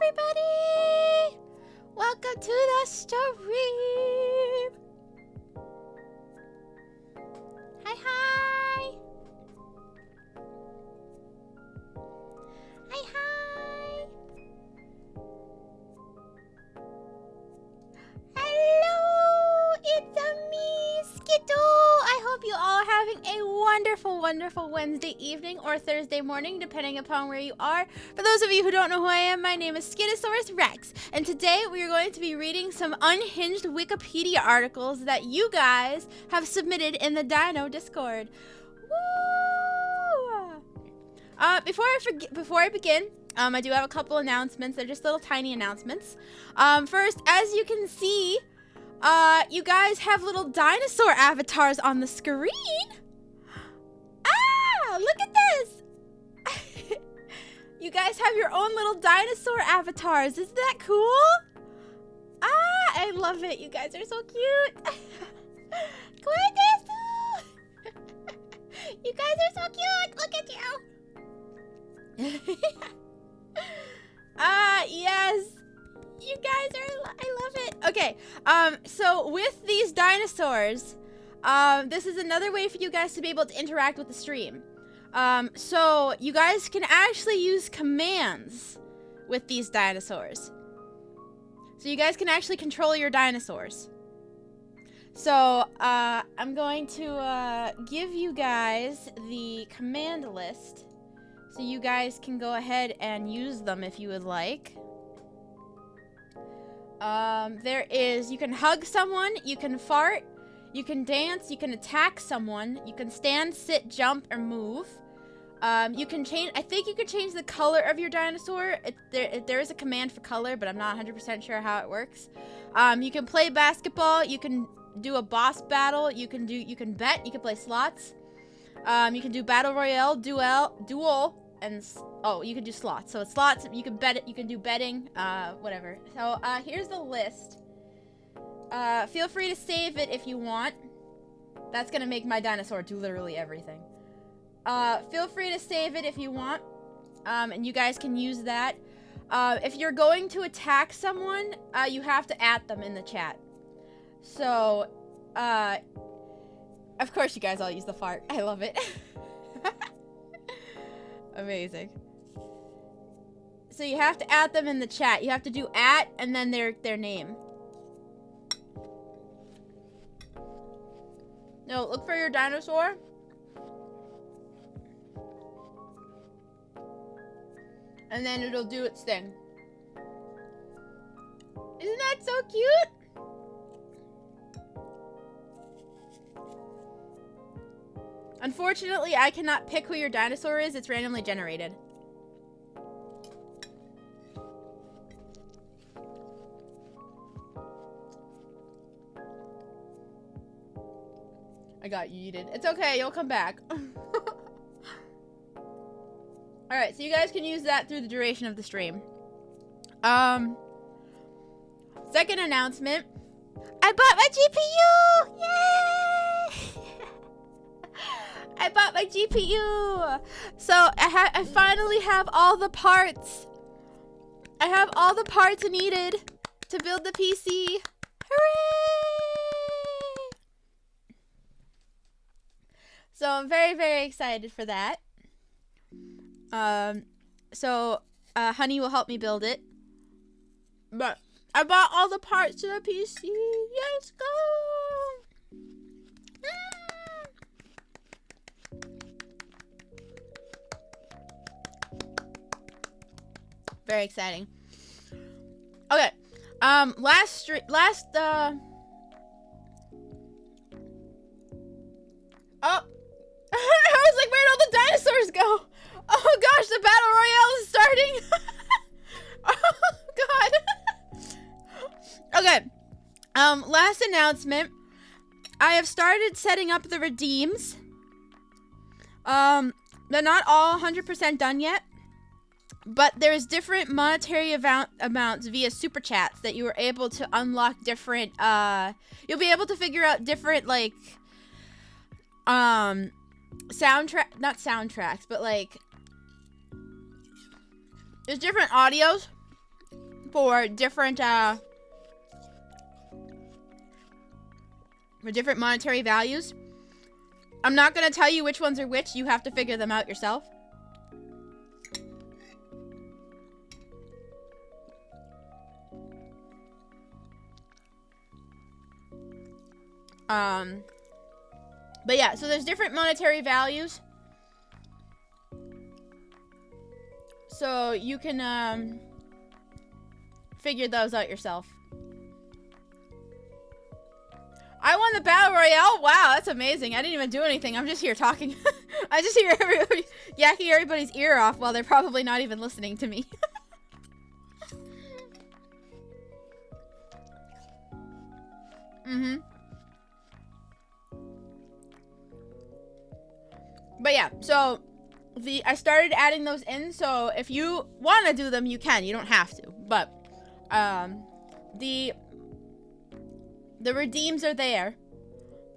everybody! Welcome to the stream! Hi, hi! Hi, hi! Hello! It's me, Skiddo! I hope you all are having a wonderful, wonderful Wednesday evening or Thursday morning, depending upon where you are. For those of you who don't know who I am, my name is Skiddosaurus Rex, and today we are going to be reading some unhinged Wikipedia articles that you guys have submitted in the Dino Discord. Woo! Before I begin, I do have a couple announcements. They're just little tiny announcements. First, as you can see, you guys have little dinosaur avatars on the screen. Ah, look at this. You guys have your own little dinosaur avatars. Isn't that cool? Ah, I love it. You guys are so cute. You guys are so cute. Look at you. Yes. You guys are, I love it. Okay, so with these dinosaurs, this is another way for you guys to be able to interact with the stream. So you guys can actually use commands with these dinosaurs. So you guys can actually control your dinosaurs. So, I'm going to, give you guys the command list, so you guys can go ahead and use them if you would like. You can hug someone, you can fart, you can dance, you can attack someone, you can stand, sit, jump, or move. You can change, I think you can change the color of your dinosaur. There is a command for color, but I'm not 100% sure how it works. You can play basketball, you can do a boss battle, you can bet, you can play slots. You can do battle royale, duel, and you can do slots. So it's slots, you can bet it, you can do betting, whatever. So here's the list. Feel free to save it if you want. That's gonna make my dinosaur do literally everything. Feel free to save it if you want, and you guys can use that. If you're going to attack someone, you have to @ them in the chat. So, of course you guys all use the fart. I love it. Amazing. So you have to @ them in the chat. You have to do @ and then their name. No, look for your dinosaur. And then it'll do its thing. Isn't that so cute? Unfortunately, I cannot pick who your dinosaur is. It's randomly generated. I got yeeted. It's okay, you'll come back. Alright, so you guys can use that through the duration of the stream. Second announcement. I bought my GPU! Yay! I bought my GPU! So, I finally have all the parts. I have all the parts needed to build the PC. Hooray! So, I'm very, very excited for that. Honey will help me build it. But I bought all the parts to the PC. Let's go! Very exciting. Okay. Oh. I was like, where'd all the dinosaurs go? Oh gosh, the battle royale is starting. Oh god. Okay. Last announcement. I have started setting up the redeems. They're not all 100% done yet. But there's different monetary amounts via super chats that you were able to unlock different, you'll be able to figure out different, like, not soundtracks, but like, there's different audios for different monetary values. I'm not going to tell you which ones are which. You have to figure them out yourself. But yeah, so there's different monetary values. So you can figure those out yourself. I won the Battle Royale? Wow, that's amazing. I didn't even do anything. I'm just here talking. I just hear everybody yakking everybody's ear off while they're probably not even listening to me. But yeah, so I started adding those in, so if you want to do them, you can. You don't have to. But the redeems are there.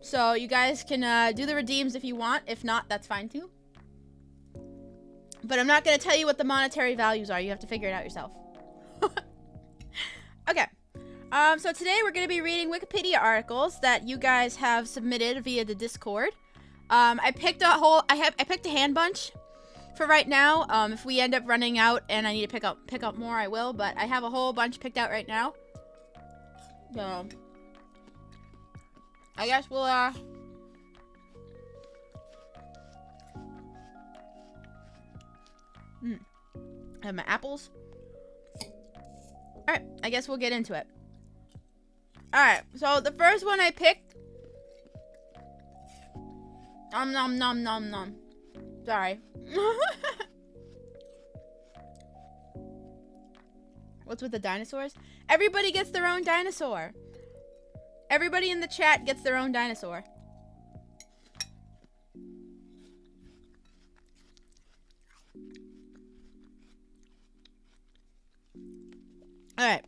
So you guys can do the redeems if you want. If not, that's fine too. But I'm not going to tell you what the monetary values are. You have to figure it out yourself. Okay. So today we're going to be reading Wikipedia articles that you guys have submitted via the Discord. I picked a hand bunch for right now. If we end up running out and I need to pick up more, I will. But I have a whole bunch picked out right now. So I guess we'll I have my apples. Alright, I guess we'll get into it. Alright, so the first one I picked. Nom nom nom nom. Sorry. What's with the dinosaurs? Everybody gets their own dinosaur. Everybody in the chat gets their own dinosaur. Alright.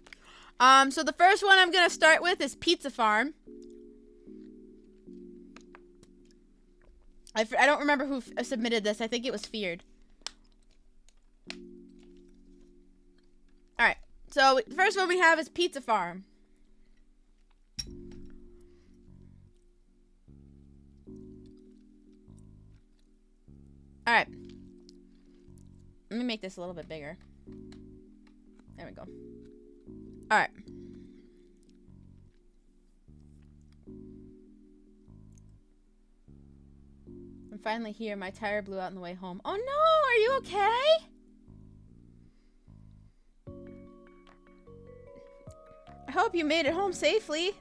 So the first one I'm gonna start with is Pizza Farm. I don't remember who submitted this. I think it was Feared. Alright. So the first one we have is Pizza Farm. Alright. Let me make this a little bit bigger. There we go. Alright. I'm finally here. My tire blew out on the way home. Oh no! Are you okay? I hope you made it home safely.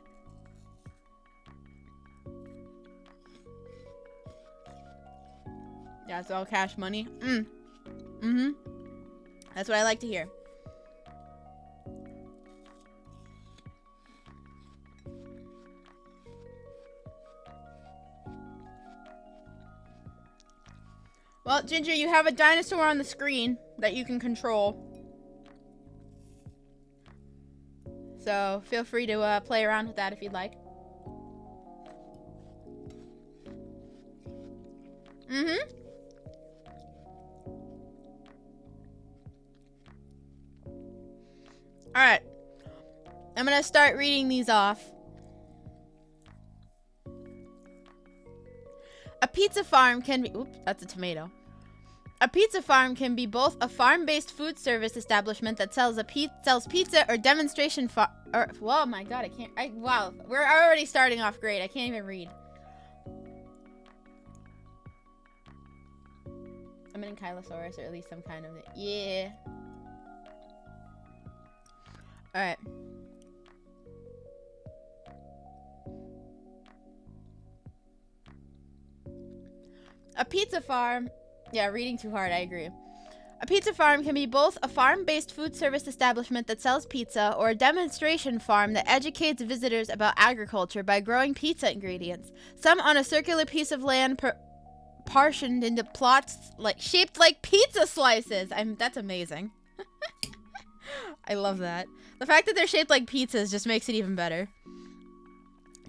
Yeah, it's all cash money. That's what I like to hear. Well, Ginger, you have a dinosaur on the screen that you can control. So, feel free to play around with that if you'd like. Alright. I'm gonna start reading these off. A pizza farm can be... Oops, that's a tomato. A pizza farm can be both a farm-based food service establishment that sells pizza or demonstration oh my god, I can't... wow, we're already starting off great. I can't even read. I'm an Ankylosaurus, or at least some kind of... Yeah. Alright. A pizza farm... Yeah, reading too hard, I agree. A pizza farm can be both a farm-based food service establishment that sells pizza or a demonstration farm that educates visitors about agriculture by growing pizza ingredients. Some on a circular piece of land partitioned into plots shaped like pizza slices. That's amazing. I love that. The fact that they're shaped like pizzas just makes it even better.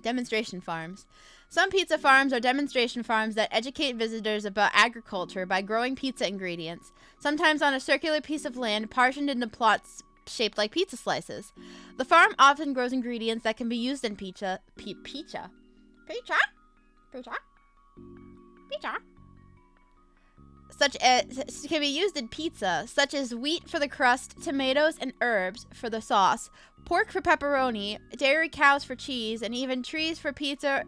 Demonstration farms. Some pizza farms are demonstration farms that educate visitors about agriculture by growing pizza ingredients, sometimes on a circular piece of land partitioned into plots shaped like pizza slices. The farm often grows ingredients that can be used in pizza. Pizza? Such as wheat for the crust, tomatoes and herbs for the sauce, pork for pepperoni, dairy cows for cheese, and even trees for pizza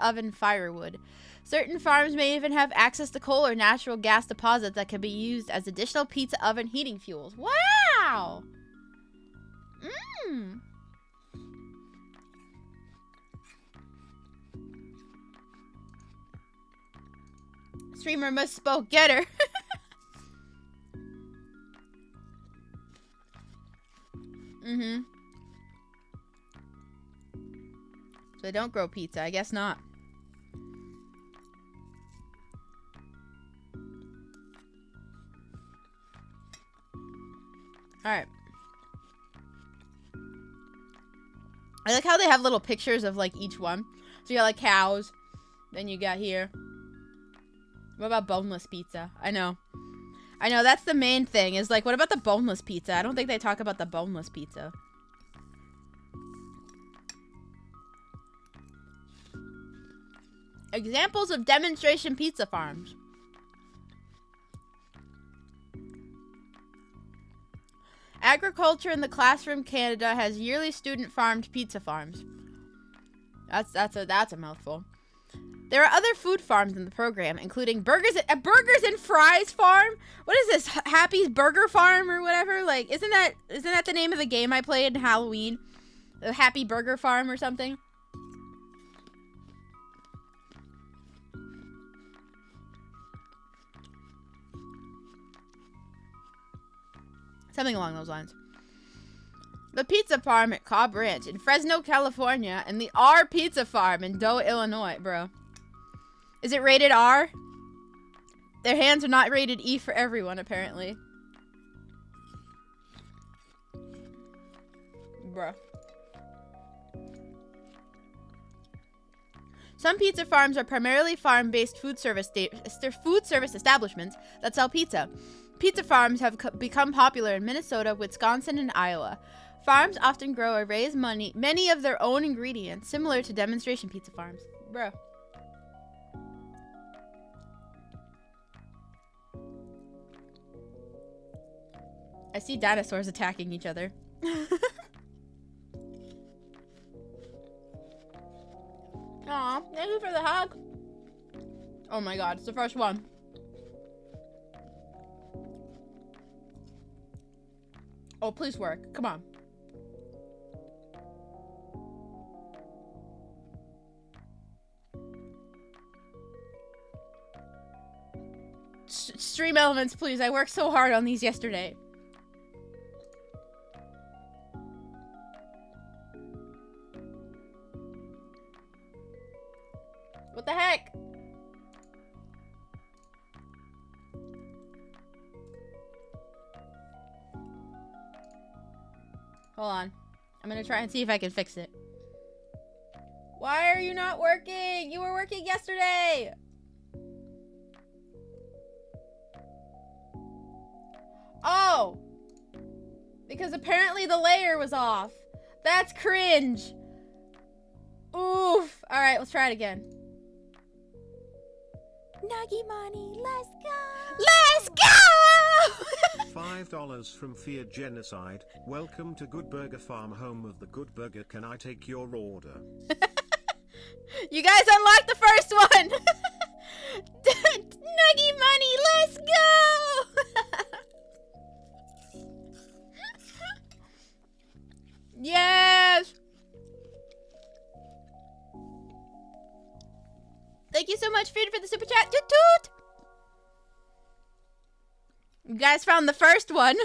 oven firewood. Certain farms may even have access to coal or natural gas deposits that can be used as additional pizza oven heating fuels. Wow! Mmm. Streamer misspoke. Get her. Mm-hmm. So they don't grow pizza. I guess not. Alright. I like how they have little pictures of, like, each one. So you got, like, cows. Then you got here. What about boneless pizza? I know, that's the main thing. Is, like, what about the boneless pizza? I don't think they talk about the boneless pizza. Examples of demonstration pizza farms. Agriculture in the Classroom Canada has yearly student-farmed pizza farms. That's a mouthful. There are other food farms in the program, including Burgers and Fries Farm. What is this? Happy's Burger Farm or whatever? Like, isn't that the name of the game I played in Halloween? The Happy Burger Farm or something? Something along those lines. The Pizza Farm at Cobb Ranch in Fresno, California, and the R Pizza Farm in Doe, Illinois, bro. Is it rated R? Their hands are not rated E for everyone, apparently. Bruh. Some pizza farms are primarily farm-based food service establishments that sell pizza. Pizza farms have become popular in Minnesota, Wisconsin, and Iowa. Farms often grow or raise many of their own ingredients, similar to demonstration pizza farms. Bruh. I see dinosaurs attacking each other. Aw, thank you for the hug. Oh my god, it's the first one. Oh, please work. Come on. Stream elements, please. I worked so hard on these yesterday. What the heck? Hold on. I'm gonna try and see if I can fix it. Why are you not working? You were working yesterday! Oh! Because apparently the layer was off. That's cringe. Oof. Alright, let's try it again. Nuggy money, let's go! Let's go! $5 from Fear Genocide. Welcome to Good Burger Farm, home of the Good Burger. Can I take your order? You guys unlocked the first one! Nuggy money, let's go! Yes! Thank you so much, Feed, for the super chat. Toot toot! You guys found the first one.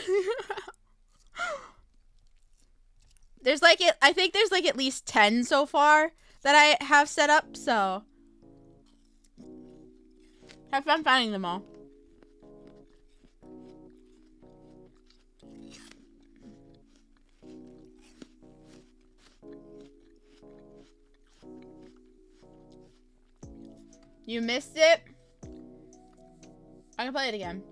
There's like I think there's like at least 10 so far that I have set up, so have fun finding them all. You missed it? I'm gonna play it again.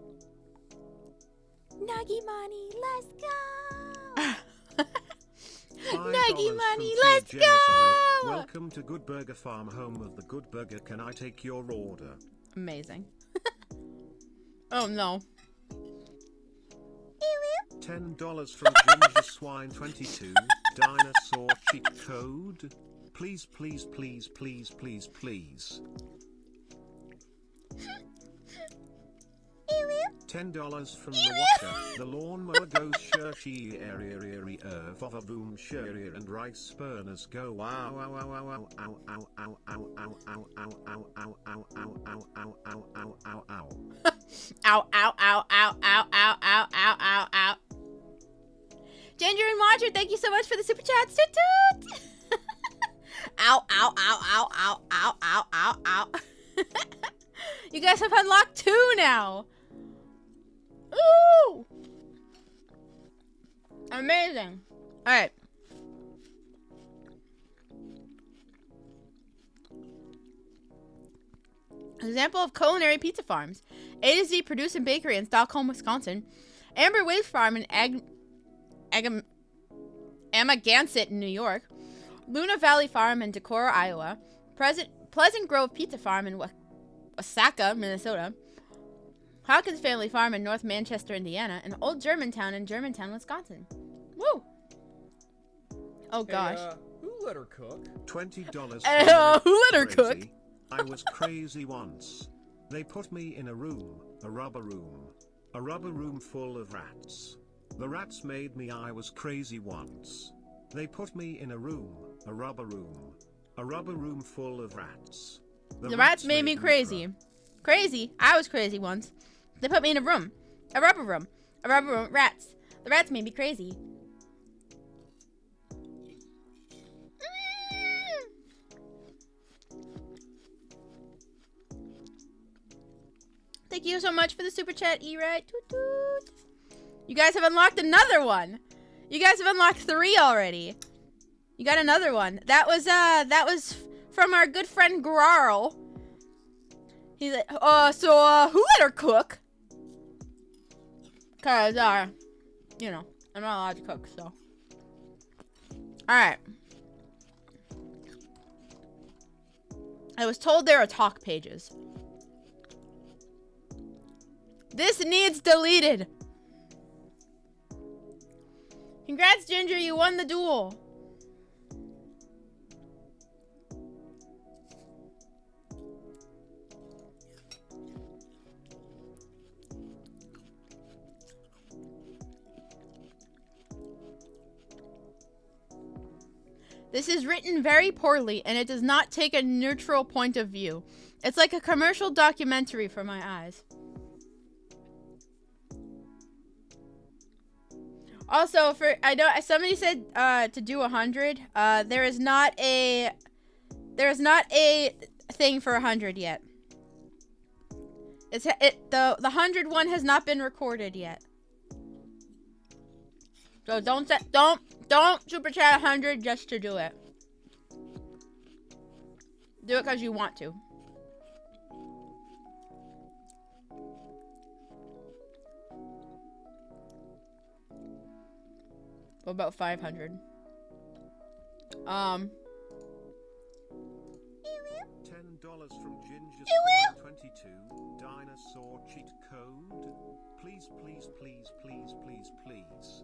Nuggy money, let's go. $5 Nuggy from money, Fear let's Genocide. go. Welcome to Good Burger Farm, home of the Good Burger. Can I take your order? Amazing. Oh no. $10 from Ginger Swine 22. Dinosaur cheat code. Please, please, please, please, please, please. $10 from the Watcher. The lawnmower goes shirty area vova boom shiri and rice burners go wow wow wow wow ow ow ow ow ow ow ow ow ow ow ow ow ow ow ow ow ow. Ow, ow, ow, ow, ow, ow, ow, ow, ow, ow. Ginger and Watcher, thank you so much for the super chats. Toot toot. Ow, ow, ow, ow, ow, ow, ow, ow, ow. You guys have unlocked 2 now. Ooh! Amazing. Alright. Example of culinary pizza farms. A to Z Produce and Bakery in Stockholm, Wisconsin. Amber Wave Farm in Amagansett in New York. Luna Valley Farm in Decorah, Iowa. Pleasant Grove Pizza Farm in Wasaka, Minnesota. Hawkins Family Farm in North Manchester, Indiana. And Old Germantown in Germantown, Wisconsin. Woo! Oh gosh. Hey, who let her cook? $20. Who let her cook? I was crazy once. They put me in a room, a rubber room full of rats. The rats made me. I was crazy once. They put me in a room, a rubber room full of rats. The rats made me crazy. Crazy? I was crazy once. They put me in a room, a rubber room, rats. The rats made me crazy. Thank you so much for the super chat, E-Right. Toot toot. You guys have unlocked another one. You guys have unlocked 3 already. You got another one. That was from our good friend Grarl. He's like, who let her cook? Cause, you know, I'm not allowed to cook, so. Alright. I was told there are talk pages. This needs deleted. Congrats, Ginger, you won the duel. This is written very poorly, and it does not take a neutral point of view. It's like a commercial documentary for my eyes. Also, I know somebody said to do 100. There is not a thing for 100 yet. The 100 one has not been recorded yet. So don't super chat 100 just to do it. Do it because you want to. What about 500? $10 from Ginger 22. Dinosaur cheat code. Please, please, please, please, please, please.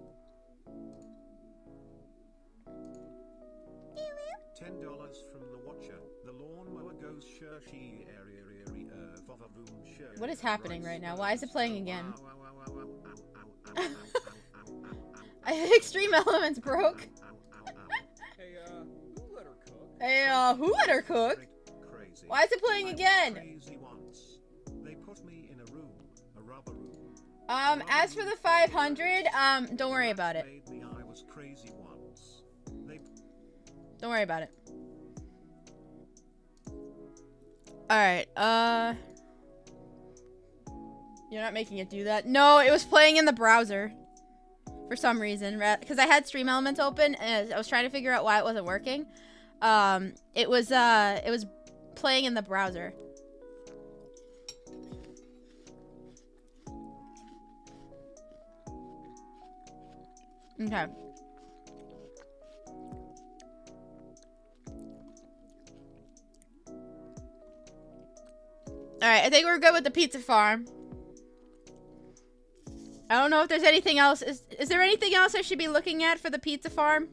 $10 from the Watcher. The lawnmower goes shirty What is happening right now? Why is it playing again? Extreme Elements broke. Hey, who let her cook? Hey, who let her cook? Crazy. Why is it playing again? Crazy once. They put me in a room, a rubber room. As for the 500, don't worry about it. Made me. I was crazy once. Don't worry about it. Alright, you're not making it do that. No, it was playing in the browser. For some reason, because I had Stream Elements open and I was trying to figure out why it wasn't working. It was playing in the browser. Okay. Alright, I think we're good with the pizza farm. I don't know if there's anything else. Is there anything else I should be looking at for the pizza farm?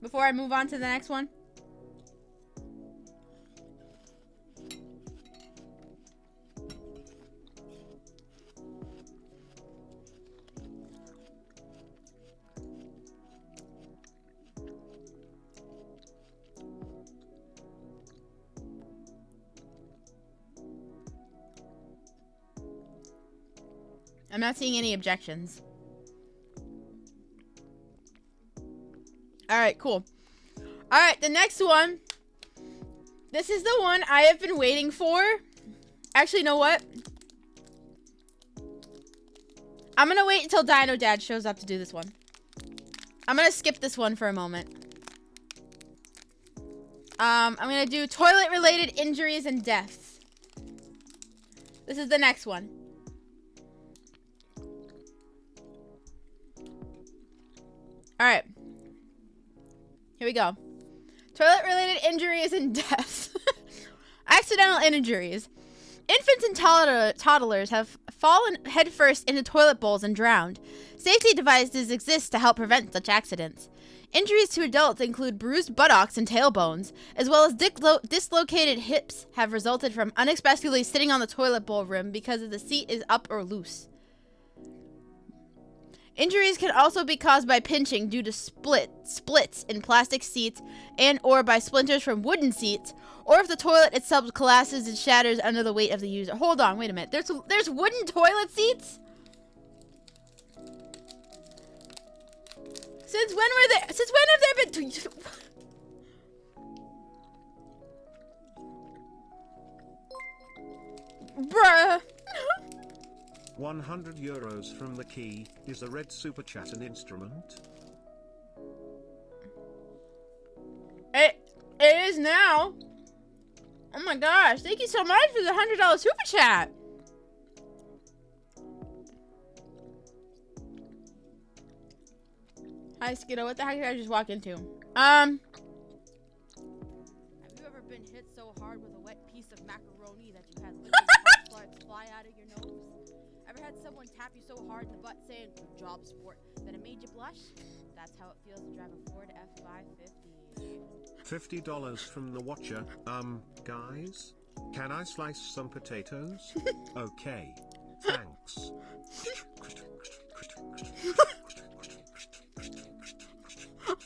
Before I move on to the next one? I'm not seeing any objections. Alright, cool. Alright, the next one. This is the one I have been waiting for. Actually, you know what? I'm gonna wait until Dino Dad shows up to do this one. I'm gonna skip this one for a moment. I'm gonna do toilet-related injuries and deaths. This is the next one. Alright. Here we go. Toilet-related injuries and deaths. Accidental injuries. Infants and toddlers have fallen headfirst into toilet bowls and drowned. Safety devices exist to help prevent such accidents. Injuries to adults include bruised buttocks and tailbones, as well as dislocated hips have resulted from unexpectedly sitting on the toilet bowl rim because the seat is up or loose. Injuries can also be caused by pinching due to splits in plastic seats and or by splinters from wooden seats, or if the toilet itself collapses and shatters under the weight of the user. Hold on, wait a minute. There's wooden toilet seats? Since when have there been Bruh. 100 euros from the key. Is a red super chat an instrument? It is now. Oh my gosh, thank you so much for the $100 super chat. Hi Skiddo, what the heck did I just walk into? Have you ever been hit so hard with a wet piece of macaroni that you had liquid sparks fly out of your nose? Ever had someone tap you so hard in the butt saying, "Good job, sport," that it made you blush? That's how it feels to drive a Ford F550. $50 from the watcher. Guys? Can I slice some potatoes? Okay. Thanks.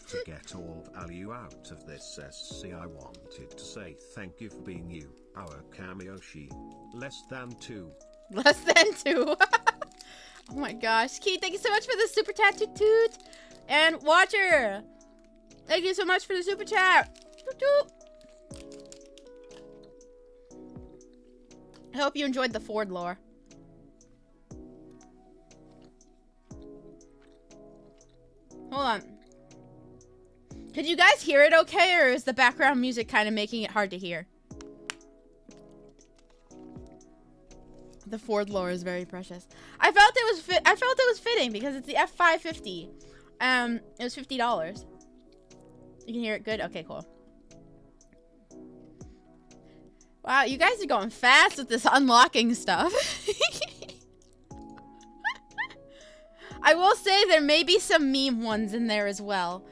To get all value out of this SC, I wanted to say thank you for being you, our Kamiyoshi. Less than 2. Less than 2. Oh my gosh. Keith, thank you so much for the super chat, toot toot. And Watcher, thank you so much for the super chat. Toot toot. I hope you enjoyed the Ford lore. Hold on. Could you guys hear it okay, or is the background music kind of making it hard to hear? The Ford lore is very precious. I felt it was fitting because it's the F550. It was $50. You can hear it good? Okay, cool. Wow, you guys are going fast with this unlocking stuff. I will say there may be some meme ones in there as well.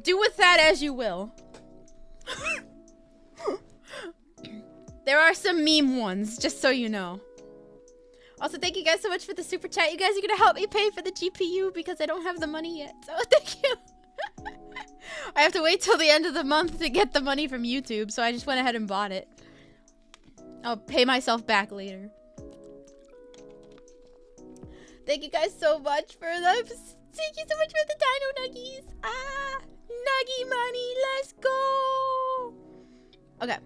Do with that as you will. There are some meme ones, just so you know. Also, thank you guys so much for the super chat. You guys are going to help me pay for the GPU because I don't have the money yet. So thank you. I have to wait till the end of the month to get the money from YouTube. So I just went ahead and bought it. I'll pay myself back later. Thank you guys so much for the... Thank you so much for the Dino Nuggies. Ah, Nuggie money. Let's go. Okay.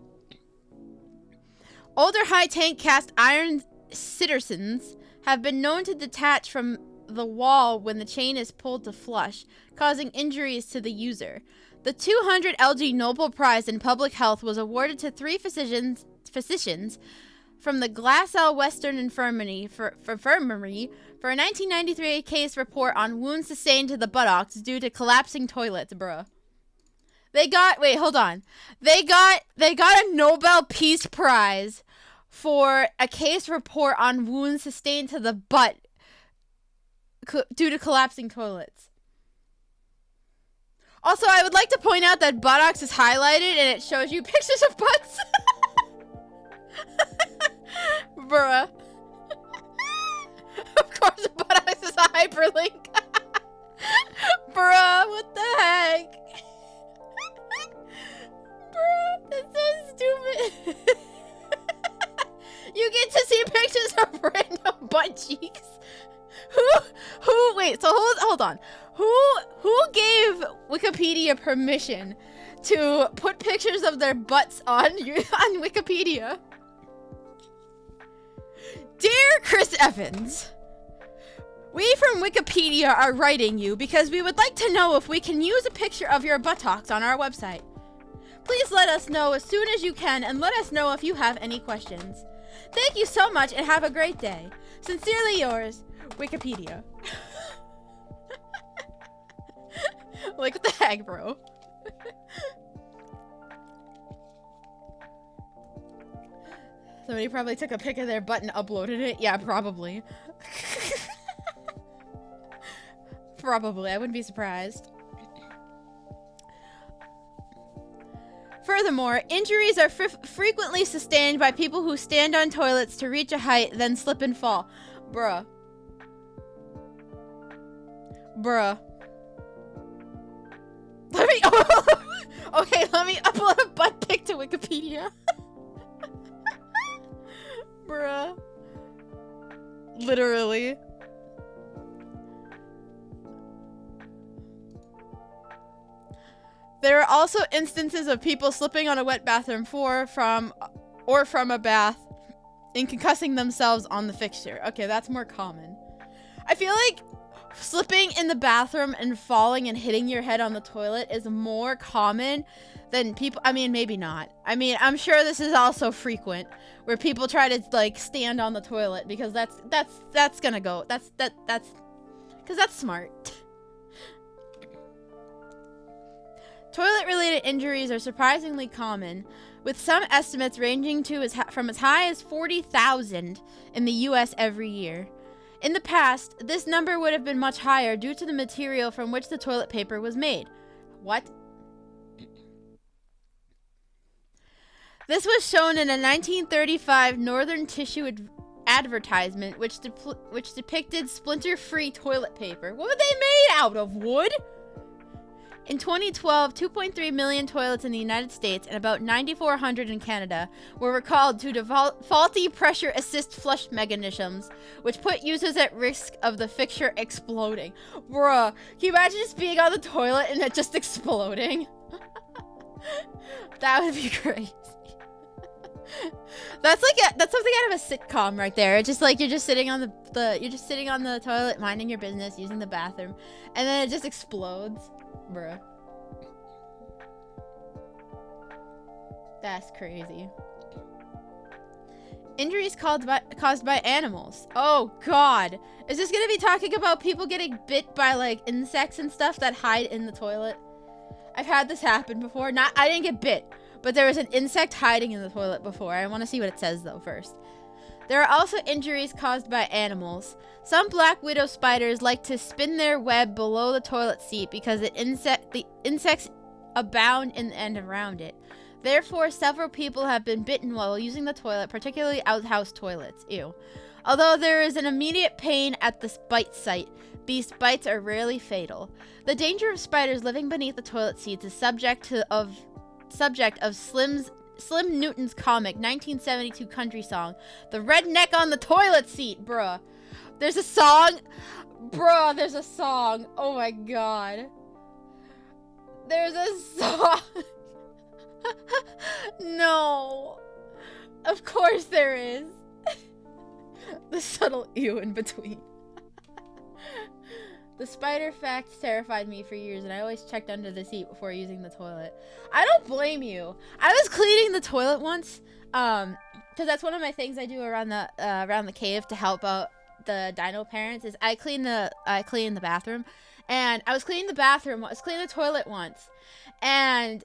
Older high tank cast iron citizens have been known to detach from the wall when the chain is pulled to flush, causing injuries to the user. The 200 LG Nobel Prize in Public Health was awarded to 3 physicians from the Glassell Western Infirmary for a 1993 case report on wounds sustained to the buttocks due to collapsing toilets, bruh. They got a Nobel Peace Prize for a case report on wounds sustained to the butt due to collapsing toilets. Also, I would like to point out that buttocks is highlighted and it shows you pictures of butts. Bruh. Of course, buttocks is a hyperlink. Bruh, what the heck? Bruh, that's so stupid. You get to see pictures of random butt cheeks. Wait, so hold on. Who gave Wikipedia permission to put pictures of their butts on Wikipedia? Dear Chris Evans, we from Wikipedia are writing you because we would like to know if we can use a picture of your buttocks on our website. Please let us know as soon as you can and let us know if you have any questions. Thank you so much and have a great day. Sincerely yours, Wikipedia. Like, what the heck, bro? Somebody probably took a pic of their butt and uploaded it. Yeah, probably. Probably. I wouldn't be surprised. Furthermore, injuries are frequently sustained by people who stand on toilets to reach a height, then slip and fall. Bruh. Bruh. Let me upload a butt pic to Wikipedia. Bruh. Literally. There are also instances of people slipping on a wet bathroom floor from a bath and concussing themselves on the fixture. Okay, that's more common. I feel like slipping in the bathroom and falling and hitting your head on the toilet is more common than people. I mean, maybe not. I mean, I'm sure this is also frequent where people try to like stand on the toilet because that's gonna go. That's because that's smart. Toilet-related injuries are surprisingly common, with some estimates ranging to from as high as 40,000 in the U.S. every year. In the past, this number would have been much higher due to the material from which the toilet paper was made. What? This was shown in a 1935 Northern Tissue advertisement which depicted splinter-free toilet paper. What were they made out of? Wood? In 2012, 2.3 million toilets in the United States and about 9,400 in Canada were recalled due to faulty pressure assist flush mechanisms, which put users at risk of the fixture exploding. Bruh, can you imagine just being on the toilet and it just exploding? That would be crazy. That's something out of a sitcom right there. It's just like you're just sitting on the toilet minding your business using the bathroom, and then it just explodes. Bruh. That's crazy. Injuries caused by animals. Oh god. Is this gonna be talking about people getting bit by like insects and stuff that hide in the toilet? I've had this happen before. I didn't get bit, but there was an insect hiding in the toilet before. I want to see what it says though first. There are also injuries caused by animals. Some black widow spiders like to spin their web below the toilet seat because the insects abound in and around it. Therefore, several people have been bitten while using the toilet, particularly outhouse toilets. Ew. Although there is an immediate pain at the bite site, these bites are rarely fatal. The danger of spiders living beneath the toilet seats is subject of Slim Newton's comic 1972 country song, The Redneck on the Toilet Seat, bruh. There's a song. Bruh, there's a song. Oh my god. There's a song. No. Of course there is. The subtle ew in between. The spider fact terrified me for years, and I always checked under the seat before using the toilet. I don't blame you. I was cleaning the toilet once, because that's one of my things I do around the cave to help out the dino parents is I clean the bathroom. And I was cleaning the bathroom, I was cleaning the toilet once, and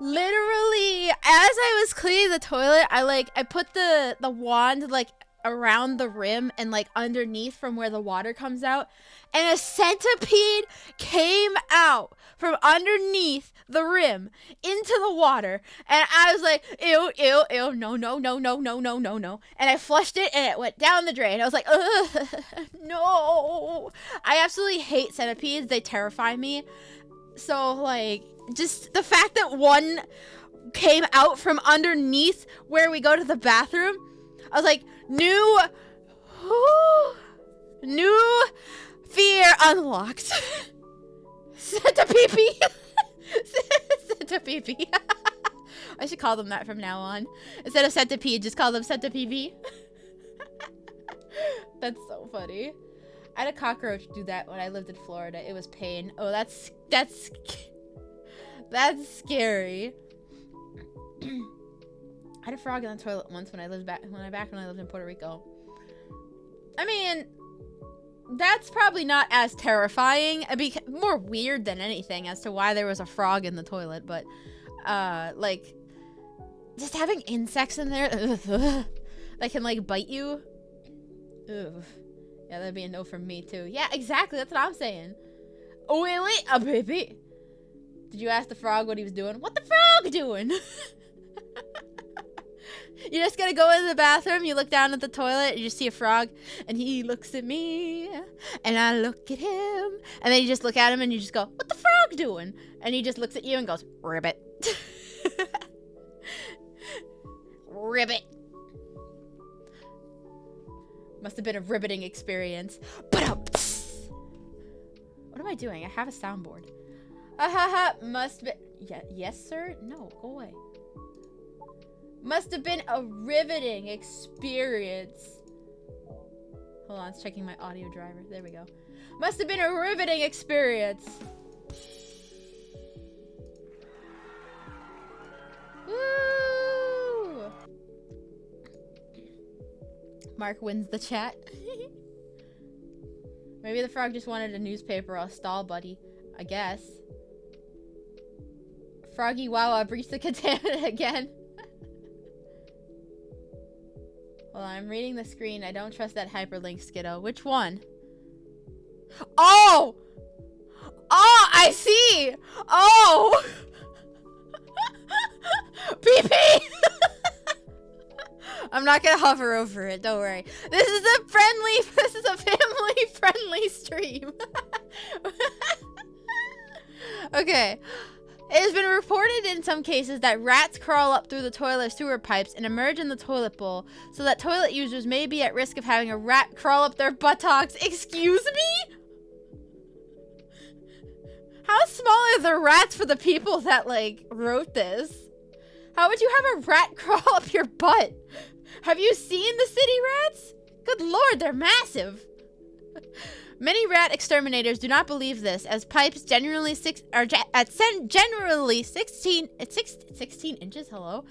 literally as I was cleaning the toilet, I put the wand like around the rim and like underneath from where the water comes out, and a centipede came out from underneath the rim into the water, and I was like, ew, ew, ew, no, no, no, no, no, no, no, no, and I flushed it and it went down the drain. I was like, ugh, no. I absolutely hate centipedes. They terrify me. So like just the fact that one came out from underneath where we go to the bathroom, I was like, new fear unlocked. Centipede. Centipede. I should call them that from now on. Instead of centipede, just call them centipede. That's so funny. I had a cockroach do that when I lived in Florida. It was pain. Oh, that's scary. I had a frog in the toilet once when I lived when I lived in Puerto Rico. I mean, that's probably not as terrifying. It'd be more weird than anything as to why there was a frog in the toilet, but like just having insects in there that can like bite you. Ugh. Yeah, that'd be a no from me too. Yeah, exactly. That's what I'm saying. Oh wait, a baby. Did you ask the frog what he was doing? What the frog doing? You're just gonna go into the bathroom, you look down at the toilet, you just see a frog, and he looks at me, and I look at him, and then you just look at him and you just go, what the frog doing? And he just looks at you and goes, ribbit. Ribbit. Must have been a riveting experience. What am I doing? I have a soundboard. Must be. Yeah, yes, sir? No, go away. Must have been a riveting experience. Hold on, it's checking my audio driver. There we go. Must have been a riveting experience. Woo! Mark wins the chat. Maybe the frog just wanted a newspaper or a stall buddy. I guess. Froggy Wawa breached the contaminant again. Hold on, I'm reading the screen. I don't trust that hyperlink, Skiddo. Which one? Oh! Oh, I see! Oh! PP! I'm not gonna hover over it, don't worry. This is a family-friendly stream. Okay. It has been reported in some cases that rats crawl up through the toilet sewer pipes and emerge in the toilet bowl, so that toilet users may be at risk of having a rat crawl up their buttocks. Excuse me? How small are the rats for the people that, like, wrote this? How would you have a rat crawl up your butt? Have you seen the city rats? Good lord, they're massive. Many rat exterminators do not believe this, as pipes generally 16 inches. Hello.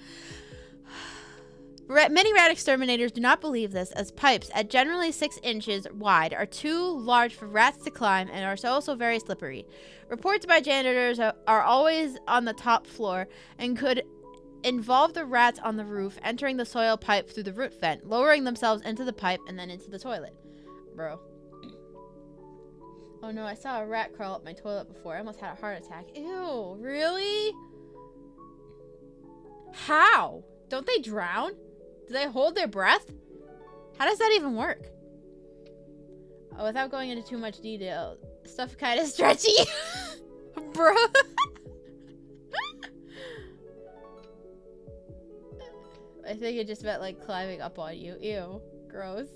Many rat exterminators do not believe this, as pipes at generally 6 inches wide are too large for rats to climb and are also very slippery. Reports by janitors are always on the top floor and could involve the rats on the roof entering the soil pipe through the root vent, lowering themselves into the pipe and then into the toilet. Bro. Oh no, I saw a rat crawl up my toilet before. I almost had a heart attack. Ew, really? How? Don't they drown? Do they hold their breath? How does that even work? Oh, without going into too much detail, stuff kind of stretchy. Bro. I think it just meant like climbing up on you. Ew, gross.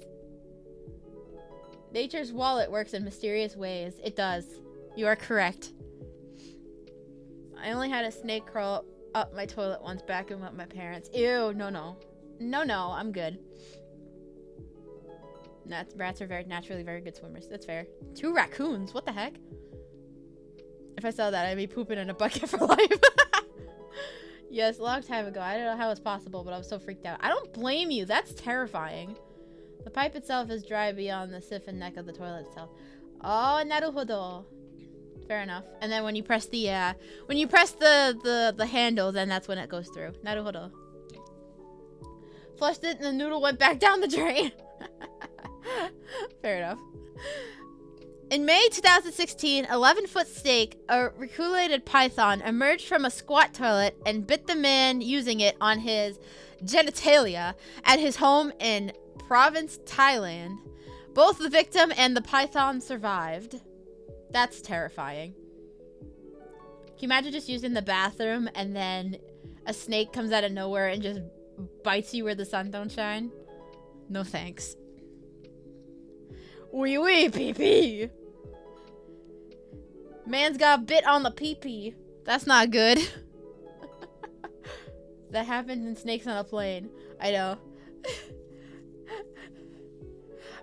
Nature's wallet works in mysterious ways. It does. You are correct. I only had a snake crawl up my toilet once back with my parents. Ew, no, no. No, no, I'm good. Rats are naturally very good swimmers. That's fair. 2 raccoons? What the heck? If I saw that, I'd be pooping in a bucket for life. Yes, a long time ago. I don't know how it's possible, but I was so freaked out. I don't blame you. That's terrifying. The pipe itself is dry beyond the siphon neck of the toilet itself. Oh, naruhodo. Fair enough. And then when you press the handle, then that's when it goes through. Naruhodo. Flushed it and the noodle went back down the drain. Fair enough. In May 2016, 11-foot snake, a reticulated python, emerged from a squat toilet and bit the man using it on his genitalia at his home in Province, Thailand. Both the victim and the python survived. That's terrifying. Can you imagine just using the bathroom and then a snake comes out of nowhere and just bites you where the sun don't shine? No thanks. Wee wee pee pee. Man's got bit on the pee pee. That's not good. That happens in Snakes on a Plane. I know.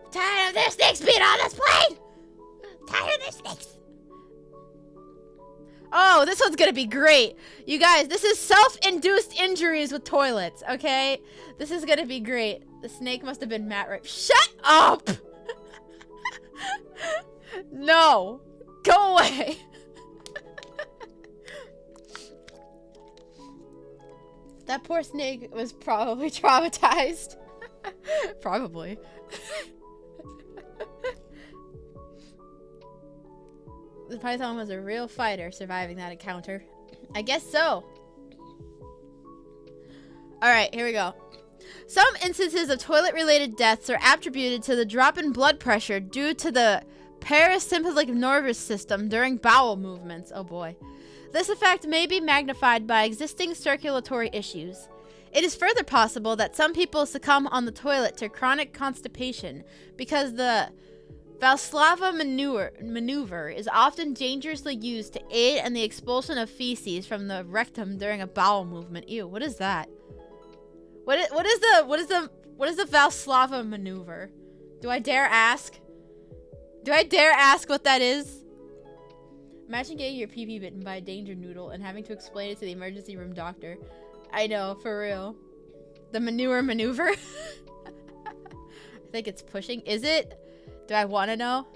I'm tired of their snakes being on this plane! I'm tired of their snakes. Oh, this one's gonna be great. You guys, this is self-induced injuries with toilets, okay? This is gonna be great. The snake must have been mat raped. Shut up! No! Go away! That poor snake was probably traumatized. Probably. The python was a real fighter, surviving that encounter. I guess so. Alright, here we go. Some instances of toilet-related deaths are attributed to the drop in blood pressure due to the parasympathetic nervous system during bowel movements. Oh boy. This effect may be magnified by existing circulatory issues. It is further possible that some people succumb on the toilet to chronic constipation because the Valsalva maneuver is often dangerously used to aid in the expulsion of feces from the rectum during a bowel movement. Ew, what is that? What is the Valsalva maneuver? Do I dare ask? Do I dare ask what that is? Imagine getting your pee-pee bitten by a danger noodle and having to explain it to the emergency room doctor. I know, for real. The maneuver? I think it's pushing. Is it? Do I want to know?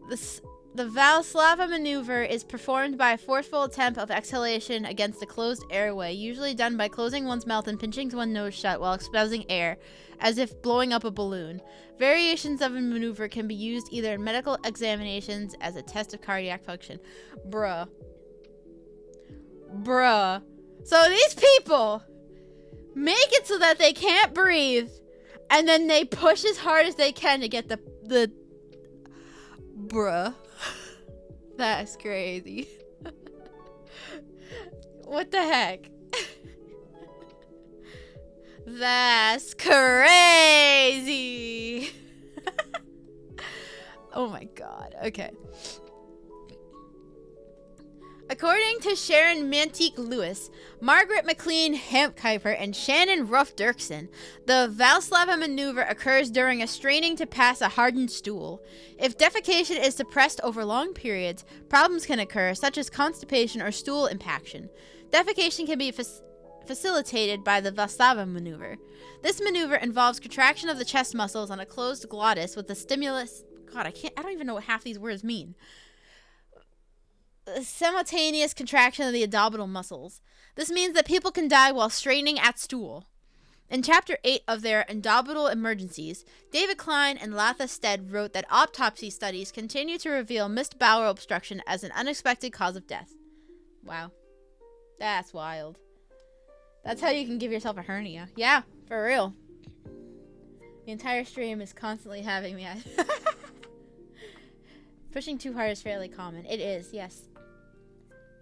The Valsalva maneuver is performed by a forceful attempt of exhalation against a closed airway, usually done by closing one's mouth and pinching one's nose shut while expelling air, as if blowing up a balloon. Variations of a maneuver can be used either in medical examinations as a test of cardiac function. Bruh. So these people make it so that they can't breathe, and then they push as hard as they can to get the bruh. That's crazy. What the heck? That's crazy. Oh my god. Okay. According to Sharon Mantique-Lewis, Margaret McLean Hampkuiper, and Shannon Ruff-Dirksen, the Valsalva maneuver occurs during a straining to pass a hardened stool. If defecation is suppressed over long periods, problems can occur, such as constipation or stool impaction. Defecation can be facilitated by the Valsalva maneuver. This maneuver involves contraction of the chest muscles on a closed glottis with the stimulus... God, I don't even know what half these words mean. Simultaneous contraction of the abdominal muscles. This means that people can die while straining at stool. In Chapter 8 of their Abdominal Emergencies, David Klein and Latha Stead wrote that autopsy studies continue to reveal missed bowel obstruction as an unexpected cause of death. Wow. That's wild. That's how you can give yourself a hernia. Yeah, for real. The entire stream is constantly having me. Pushing too hard is fairly common. It is, yes.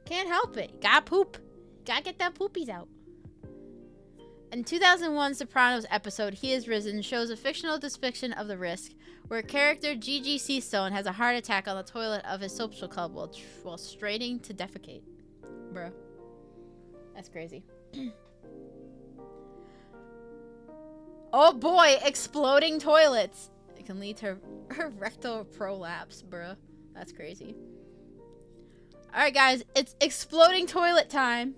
Can't help it. Gotta poop. Gotta get that poopies out. In 2001 Sopranos episode, He Is Risen shows a fictional depiction of the risk, where character Gigi Seastone has a heart attack on the toilet of his social club while straining to defecate. Bro. That's crazy. Oh boy, exploding toilets. It can lead to rectal prolapse, bruh. That's crazy. Alright guys, it's exploding toilet time.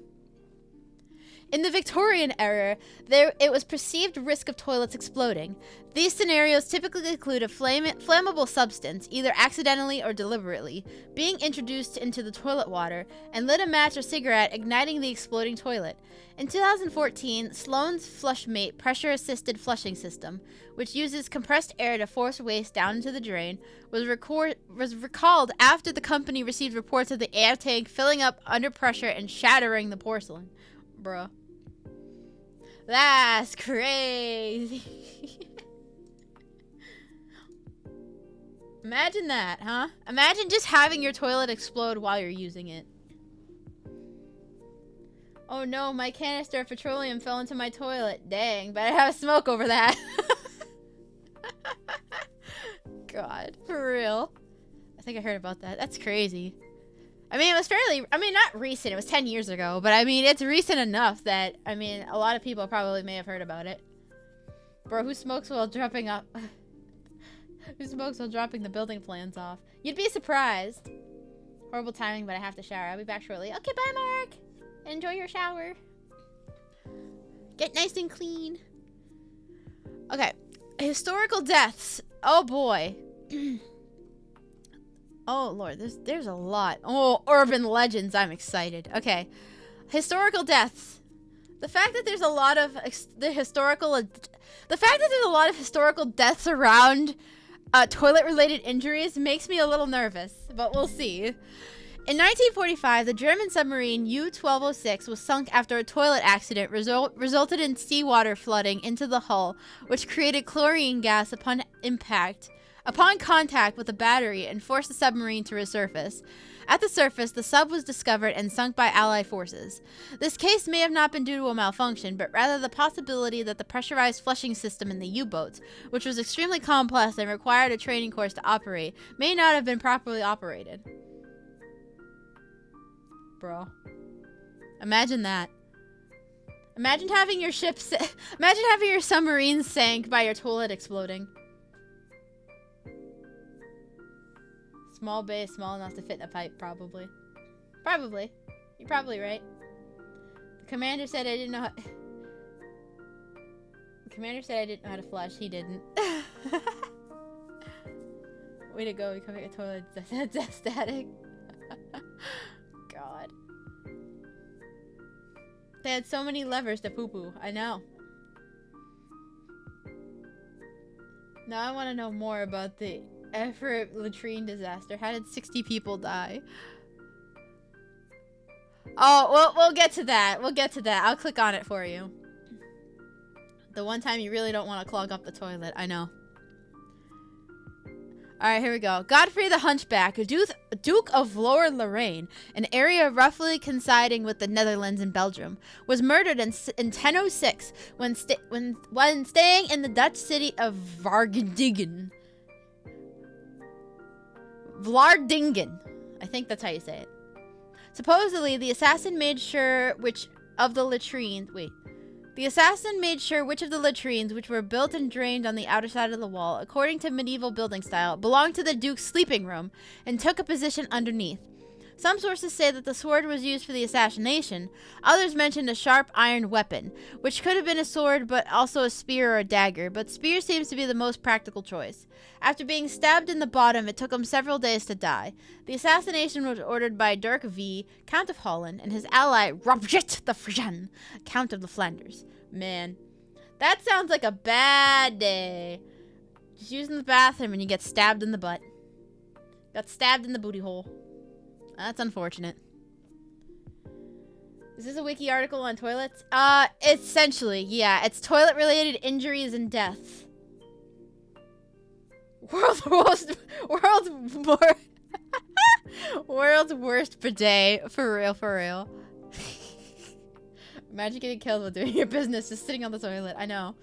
In the Victorian era, it was perceived risk of toilets exploding. These scenarios typically include a flammable substance, either accidentally or deliberately, being introduced into the toilet water and lit a match or cigarette, igniting the exploding toilet. In 2014, Sloan's FlushMate pressure-assisted flushing system, which uses compressed air to force waste down into the drain, was recalled after the company received reports of the air tank filling up under pressure and shattering the porcelain. Bruh. That's crazy. Imagine that, huh? Imagine just having your toilet explode while you're using it. Oh no, my canister of petroleum fell into my toilet. Dang, but I have smoke over that. God, for real. I think I heard about that. That's crazy. I mean, it was not recent. It was 10 years ago. But, I mean, it's recent enough that, I mean, a lot of people probably may have heard about it. Bro, who smokes while dropping up? Who smokes while dropping the building plans off? You'd be surprised. Horrible timing, but I have to shower. I'll be back shortly. Okay, bye, Mark. Enjoy your shower. Get nice and clean. Okay. Historical deaths. Oh, boy. Oh, Lord. There's a lot. Oh, urban legends. I'm excited. Okay. Historical deaths. The fact that there's a lot of historical deaths around toilet-related injuries makes me a little nervous, but we'll see. In 1945, the German submarine U-1206 was sunk after a toilet accident resulted in seawater flooding into the hull, which created chlorine gas upon contact with the battery and forced the submarine to resurface. At the surface, the sub was discovered and sunk by Allied forces. This case may have not been due to a malfunction, but rather the possibility that the pressurized flushing system in the U-boats, which was extremely complex and required a training course to operate, may not have been properly operated. Bro. Imagine that. Imagine having your submarine sank by your toilet exploding. Small bay, small enough to fit in a pipe, probably. Probably. You're probably right. The commander said I didn't know how... The commander said I didn't know how to flush. He didn't. Way to go, becoming a toilet death static. God. They had so many levers to poo-poo. I know. Now I want to know more about the Erfurt latrine disaster. How did 60 people die? Oh, we'll get to that. We'll get to that. I'll click on it for you. The one time you really don't want to clog up the toilet. I know. Alright, here we go. Godfrey the Hunchback, Duke of Lower Lorraine, an area roughly coinciding with the Netherlands and Belgium, was murdered in 1006 when staying in the Dutch city of Vlaardingen. I think that's how you say it. Supposedly, the assassin made sure which of the latrines, which were built and drained on the outer side of the wall, according to medieval building style, belonged to the Duke's sleeping room, and took a position underneath. Some sources say that the sword was used for the assassination. Others mentioned a sharp iron weapon, which could have been a sword but also a spear or a dagger, but spear seems to be the most practical choice. After being stabbed in the bottom, it took him several days to die. The assassination was ordered by Dirk V, Count of Holland, and his ally Robert the Frisian, Count of the Flanders. Man, that sounds like a bad day. Just using the bathroom and you get stabbed in the butt. Got stabbed in the booty hole. That's unfortunate. Is this a wiki article on toilets? Essentially, yeah. It's toilet-related injuries and deaths. World's worst bidet. For real, for real. Imagine getting killed while doing your business, just sitting on the toilet. I know.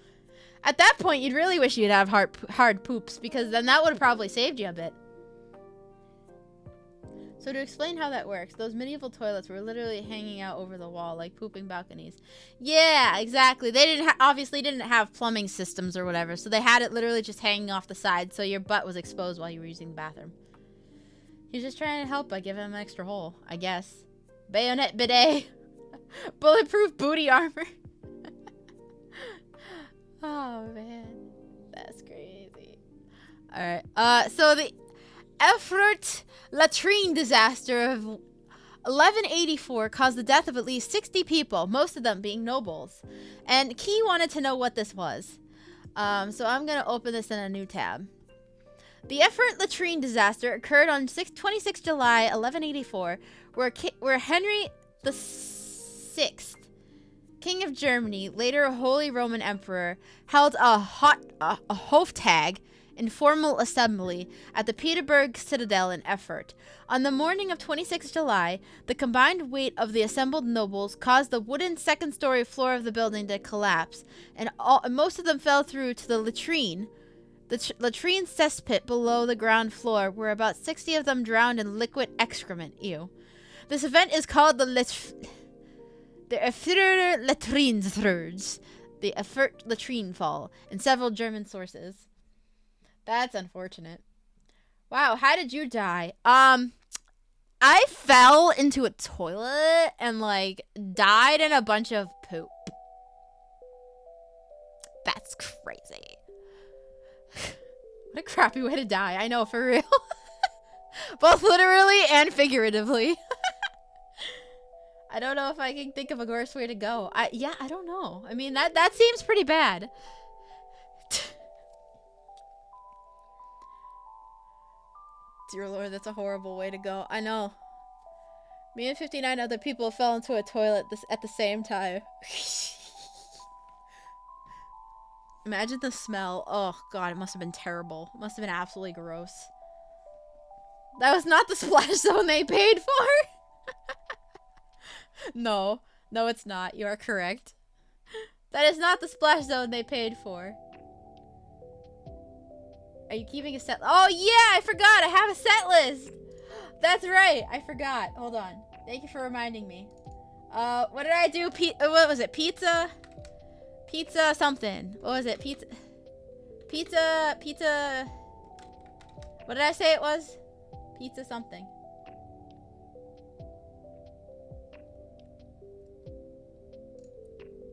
At that point, you'd really wish you'd have hard poops, because then that would have probably saved you a bit. So to explain how that works, those medieval toilets were literally hanging out over the wall, like pooping balconies. Yeah, exactly. They obviously didn't have plumbing systems or whatever, so they had it literally just hanging off the side, so your butt was exposed while you were using the bathroom. He was just trying to help by giving him an extra hole, I guess. Bayonet bidet. Bulletproof booty armor. Oh man, that's crazy. All right. So the Erfurt latrine disaster of 1184 caused the death of at least 60 people, most of them being nobles. And Key wanted to know what this was. So I'm gonna open this in a new tab. The Erfurt latrine disaster occurred on 26 July 1184, where Henry VI, King of Germany, later a Holy Roman Emperor, held a Hoftag, informal assembly, at the Peterburg Citadel in Erfurt. On the morning of 26 July, the combined weight of the assembled nobles caused the wooden second-story floor of the building to collapse, and most of them fell through to the latrine. The latrine cesspit below the ground floor, where about 60 of them drowned in liquid excrement. Ew. This event is called the Erfurter Latrinensurge, the Erfurt latrine fall, in several German sources. That's unfortunate. Wow, how did you die? I fell into a toilet and, like, died in a bunch of poop. That's crazy. What a crappy way to die. I know, for real. Both literally and figuratively. I don't know if I can think of a worse way to go. I don't know. I mean, that seems pretty bad. Dear Lord, that's a horrible way to go. I know. Me and 59 other people fell into a toilet at the same time. Imagine the smell. Oh, God, it must have been terrible. It must have been absolutely gross. That was not the splash zone they paid for. No, it's not. You are correct. That is not the splash zone they paid for. Are you keeping a set? Oh, yeah, I forgot. I have a set list. That's right. I forgot. Hold on. Thank you for reminding me. What did I do? What was it? Pizza something. What was it? Pizza. What did I say it was? Pizza something.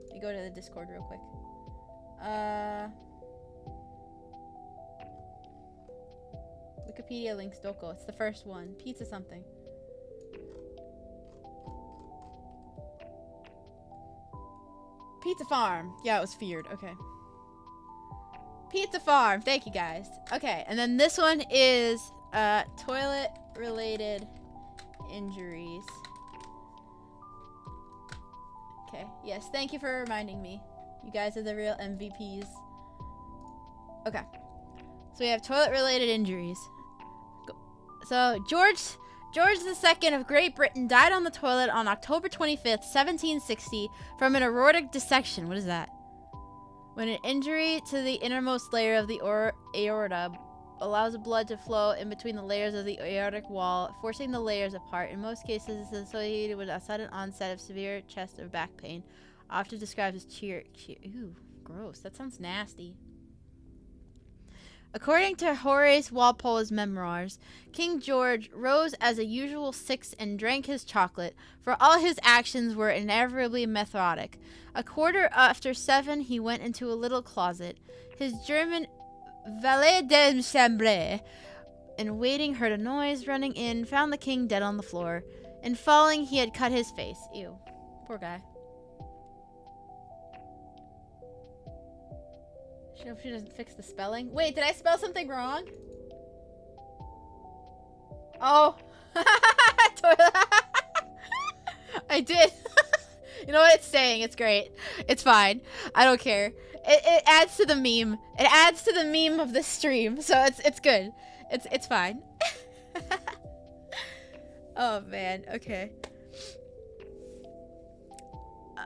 Let me go to the Discord real quick. Wikipedia links don't go. It's the first one. Pizza something. Pizza Farm. Yeah, it was feared. Okay. Pizza Farm. Thank you, guys. Okay, and then this one is toilet-related injuries. Okay. Yes, thank you for reminding me. You guys are the real MVPs. Okay. So we have toilet-related injuries. So George II of Great Britain died on the toilet on October 25th, 1760, from an aortic dissection. What is that? When an injury to the innermost layer of the aorta allows blood to flow in between the layers of the aortic wall, forcing the layers apart. In most cases, it's associated with a sudden onset of severe chest or back pain, often described as Ew, gross. That sounds nasty. According to Horace Walpole's memoirs, King George rose as a usual 6 and drank his chocolate, for all his actions were inevitably methodic. 7:15, he went into a little closet. His German valet de chambre, in waiting, heard a noise, running in, found the king dead on the floor. In falling, he had cut his face. Ew. Poor guy. I hope she doesn't fix the spelling. Wait, did I spell something wrong? Oh. I did. You know what it's saying? It's great. It's fine. I don't care. It adds to the meme. It adds to the meme of the stream. So it's good. It's fine. Oh man. Okay.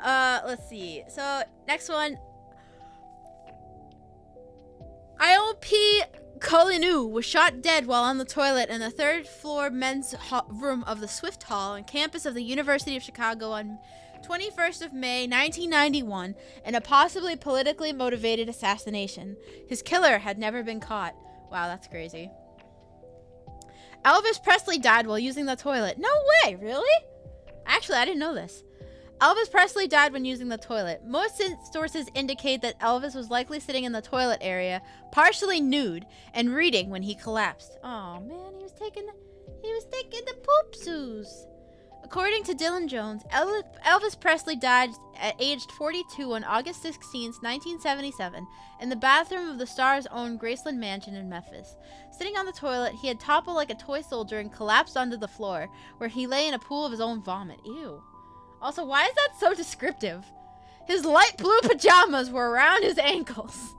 Let's see. So next one. IOP Colinu was shot dead while on the toilet in the third-floor men's room of the Swift Hall on campus of the University of Chicago on 21st of May, 1991, in a possibly politically motivated assassination. His killer had never been caught. Wow, that's crazy. Elvis Presley died while using the toilet. No way, really? Actually, I didn't know this. Elvis Presley died when using the toilet. Most sources indicate that Elvis was likely sitting in the toilet area, partially nude, and reading when he collapsed. Oh man, he was taking the poop soos. According to Dylan Jones, Elvis Presley died at aged 42 on August 16, 1977, in the bathroom of the star's own Graceland mansion in Memphis. Sitting on the toilet, he had toppled like a toy soldier and collapsed onto the floor, where he lay in a pool of his own vomit. Ew. Also, why is that so descriptive? His light blue pajamas were around his ankles.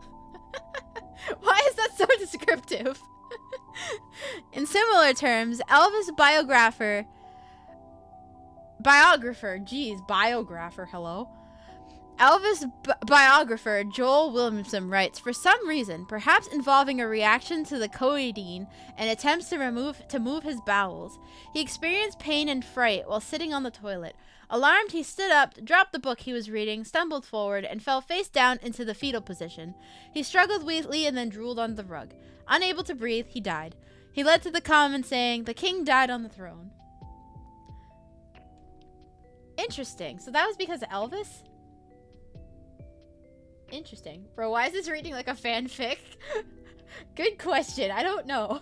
Why is that so descriptive? In similar terms, Elvis biographer, hello? Elvis biographer Joel Williamson writes, for some reason, perhaps involving a reaction to the codeine and attempts to move his bowels, he experienced pain and fright while sitting on the toilet. Alarmed, he stood up, dropped the book he was reading, stumbled forward, and fell face down into the fetal position. He struggled weakly and then drooled on the rug. Unable to breathe, he died. He led to the comment saying, "The king died on the throne." Interesting. So that was because of Elvis? Interesting. Bro, why is this reading like a fanfic? Good question. I don't know.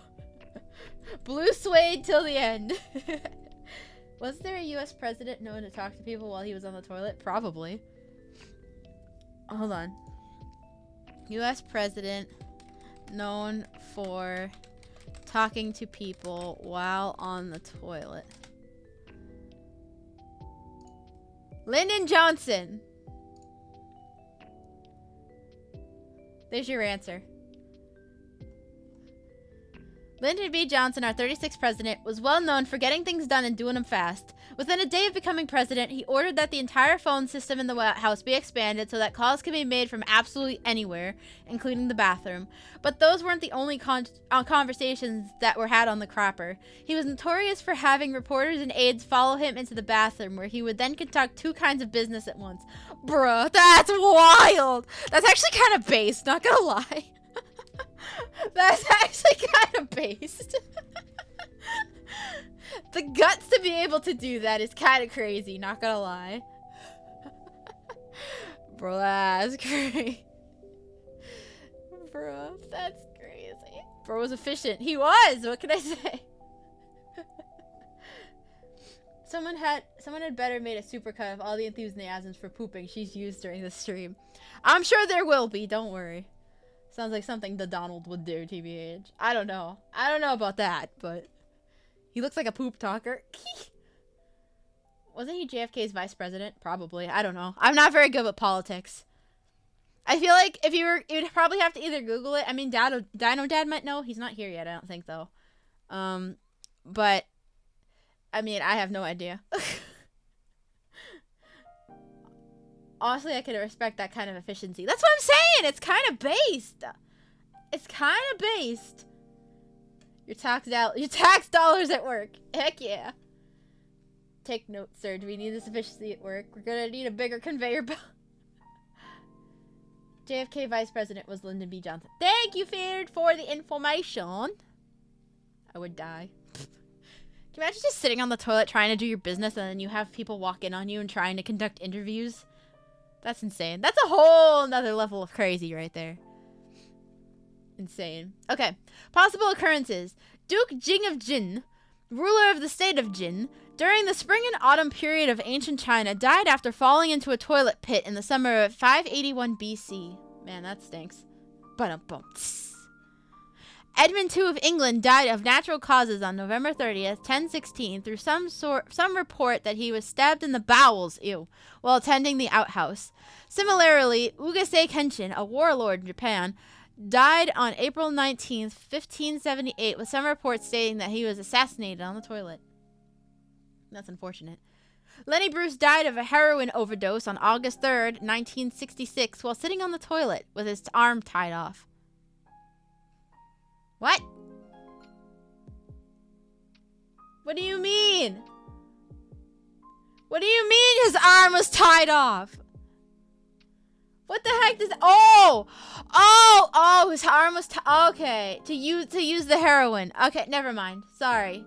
Blue suede till the end. Was there a US president known to talk to people while he was on the toilet? Probably. Hold on. US president known for talking to people while on the toilet. Lyndon Johnson. There's your answer. Lyndon B. Johnson, our 36th president, was well known for getting things done and doing them fast. Within a day of becoming president, he ordered that the entire phone system in the White House be expanded so that calls could be made from absolutely anywhere, including the bathroom. But those weren't the only conversations that were had on the crapper. He was notorious for having reporters and aides follow him into the bathroom, where he would then conduct two kinds of business at once. Bruh, that's wild! That's actually kind of based, not gonna lie. That's actually kind of based. The guts to be able to do that is kind of crazy, not gonna lie. Bro, that's crazy. Bro, that's crazy. Bro was efficient. He was! What can I say? Someone had better made a supercut of all the enthusiasms for pooping she's used during the stream. I'm sure there will be, don't worry. Sounds like something the Donald would do, TBH. I don't know. I don't know about that, but he looks like a poop talker. Wasn't he JFK's vice president? Probably. I don't know. I'm not very good with politics. I feel like if you'd probably have to either Google it. I mean, Dino Dad might know. He's not here yet, I don't think, though. But, I mean, I have no idea. Honestly, I could respect that kind of efficiency. That's what I'm saying! It's kind of based! It's kind of based. Your tax dollars at work. Heck yeah. Take note, sir. Do we need this efficiency at work? We're gonna need a bigger conveyor belt. JFK Vice President was Lyndon B. Johnson. Thank you, Feared, for the information. I would die. Can you imagine just sitting on the toilet trying to do your business and then you have people walk in on you and trying to conduct interviews? That's insane. That's a whole nother level of crazy right there. Insane. Okay. Possible occurrences. Duke Jing of Jin, ruler of the state of Jin, during the spring and autumn period of ancient China, died after falling into a toilet pit in the summer of 581 BC. Man, that stinks. Ba-dum-bum. Edmund II of England died of natural causes on November 30th, 1016, through some report that he was stabbed in the bowels, while attending the outhouse. Similarly, Ugase Kenshin, a warlord in Japan, died on April 19th, 1578, with some reports stating that he was assassinated on the toilet. That's unfortunate. Lenny Bruce died of a heroin overdose on August 3rd, 1966, while sitting on the toilet with his arm tied off. What? What do you mean? What do you mean his arm was tied off? What the heck does... Oh, his arm was... Okay, to use the heroin. Okay, never mind. Sorry.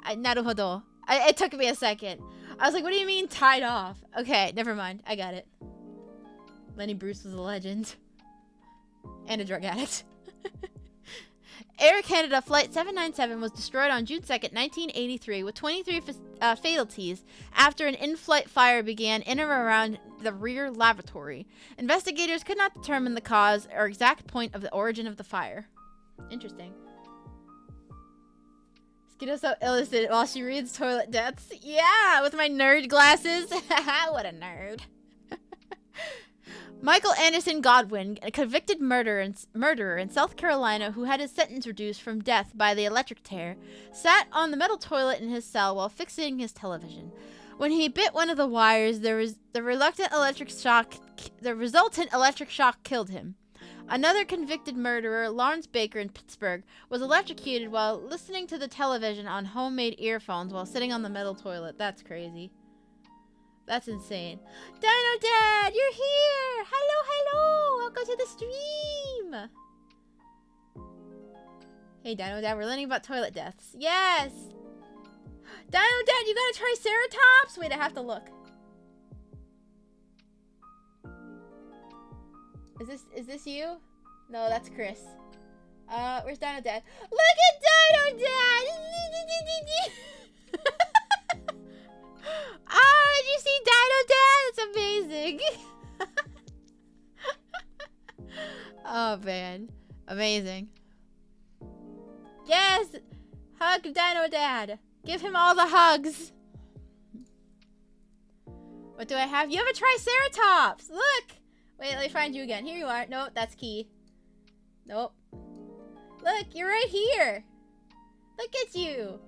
Naruhodo. It took me a second. I was like, what do you mean tied off? Okay, never mind. I got it. Lenny Bruce was a legend. And a drug addict. Air Canada Flight 797 was destroyed on June 2nd, 1983, with 23 fatalities after an in-flight fire began in or around the rear lavatory. Investigators could not determine the cause or exact point of the origin of the fire. Interesting. Skiddo so illustrated while she reads toilet deaths. Yeah, with my nerd glasses. What a nerd. Michael Anderson Godwin, a convicted murderer in South Carolina who had his sentence reduced from death by the electric chair, sat on the metal toilet in his cell while fixing his television. When he bit one of the wires, the resultant electric shock killed him. Another convicted murderer, Lawrence Baker in Pittsburgh, was electrocuted while listening to the television on homemade earphones while sitting on the metal toilet. That's crazy. That's insane. Dino Dad, you're here! Hello, hello! Welcome to the stream! Hey, Dino Dad, we're learning about toilet deaths. Yes! Dino Dad, you got a Triceratops? Wait, I have to look. Is this you? No, that's Chris. Where's Dino Dad? Look at Dino Dad! Ah, did you see Dino Dad? It's amazing. Oh, man. Amazing. Yes! Hug Dino Dad. Give him all the hugs. What do I have? You have a Triceratops! Look! Wait, let me find you again. Here you are. Nope, that's Key. Nope. Look, you're right here. Look at you.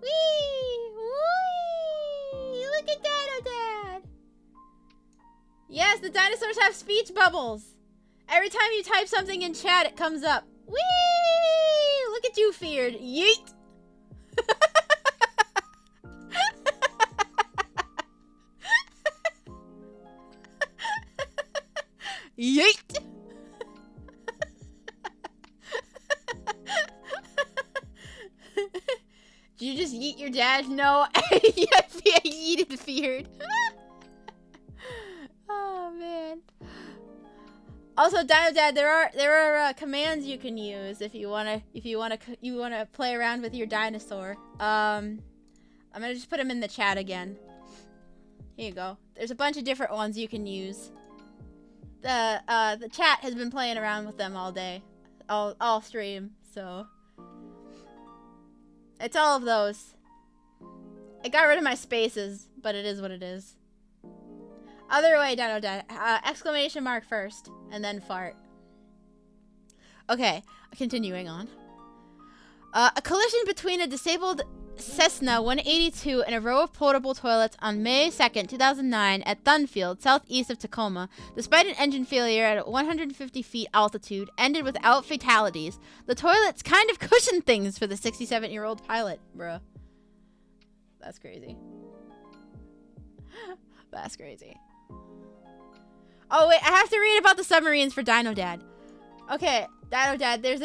Whee! Whee! Look at Dino Dad. Yes, the dinosaurs have speech bubbles. Every time you type something in chat, it comes up. Whee! Look at you, Feared. Yeet! Yeet! Did you just yeet your dad? No, I yeeted Feared. Oh man. Also, Dino Dad, there are commands you can use if you wanna play around with your dinosaur. I'm gonna just put them in the chat again. Here you go. There's a bunch of different ones you can use. The chat has been playing around with them all day, all stream, so it's all of those. I got rid of my spaces, but it is what it is. Other way, Dino Dad. Exclamation mark first, and then fart. Okay, continuing on. A collision between a disabled Cessna 182 and a row of portable toilets on May 2nd, 2009 at Thunfield, southeast of Tacoma, despite an engine failure at 150 feet altitude, ended without fatalities. The toilets kind of cushioned things for the 67-year-old pilot, bruh. That's crazy. That's crazy. Oh wait, I have to read about the submarines for Dino Dad. Okay, Dino Dad, there's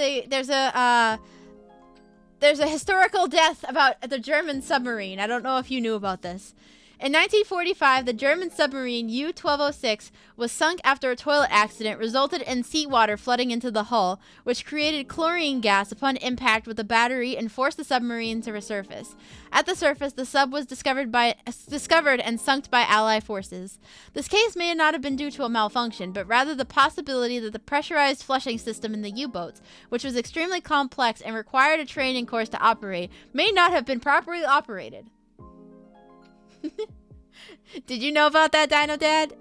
a historical death about the German submarine. I don't know if you knew about this. In 1945, the German submarine U-1206 was sunk after a toilet accident resulted in seawater flooding into the hull, which created chlorine gas upon impact with the battery and forced the submarine to resurface. At the surface, the sub was discovered and sunk by Allied forces. This case may not have been due to a malfunction, but rather the possibility that the pressurized flushing system in the U-boats, which was extremely complex and required a training course to operate, may not have been properly operated. Did you know about that, Dino Dad?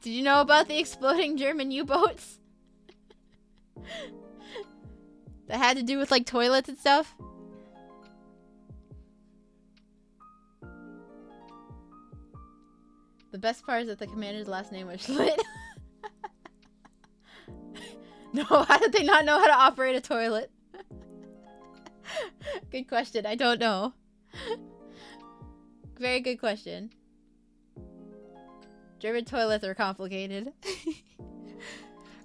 Did you know about the exploding German U-boats? That had to do with, like, toilets and stuff? The best part is that the commander's last name was Schlitt. No, how did they not know how to operate a toilet? Good question. I don't know. Very good question. German toilets are complicated.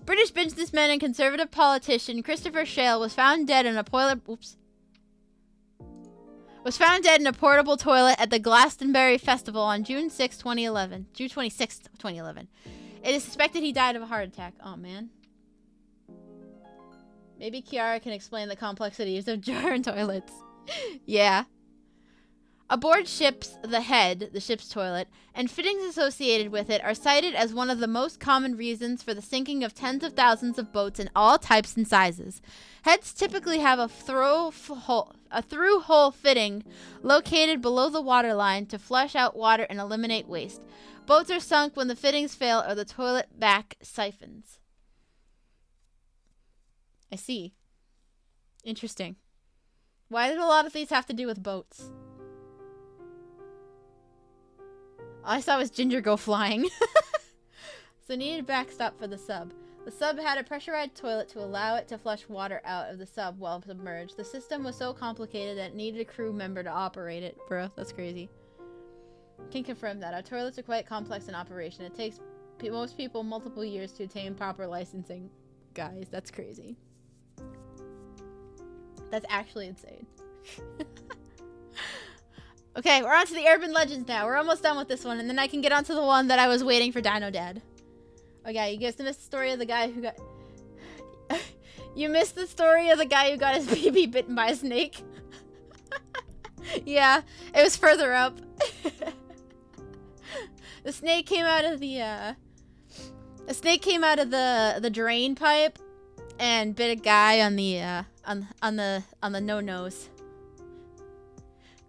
British businessman and conservative politician Christopher Shale was found dead in a toilet. Oops. was found dead in a portable toilet at the Glastonbury Festival on June 26th, 2011. It is suspected he died of a heart attack. Oh, man. Maybe Kiara can explain the complexities of germ toilets. Yeah. Aboard ships, the head, the ship's toilet, and fittings associated with it are cited as one of the most common reasons for the sinking of tens of thousands of boats in all types and sizes. Heads typically have a through-hole fitting located below the waterline to flush out water and eliminate waste. Boats are sunk when the fittings fail or the toilet back siphons. I see. Interesting. Why did a lot of these have to do with boats? All I saw was Ginger go flying. So needed a backstop for the sub. The sub had a pressurized toilet to allow it to flush water out of the sub while submerged. The system was so complicated that it needed a crew member to operate it. Bro, that's crazy. Can confirm that. Our toilets are quite complex in operation. It takes most people multiple years to attain proper licensing. Guys, that's crazy. That's actually insane. Okay, we're on to the urban legends now. We're almost done with this one, and then I can get on to the one that I was waiting for Dino Dad. Okay, you guys missed the story of the guy who got... You missed the story of the guy who got his baby bitten by a snake? Yeah, it was further up. The snake came out of the, The snake came out of the drain pipe and bit a guy on the, on the no-nose.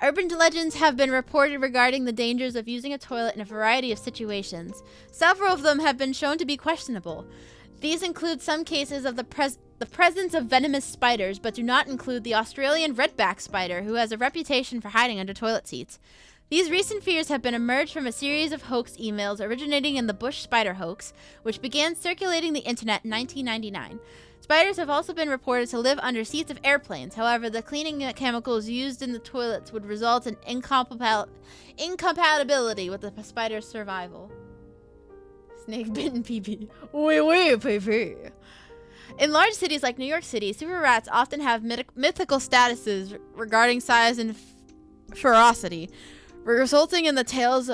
Urban legends have been reported regarding the dangers of using a toilet in a variety of situations. Several of them have been shown to be questionable. These include some cases of the presence of venomous spiders, but do not include the Australian redback spider, who has a reputation for hiding under toilet seats. These recent fears have been emerged from a series of hoax emails originating in the bush spider hoax, which began circulating the internet in 1999. Spiders have also been reported to live under seats of airplanes. However, the cleaning chemicals used in the toilets would result in incompatibility with the spider's survival. Snake bitten pee-pee. Wee pee-pee. In large cities like New York City, super rats often have mythical statuses regarding size and ferocity, resulting in tales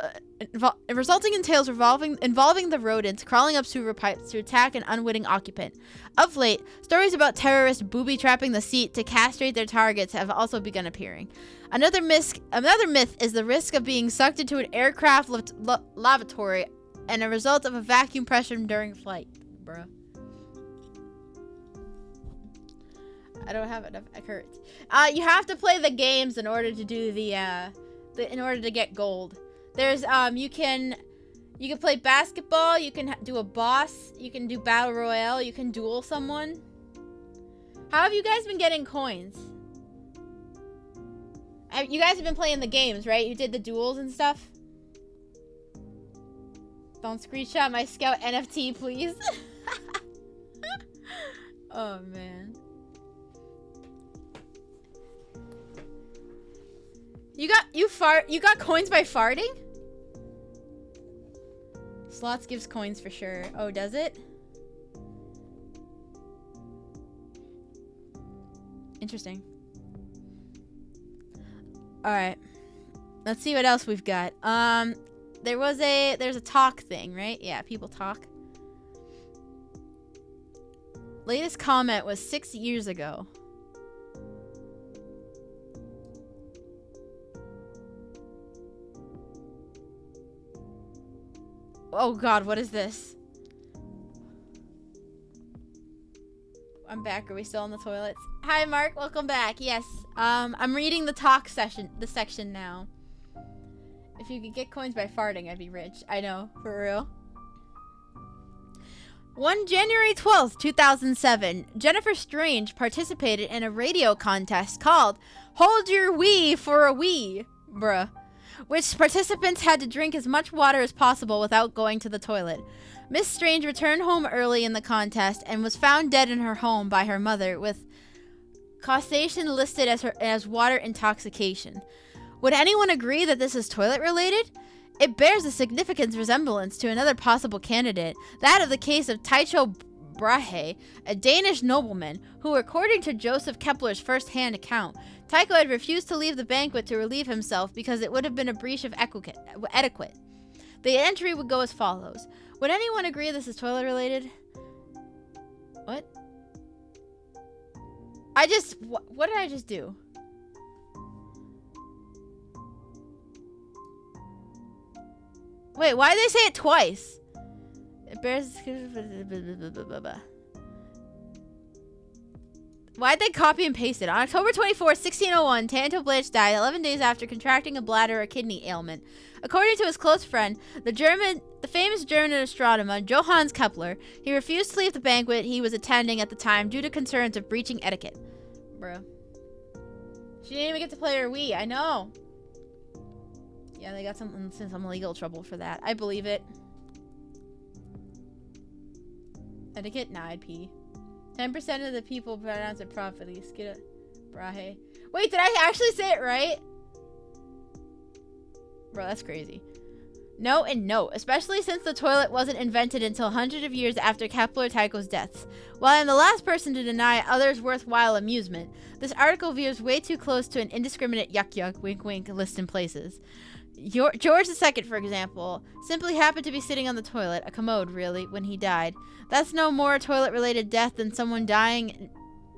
involving the rodents crawling up sewer pipes to attack an unwitting occupant. Of late, stories about terrorists booby-trapping the seat to castrate their targets have also begun appearing. Another myth is the risk of being sucked into an aircraft lavatory and a result of a vacuum pressure during flight. Bruh. I don't have enough currents. You have to play the games in order to do in order to get gold. There's you can play basketball, you can do a boss, you can do battle royale, you can duel someone. How have you guys been getting coins? You guys have been playing the games, right? You did the duels and stuff. Don't screenshot my Scout NFT, please. Oh man. You got coins by farting? Slots gives coins for sure. Oh, does it? Interesting. Alright. Let's see what else we've got. There's a talk thing, right? Yeah, people talk. Latest comment was 6 years ago. Oh god, what is this? I'm back. Are we still in the toilets? Hi Mark, welcome back. Yes. I'm reading the talk section now. If you could get coins by farting, I'd be rich. I know, for real. One January 12th, 2007, Jennifer Strange participated in a radio contest called Hold Your Wee for a Wee, bruh, which participants had to drink as much water as possible without going to the toilet. Miss Strange returned home early in the contest and was found dead in her home by her mother with causation listed as water intoxication. Would anyone agree that this is toilet related? It bears a significant resemblance to another possible candidate, that of the case of Tycho Brahe, a Danish nobleman who, according to Joseph Kepler's first-hand account, Tycho had refused to leave the banquet to relieve himself because it would have been a breach of etiquette. The entry would go as follows. Would anyone agree this is toilet-related? What? What did I just do? Wait, why did they say it twice? It bears... Why'd they copy and paste it? On October 24, 1601, Tanto Blanche died 11 days after contracting a bladder or kidney ailment. According to his close friend, the famous German astronomer Johannes Kepler, he refused to leave the banquet he was attending at the time due to concerns of breaching etiquette. Bro. She didn't even get to play her Wii, I know. Yeah, they got some legal trouble for that. I believe it. Etiquette? Nah, I'd pee. 10% of the people pronounce it properly. Skiddo. Brahe. Wait, did I actually say it right? Bro, that's crazy. No and no, especially since the toilet wasn't invented until hundreds of years after Kepler Tycho's deaths. While I'm the last person to deny others' worthwhile amusement, this article veers way too close to an indiscriminate yuck yuck wink wink list in places. George II, for example, simply happened to be sitting on the toilet, a commode really, when he died. That's no more a toilet-related death than someone dying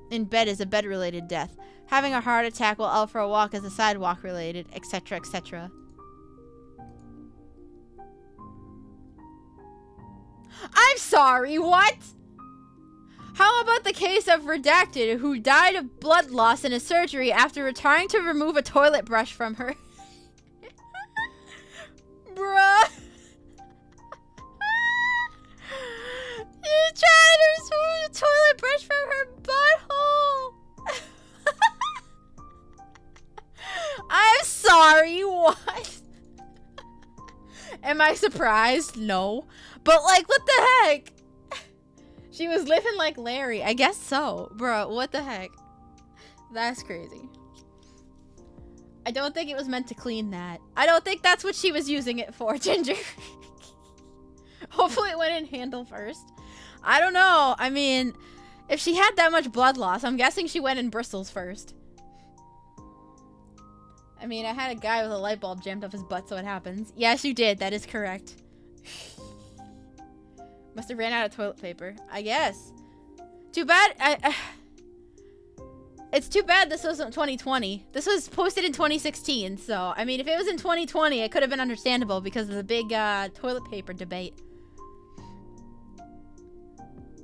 in bed is a bed-related death. Having a heart attack while out for a walk is a sidewalk-related, etc., etc. I'm sorry, what? How about the case of Redacted, who died of blood loss in a surgery after trying to remove a toilet brush from her? Bruh. She's trying to remove the toilet brush from her butthole. I'm sorry, what? Am I surprised? No. But, like, what the heck? She was living like Larry. I guess so. Bro, what the heck? That's crazy. I don't think it was meant to clean that. I don't think that's what she was using it for, Ginger. Hopefully it went in handle first. I don't know. I mean, if she had that much blood loss, I'm guessing she went in bristles first. I mean, I had a guy with a light bulb jammed up his butt, so it happens. Yes, you did. That is correct. Must have ran out of toilet paper. I guess. Too bad. It's too bad this wasn't 2020. This was posted in 2016, so, I mean, if it was in 2020, it could have been understandable because of the big toilet paper debate.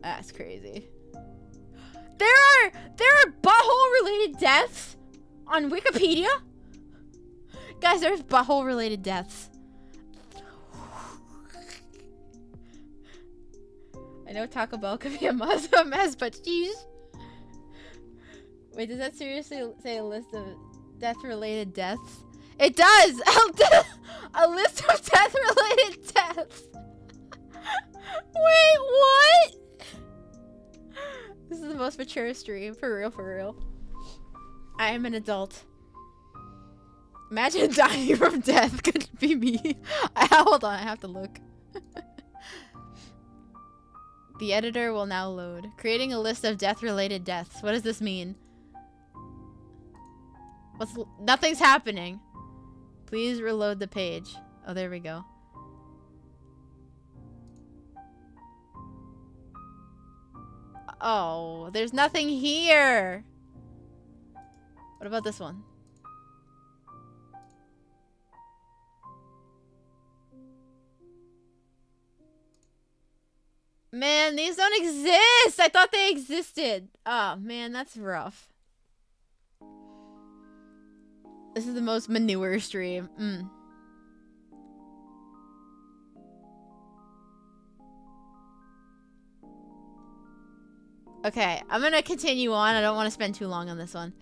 That's crazy. There are butthole-related deaths on Wikipedia? Guys, there's butthole-related deaths. I know Taco Bell could be a mess, but jeez. Wait, does that seriously say a list of death-related deaths? It does! A list of death-related deaths! Wait, what? This is the most mature stream. For real, for real. I am an adult. Imagine dying from death. Could be me. Hold on, I have to look. The editor will now load. Creating a list of death-related deaths. What does this mean? Nothing's happening. Please reload the page. Oh, there we go. Oh, there's nothing here. What about this one? Man, these don't exist. I thought they existed. Oh, man, that's rough. This is the most manure stream. Okay, I'm gonna continue on. I don't want to spend too long on this one.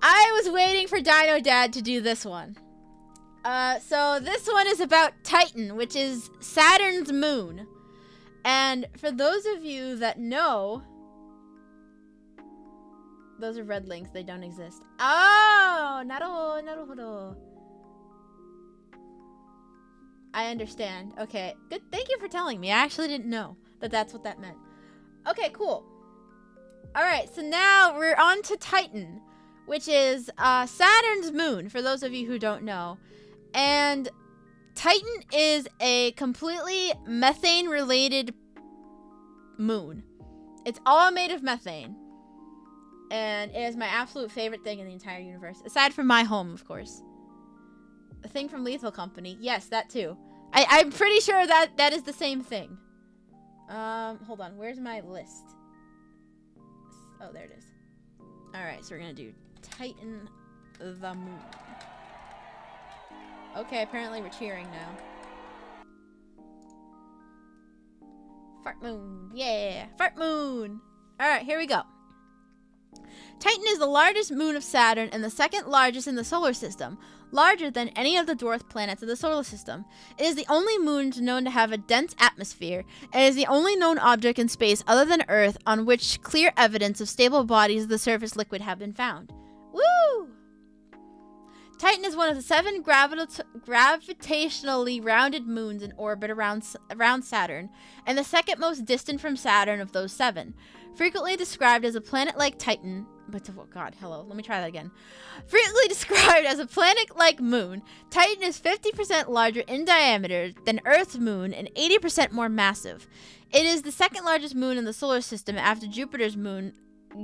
I was waiting for Dino Dad to do this one. So this one is about Titan, which is Saturn's moon. And for those of you that know... Those are red links. They don't exist. Oh! Naruhodo. I understand. Okay. Good. Thank you for telling me. I actually didn't know that that's what that meant. Okay, cool. All right, so now we're on to Titan, which is Saturn's moon, for those of you who don't know. And Titan is a completely methane-related moon. It's all made of methane. And it is my absolute favorite thing in the entire universe. Aside from my home, of course. The thing from Lethal Company. Yes, that too. I'm pretty sure that is the same thing. Hold on. Where's my list? Oh, there it is. Alright, so we're gonna do Titan the Moon. Okay, apparently we're cheering now. Fart Moon. Yeah, Fart Moon. Alright, here we go. Titan is the largest moon of Saturn and the second largest in the solar system, larger than any of the dwarf planets of the solar system. It is the only moon known to have a dense atmosphere, and is the only known object in space other than Earth on which clear evidence of stable bodies of the surface liquid have been found. Woo! Titan is one of the 7 gravitationally rounded moons in orbit around Saturn, and the second most distant from Saturn of those 7. Frequently described as a planet-like Titan, oh god, hello, let me try that again. Frequently described as a planet-like moon, Titan is 50% larger in diameter than Earth's moon and 80% more massive. It is the second largest moon in the solar system after Jupiter's moon,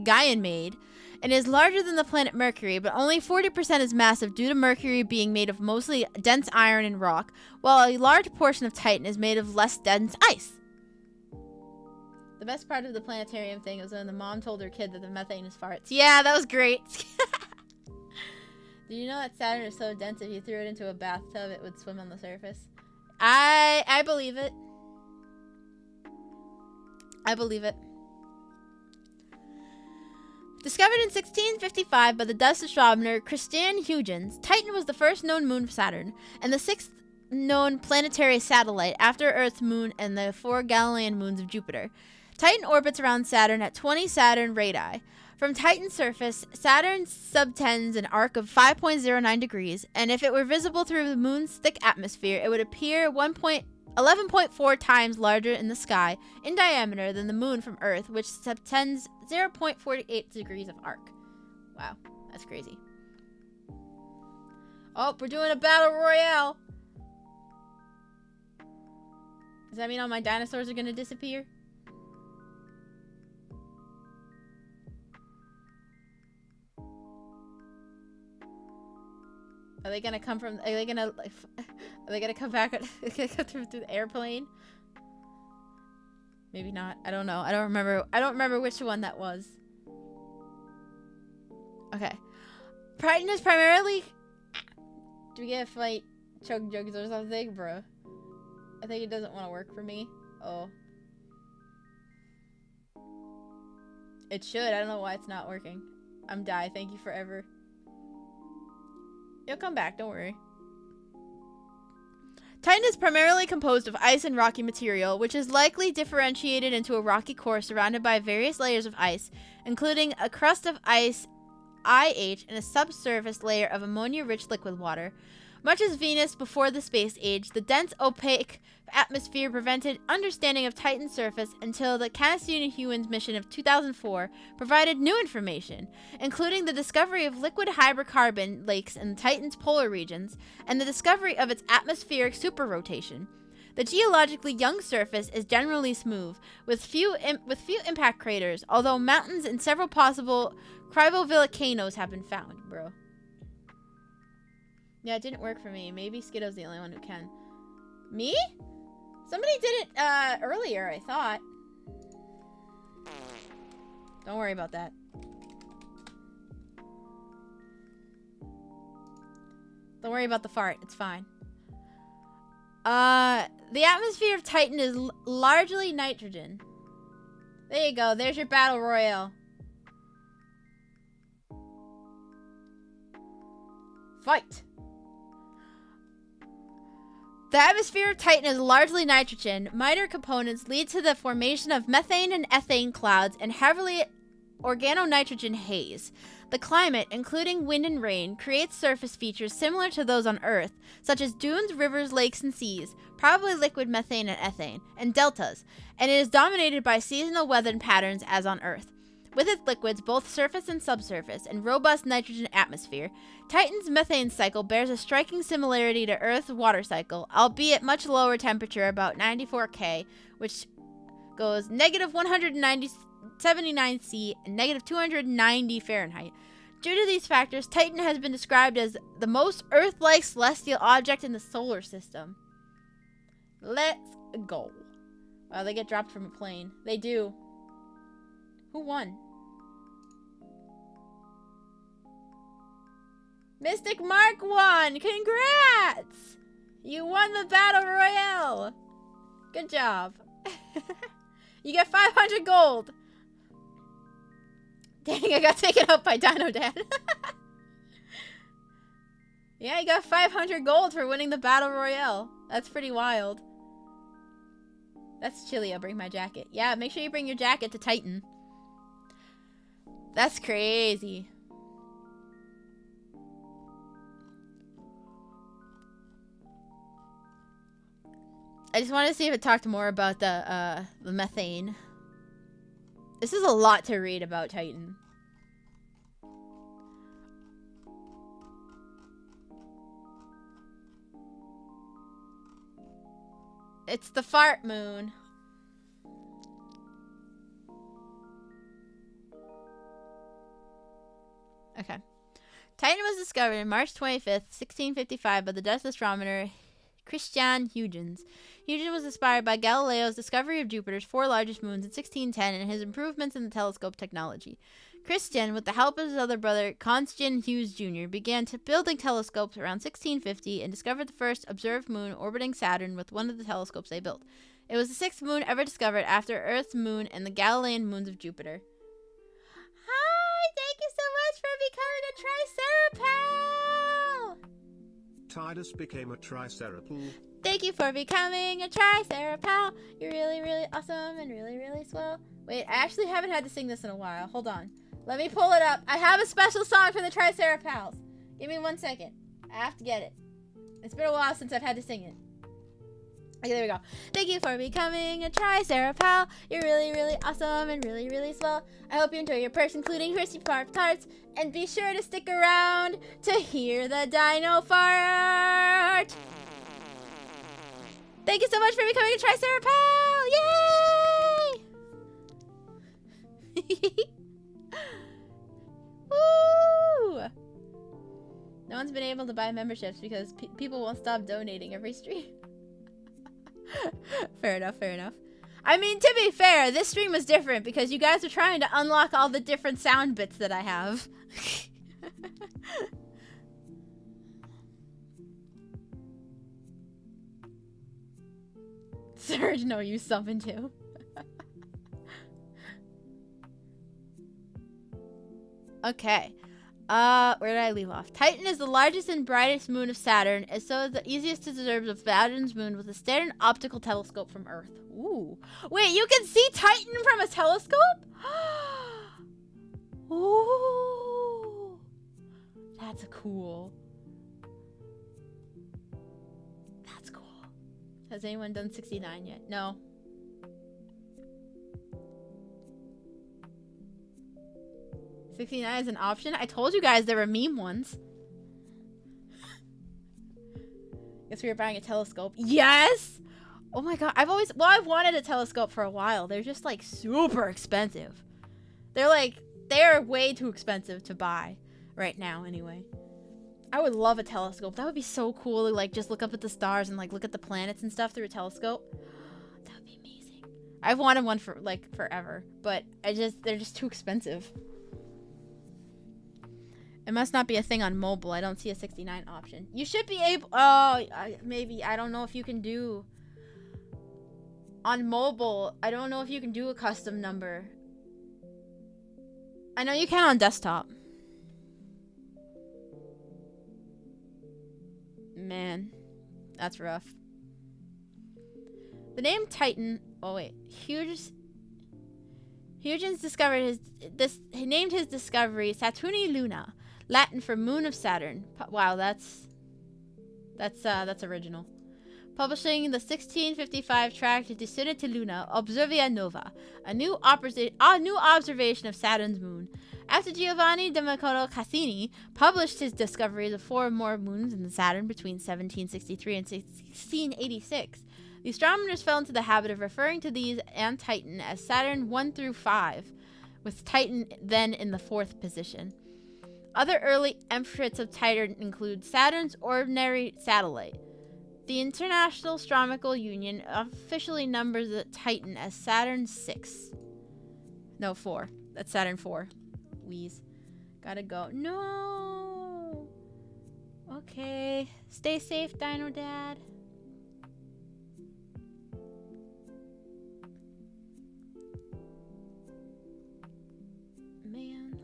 Ganymede, and is larger than the planet Mercury, but only 40% is massive due to Mercury being made of mostly dense iron and rock, while a large portion of Titan is made of less dense ice. The best part of the planetarium thing was when the mom told her kid that the methane is farts. Yeah, that was great. Did you know that Saturn is so dense if you threw it into a bathtub, it would swim on the surface? I believe it. I believe it. Discovered in 1655 by the Dutch astronomer Christian Huygens, Titan was the first known moon of Saturn, and the 6th known planetary satellite after Earth's moon and the 4 Galilean moons of Jupiter. Titan orbits around Saturn at 20 Saturn radii. From Titan's surface, Saturn subtends an arc of 5.09 degrees, and if it were visible through the moon's thick atmosphere, it would appear 11.4 times larger in the sky in diameter than the moon from Earth, which subtends 0.48 degrees of arc. Wow, that's crazy. Oh, we're doing a battle royale. Does that mean all my dinosaurs are going to disappear? Are they gonna come from? Are they gonna come back? Are they gonna come through the airplane? Maybe not. I don't know. I don't remember which one that was. Okay. Titan is primarily. Do we get a fight chug jugs or something, bro? I think it doesn't want to work for me. Oh. It should. I don't know why it's not working. I'm die. Thank you forever. You'll come back, don't worry. Titan is primarily composed of ice and rocky material, which is likely differentiated into a rocky core surrounded by various layers of ice, including a crust of ice, IH, and a subsurface layer of ammonia-rich liquid water. Much as Venus before the space age, the dense, opaque atmosphere prevented understanding of Titan's surface until the Canisius-Huygens mission of 2004 provided new information, including the discovery of liquid hydrocarbon lakes in Titan's polar regions and the discovery of its atmospheric superrotation. The geologically young surface is generally smooth, with few impact craters, although mountains and several possible cryovolcanoes have been found, bro. Yeah, it didn't work for me. Maybe Skiddo's the only one who can. Me? Somebody did it earlier, I thought. Don't worry about that. Don't worry about the fart. It's fine. The atmosphere of Titan is largely nitrogen. There you go. There's your battle royale. Fight! The atmosphere of Titan is largely nitrogen. Minor components lead to the formation of methane and ethane clouds and heavily organonitrogen haze. The climate, including wind and rain, creates surface features similar to those on Earth, such as dunes, rivers, lakes, and seas, probably liquid methane and ethane, and deltas, and it is dominated by seasonal weather patterns as on Earth. With its liquids, both surface and subsurface, and robust nitrogen atmosphere, Titan's methane cycle bears a striking similarity to Earth's water cycle, albeit much lower temperature, about 94 K, which goes negative 179 C and negative 290 Fahrenheit. Due to these factors, Titan has been described as the most Earth-like celestial object in the solar system. Let's go. Wow, they get dropped from a plane. They do. Who won? Mystic Mark won! Congrats! You won the Battle Royale! Good job. You get 500 gold! Dang, I got taken out by Dino Dad. Yeah, you got 500 gold for winning the Battle Royale. That's pretty wild. That's chilly, I'll bring my jacket. Yeah, make sure you bring your jacket to Titan. That's crazy. I just wanted to see if it talked more about the methane. This is a lot to read about Titan. It's the fart moon. Okay. Titan was discovered on March 25th, 1655 by the Dutch astronomer Christian Huygens. Huygens was inspired by Galileo's discovery of Jupiter's 4 largest moons in 1610 and his improvements in the telescope technology. Christian, with the help of his other brother, Constantine Hughes Jr., began building telescopes around 1650 and discovered the first observed moon orbiting Saturn with one of the telescopes they built. It was the 6th moon ever discovered after Earth's moon and the Galilean moons of Jupiter. Hi! Thank you so much for becoming a TriceraPal! Tidus became a TriceraPal. Thank you for becoming a TriceraPal. You're really, really awesome and really, really swell. Wait, I actually haven't had to sing this in a while. Hold on. Let me pull it up. I have a special song for the TriceraPals. Give me 1 second. I have to get it. It's been a while since I've had to sing it. Okay, there we go. Thank you for becoming a TriceraPal. You're really, really awesome and really, really swell. I hope you enjoy your perks, including crispy Pop-Tarts. And be sure to stick around to hear the dino fart. Thank you so much for becoming a TriceraPal! Yay! Woo! No one's been able to buy memberships because people won't stop donating every stream. Fair enough, fair enough. I mean, to be fair, this stream was different because you guys are trying to unlock all the different sound bits that I have. Surge, no, you summon too. Okay. Where did I leave off? Titan is the largest and brightest moon of Saturn, and so is the easiest to observe of Saturn's moon with a standard optical telescope from Earth. Ooh. Wait, you can see Titan from a telescope? Ooh. That's cool. That's cool. Has anyone done 69 yet? No. $69 is an option? I told you guys there were meme ones. Guess we were buying a telescope. Yes! Oh my god, I've wanted a telescope for a while. They're just like super expensive. They're way too expensive to buy right now anyway. I would love a telescope. That would be so cool to like just look up at the stars and like look at the planets and stuff through a telescope. That would be amazing. I've wanted one for like forever, but they're just too expensive. It must not be a thing on mobile. I don't see a 69 option. You should be able... Oh, maybe. I don't know if you can do... On mobile, I don't know if you can do a custom number. I know you can on desktop. Man. That's rough. The name Titan... Oh, wait. Huygens Huygens discovered he named his discovery Saturni Luna, Latin for moon of Saturn. Wow, that's original. Publishing the 1655 tract De Sonata Luna Observia Nova, a new observation of Saturn's moon. After Giovanni Domenico Cassini published his discoveries of 4 more moons in Saturn between 1763 and 1686, the astronomers fell into the habit of referring to these and Titan as Saturn 1 through 5, with Titan then in the 4th position. Other early epithets of Titan include Saturn's ordinary satellite. The International Astronomical Union officially numbers the Titan as Saturn 6. No, 4. That's Saturn 4. Wheeze. Gotta go. No! Okay. Stay safe, Dino Dad. Man.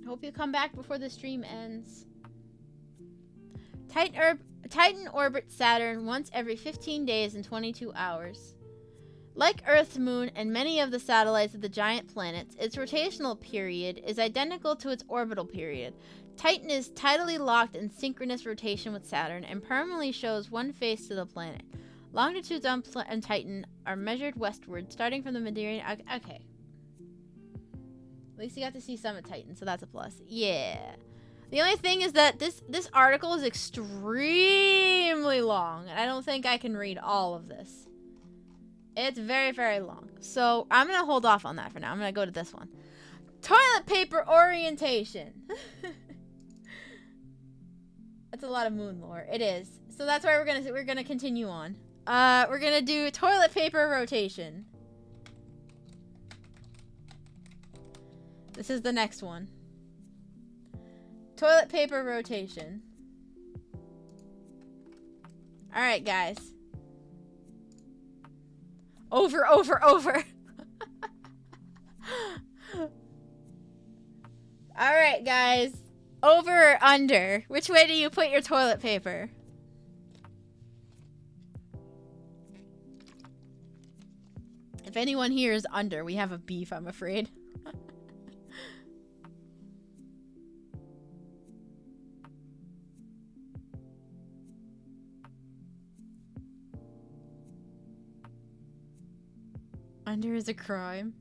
Hope you come back before the stream ends. Titan orbits Saturn once every 15 days and 22 hours. Like Earth's moon and many of the satellites of the giant planets, its rotational period is identical to its orbital period. Titan is tidally locked in synchronous rotation with Saturn and permanently shows one face to the planet. Longitudes on Titan are measured westward, starting from the meridian. Okay. At least you got to see some of Titan, so that's a plus. Yeah. The only thing is that this article is extremely long, and I don't think I can read all of this. It's very, very long. So I'm going to hold off on that for now. I'm going to go to this one. Toilet paper orientation. That's a lot of moon lore. It is. So that's why we're gonna continue on. We're going to do toilet paper rotation. This is the next one. Toilet paper rotation. Alright, guys. Over. Alright, guys. Over or under? Which way do you put your toilet paper? If anyone here is under, we have a beef, I'm afraid. Under is a crime.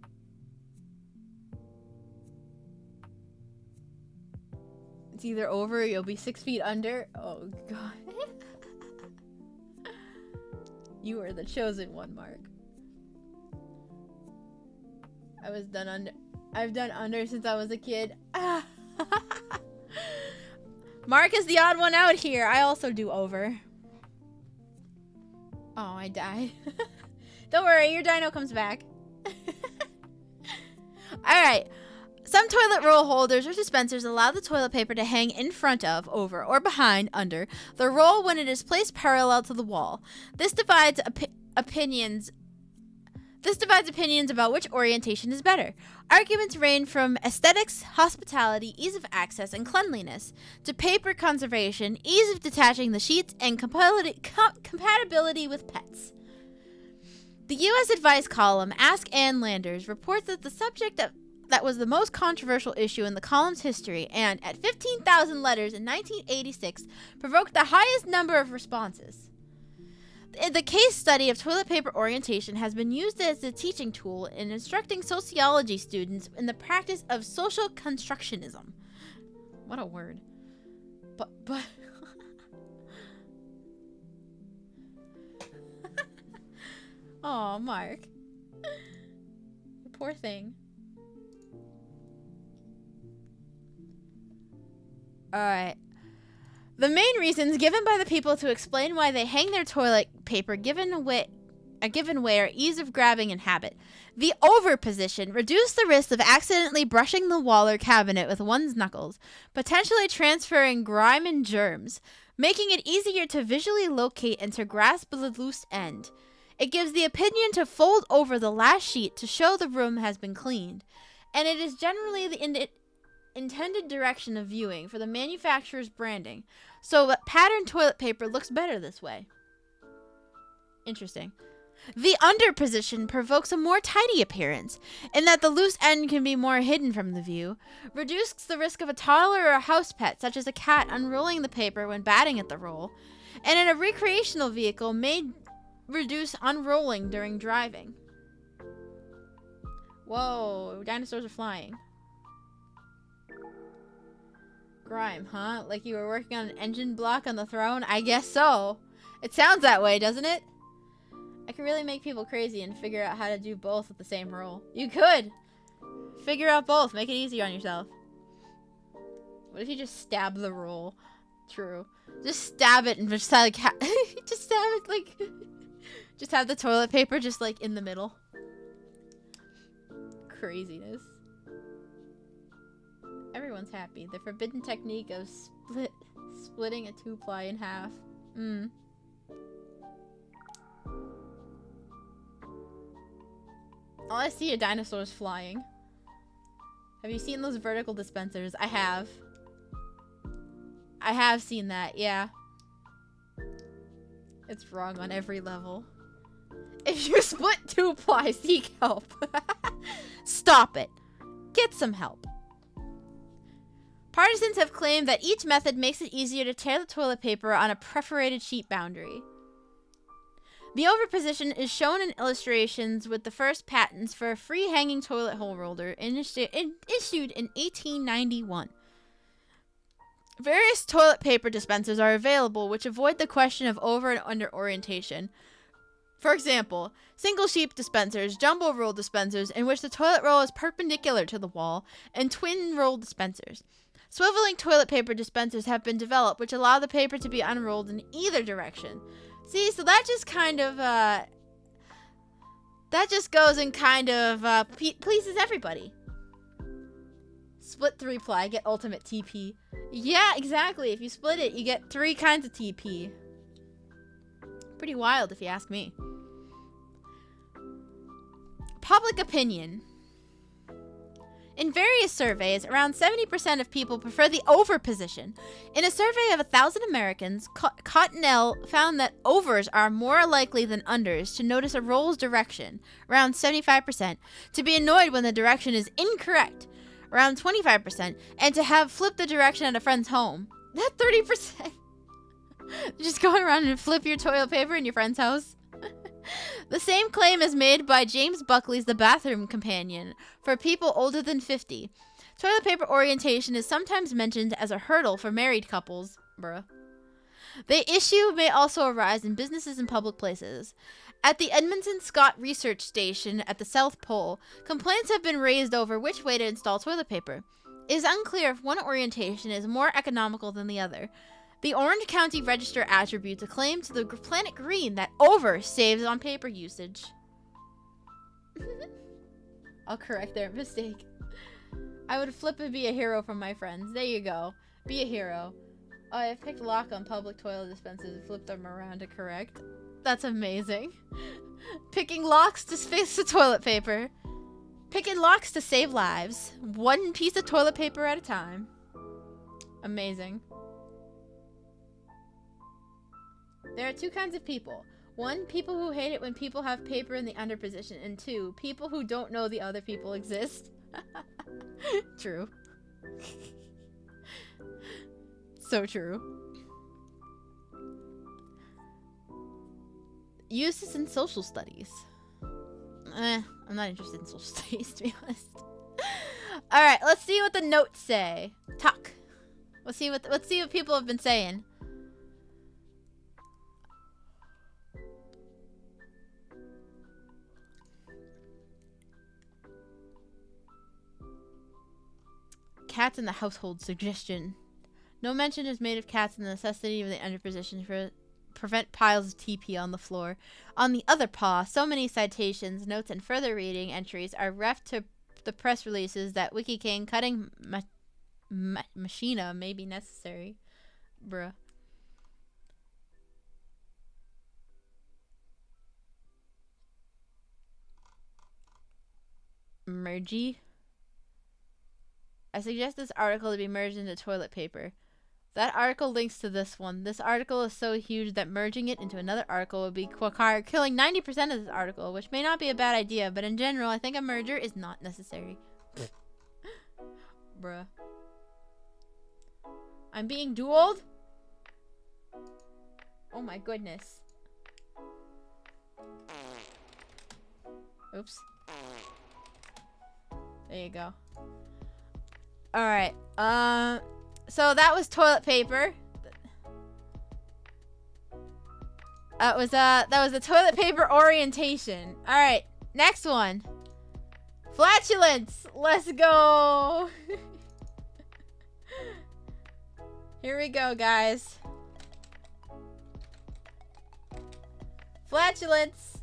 It's either over or you'll be 6 feet under. Oh, God. You are the chosen one, Mark. I've done under since I was a kid. Mark is the odd one out here. I also do over. Oh, I died. Don't worry, your dino comes back. Alright. Some toilet roll holders or dispensers allow the toilet paper to hang in front of, over, or behind, under, the roll when it is placed parallel to the wall. This divides opinions about which orientation is better. Arguments range from aesthetics, hospitality, ease of access, and cleanliness, to paper conservation, ease of detaching the sheets, and compatibility with pets. The U.S. advice column, Ask Ann Landers, reports that the subject that was the most controversial issue in the column's history and, at 15,000 letters in 1986, provoked the highest number of responses. The case study of toilet paper orientation has been used as a teaching tool in instructing sociology students in the practice of social constructionism. What a word. But... Oh, Mark. Poor thing. Alright. The main reasons given by the people to explain why they hang their toilet paper given way are ease of grabbing and habit. The over position reduced the risk of accidentally brushing the wall or cabinet with one's knuckles, potentially transferring grime and germs, making it easier to visually locate and to grasp the loose end. It gives the opinion to fold over the last sheet to show the room has been cleaned, and it is generally the intended direction of viewing for the manufacturer's branding, so that patterned toilet paper looks better this way. Interesting. The under position provokes a more tidy appearance, in that the loose end can be more hidden from the view, reduces the risk of a toddler or a house pet, such as a cat, unrolling the paper when batting at the roll, and in a recreational vehicle may reduce unrolling during driving. Whoa, dinosaurs are flying. Grime, huh? Like you were working on an engine block on the throne? I guess so. It sounds that way, doesn't it? I could really make people crazy and figure out how to do both with the same roll. You could! Figure out both. Make it easy on yourself. What if you just stab the roll? True. Just stab it and just have, like, just stab it, like... just have the toilet paper just, like, in the middle. Craziness. Everyone's happy. The forbidden technique of splitting a 2-ply in half. All I see are dinosaurs flying. Have you seen those vertical dispensers? I have. I have seen that, yeah. It's wrong on every level. If you split 2-ply, seek help. Stop it. Get some help. Partisans have claimed that each method makes it easier to tear the toilet paper on a perforated sheet boundary. The overposition is shown in illustrations with the first patents for a free-hanging toilet hole roller issued in 1891. Various toilet paper dispensers are available which avoid the question of over and under orientation. For example, single sheet dispensers, jumbo roll dispensers in which the toilet roll is perpendicular to the wall, and twin roll dispensers. Swiveling toilet paper dispensers have been developed which allow the paper to be unrolled in either direction. See, so that just kind of, that just goes and kind of, pleases everybody. Split 3-ply, get ultimate TP. Yeah, exactly. If you split it, you get 3 kinds of TP. Pretty wild, if you ask me. Public opinion. In various surveys, around 70% of people prefer the over position. In a survey of 1,000 Americans, Cottonell found that overs are more likely than unders to notice a roll's direction, around 75%, to be annoyed when the direction is incorrect, around 25%, and to have flipped the direction at a friend's home. That 30%. Just going around and flip your toilet paper in your friend's house. The same claim is made by James Buckley's The Bathroom Companion for people older than 50. Toilet paper orientation is sometimes mentioned as a hurdle for married couples. Bruh. The issue may also arise in businesses and public places. At the Edmonton Scott Research Station at the South Pole, complaints have been raised over which way to install toilet paper. It is unclear if one orientation is more economical than the other. The Orange County Register attributes a claim to the Planet Green that over saves on paper usage. I'll correct their mistake. I would flip and be a hero from my friends. There you go. Be a hero. Oh, I picked lock on public toilet dispensers and flipped them around to correct. That's amazing. Picking locks to fix the toilet paper. Picking locks to save lives. One piece of toilet paper at a time. Amazing. There are 2 kinds of people. 1, people who hate it when people have paper in the under position, and 2, people who don't know the other people exist. True. So true. Uses in social studies. I'm not interested in social studies, to be honest. Alright, let's see what the notes say. Talk. Let's see what people have been saying. Cats in the household suggestion. No mention is made of cats and the necessity of the underposition for prevent piles of TP on the floor. On the other paw, so many citations, notes, and further reading entries are ref to the press releases that WikiKing cutting machina may be necessary. Bruh. Mergy. I suggest this article to be merged into toilet paper. That article links to this one. This article is so huge that merging it into another article would be required killing 90% of this article, which may not be a bad idea, but in general, I think a merger is not necessary. Bruh. I'm being dueled? Oh my goodness. Oops. There you go. Alright. So that was toilet paper. That was a toilet paper orientation. Alright. Next one. Flatulence. Let's go. Here we go, guys. Flatulence.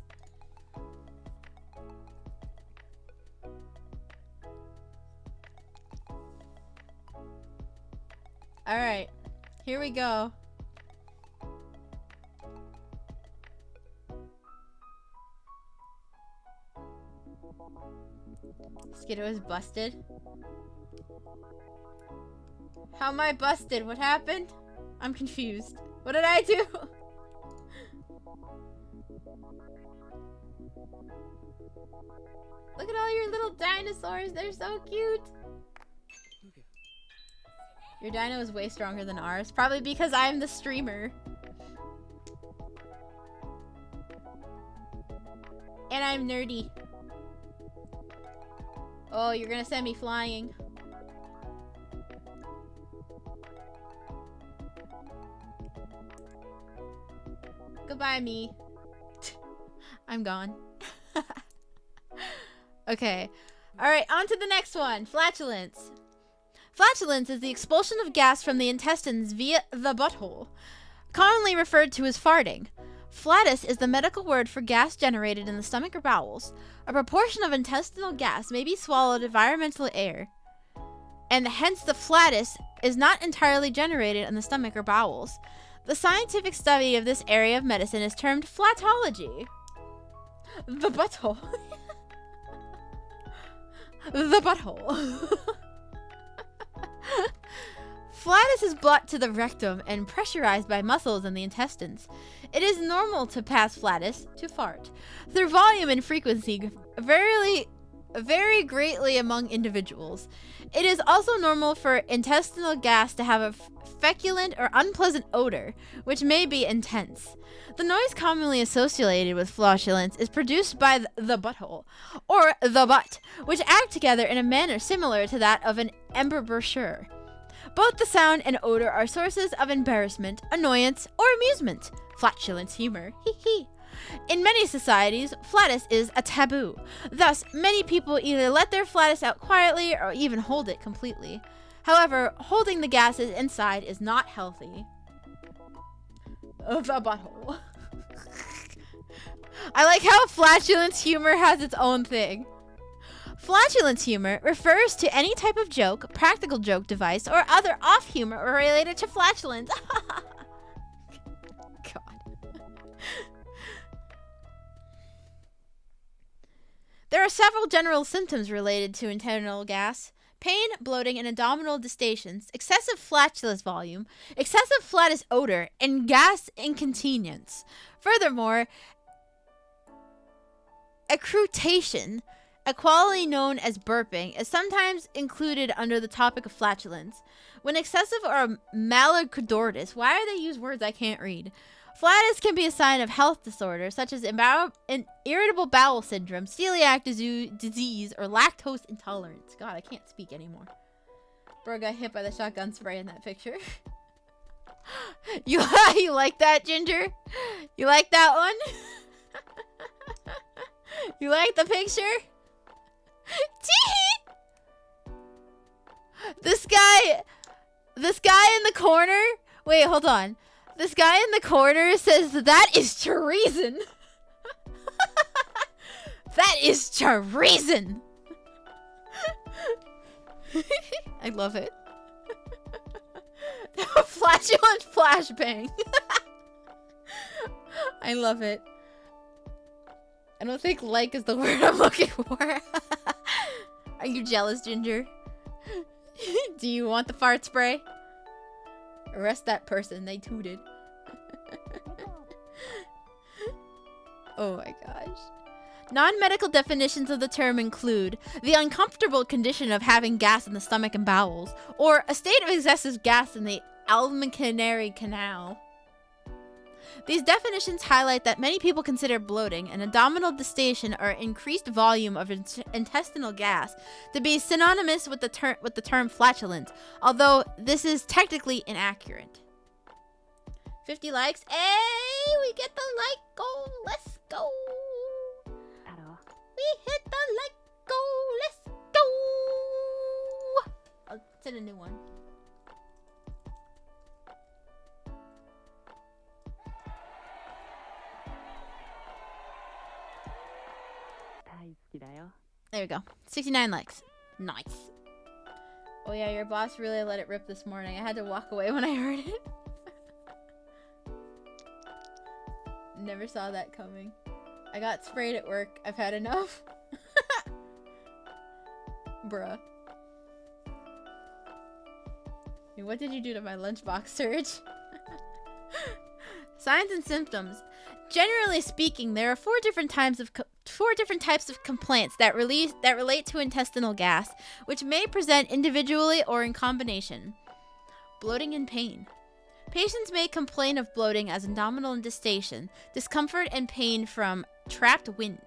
Alright, here we go. Skiddo is busted. How am I busted? What happened? I'm confused. What did I do? Look at all your little dinosaurs. They're so cute. Your dino is way stronger than ours. Probably because I'm the streamer. And I'm nerdy. Oh, you're gonna send me flying. Goodbye, me. I'm gone. Okay. Alright, on to the next one. Flatulence. Flatulence is the expulsion of gas from the intestines via the butthole, commonly referred to as farting. Flatus is the medical word for gas generated in the stomach or bowels. A proportion of intestinal gas may be swallowed environmental air, and hence the flatus is not entirely generated in the stomach or bowels. The scientific study of this area of medicine is termed flatology. The butthole. The butthole. Flatus is brought to the rectum and pressurized by muscles in the intestines. It is normal to pass flatus to fart. Their volume and frequency vary greatly among individuals. It is also normal for intestinal gas to have a feculent or unpleasant odor, which may be intense. The noise commonly associated with flatulence is produced by the butthole, or the butt, which act together in a manner similar to that of an embouchure. Both the sound and odor are sources of embarrassment, annoyance, or amusement. Flatulence humor. Hee hee. In many societies, flatus is a taboo. Thus, many people either let their flatus out quietly or even hold it completely. However, holding the gases inside is not healthy. The butthole. I like how flatulence humor has its own thing. Flatulence humor refers to any type of joke, practical joke device, or other off humor related to flatulence. God. There are several general symptoms related to internal gas: pain, bloating, and abdominal distensions, excessive flatulence volume, excessive flatus odor, and gas incontinence. Furthermore, accrutation, a quality known as burping, is sometimes included under the topic of flatulence. When excessive or malodorous, why do they use words I can't read? Flatus can be a sign of health disorders such as irritable bowel syndrome, celiac disease, or lactose intolerance. God, I can't speak anymore. Bro got hit by the shotgun spray in that picture. You like that, Ginger? You like that one? You like the picture? Tee! This guy in the corner. Wait, hold on. This guy in the corner says that is treason. That is treason. I love it. Flatulent flashbang. I love it. I don't think like is the word I'm looking for. Are you jealous, Ginger? Do you want the fart spray? Arrest that person. They tooted. Oh my gosh. Non-medical definitions of the term include the uncomfortable condition of having gas in the stomach and bowels, or a state of excessive gas in the alimentary canal. These definitions highlight that many people consider bloating and abdominal distension or increased volume of intestinal gas to be synonymous with the term flatulence, although this is technically inaccurate. 50 likes. Hey, we get the like goal. Let's go. We hit the like goal. Let's go. I'll send a new one. There we go. 69 likes. Nice. Oh yeah, your boss really let it rip this morning. I had to walk away when I heard it. Never saw that coming. I got sprayed at work. I've had enough. Bruh. What did you do to my lunchbox, Surge? Signs and symptoms. Generally speaking, there are four different types of complaints that relate to intestinal gas, which may present individually or in combination. Bloating and pain. Patients may complain of bloating as abdominal indigestion, discomfort, and pain from trapped wind.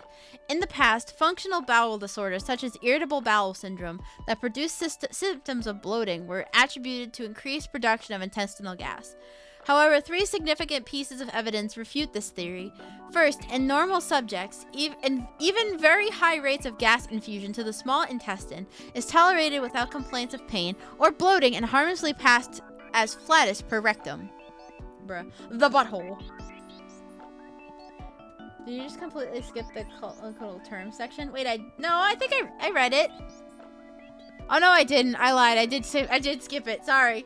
In the past, functional bowel disorders such as irritable bowel syndrome that produce symptoms of bloating were attributed to increased production of intestinal gas. However, three significant pieces of evidence refute this theory. First, in normal subjects, even very high rates of gas infusion to the small intestine is tolerated without complaints of pain or bloating and harmlessly passed as flatus per rectum. Bruh. The butthole. Did you just completely skip the clinical term section? Wait, I think I read it. Oh no, I didn't. I lied. I did skip it. Sorry.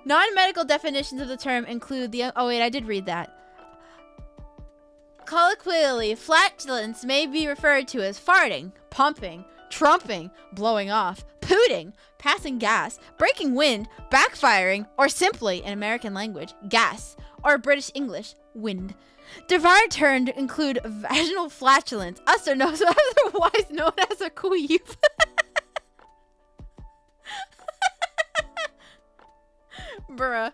Non-medical definitions of the term include the... Oh wait, I did read that. Colloquially, flatulence may be referred to as farting, pumping, trumping, blowing off, pooting, passing gas, breaking wind, backfiring, or simply, in American language, gas, or British English, wind. Derived terms include vaginal flatulence, otherwise known as a queef. Bruh.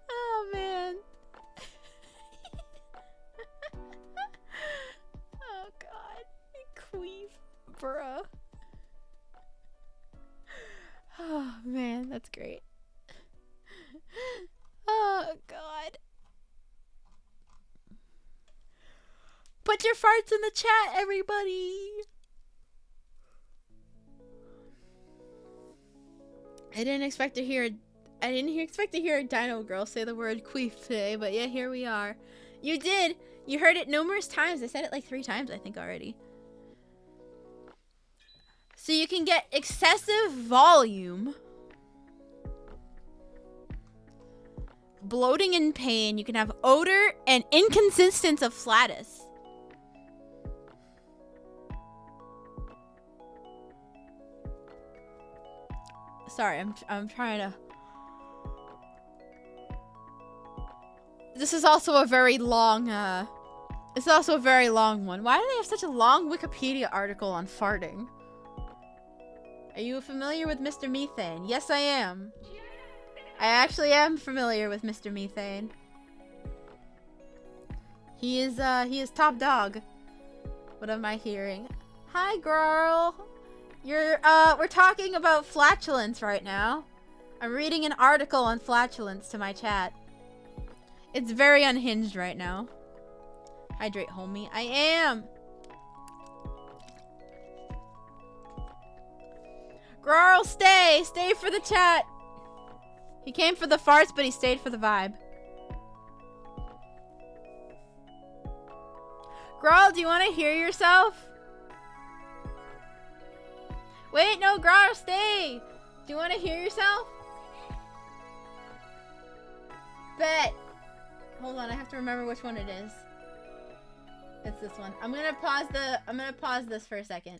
Oh man. Oh god. Queef. Bruh. Oh man, that's great. Oh god. Put your farts in the chat, everybody. I didn't expect to hear a dino girl say the word queef today, but yeah, here we are. You did. You heard it numerous times. I said it like 3 times, I think, already. So you can get excessive volume, bloating and pain. You can have odor and inconsistence of flatus. Sorry, I'm trying to... This is also a very long, one. Why do they have such a long Wikipedia article on farting? Are you familiar with Mr. Methane? Yes, I am. I actually am familiar with Mr. Methane. He is top dog. What am I hearing? Hi, girl. We're talking about flatulence right now. I'm reading an article on flatulence to my chat. It's very unhinged right now. Hydrate, homie. I am. Girl, stay. Stay for the chat. He came for the farts, but he stayed for the vibe. Girl, do you want to hear yourself? Wait, no, girl, stay. Do you want to hear yourself? Bet. Hold on, I have to remember which one it is. It's this one. I'm gonna pause this for a second.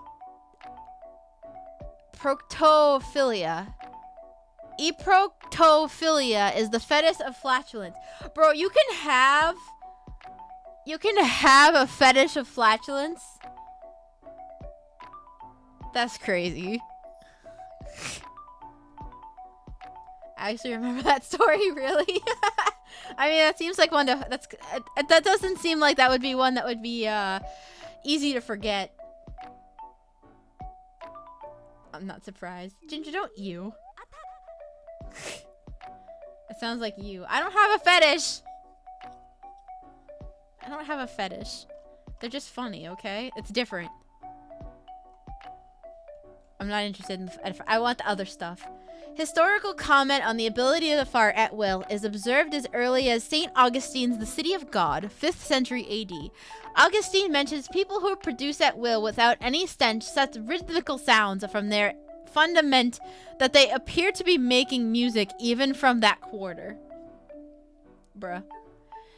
eproctophilia. Eproctophilia is the fetish of flatulence. Bro, you can have a fetish of flatulence? That's crazy. I actually remember that story, really. I mean, that seems like that doesn't seem like that would be one that would be easy to forget. I'm not surprised. Ginger, don't you? It sounds like you. I don't have a fetish. I don't have a fetish. They're just funny, okay? It's different. I'm not interested in I want the other stuff. Historical comment on the ability to fart at will is observed as early as St. Augustine's The City of God, 5th century AD. Augustine mentions people who produce at will without any stench such rhythmical sounds from their fundament that they appear to be making music even from that quarter. Bruh.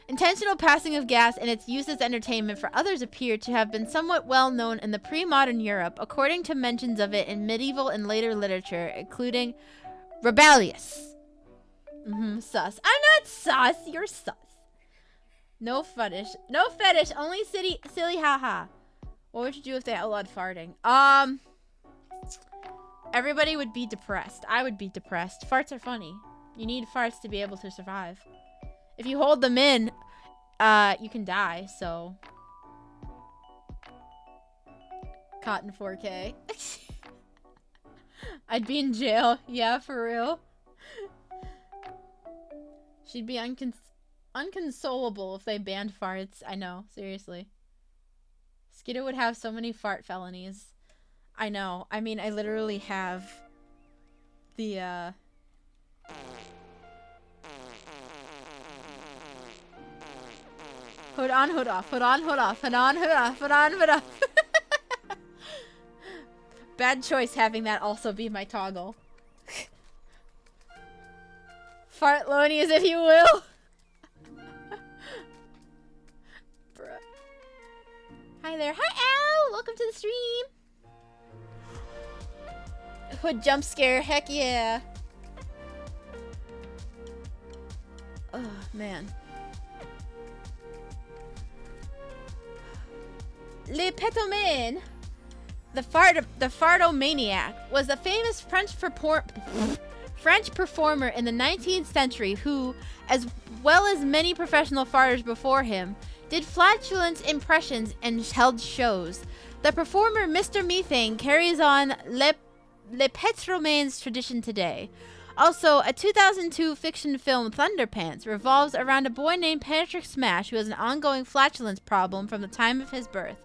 Intentional passing of gas and its use as entertainment for others appear to have been somewhat well known in the pre-modern Europe, according to mentions of it in medieval and later literature, including Rabelais. Sus. I'm not sus. You're sus. No fetish. No fetish. Only silly haha. What would you do if they outlawed farting? Everybody would be depressed. I would be depressed. Farts are funny. You need farts to be able to survive. If you hold them in, you can die, so. Cotton 4K. I'd be in jail. Yeah, for real. She'd be unconsolable if they banned farts. I know, seriously. Skiddo would have so many fart felonies. I know. I mean, I literally have the, Hood on, hood off, hood on, hood off, hood on, hood off, hood on, hood off. Bad choice having that also be my toggle. Fart lonies, if you will. Bruh. Hi there. Hi, Al. Welcome to the stream. Hood jump scare. Heck yeah. Oh, man. Le Petoman, the fartomaniac, was a famous French performer in the 19th century who, as well as many professional farters before him, did flatulence impressions and held shows. The performer Mr. Methane carries on Le Petroman's tradition today. Also, a 2002 fiction film, Thunderpants, revolves around a boy named Patrick Smash who has an ongoing flatulence problem from the time of his birth.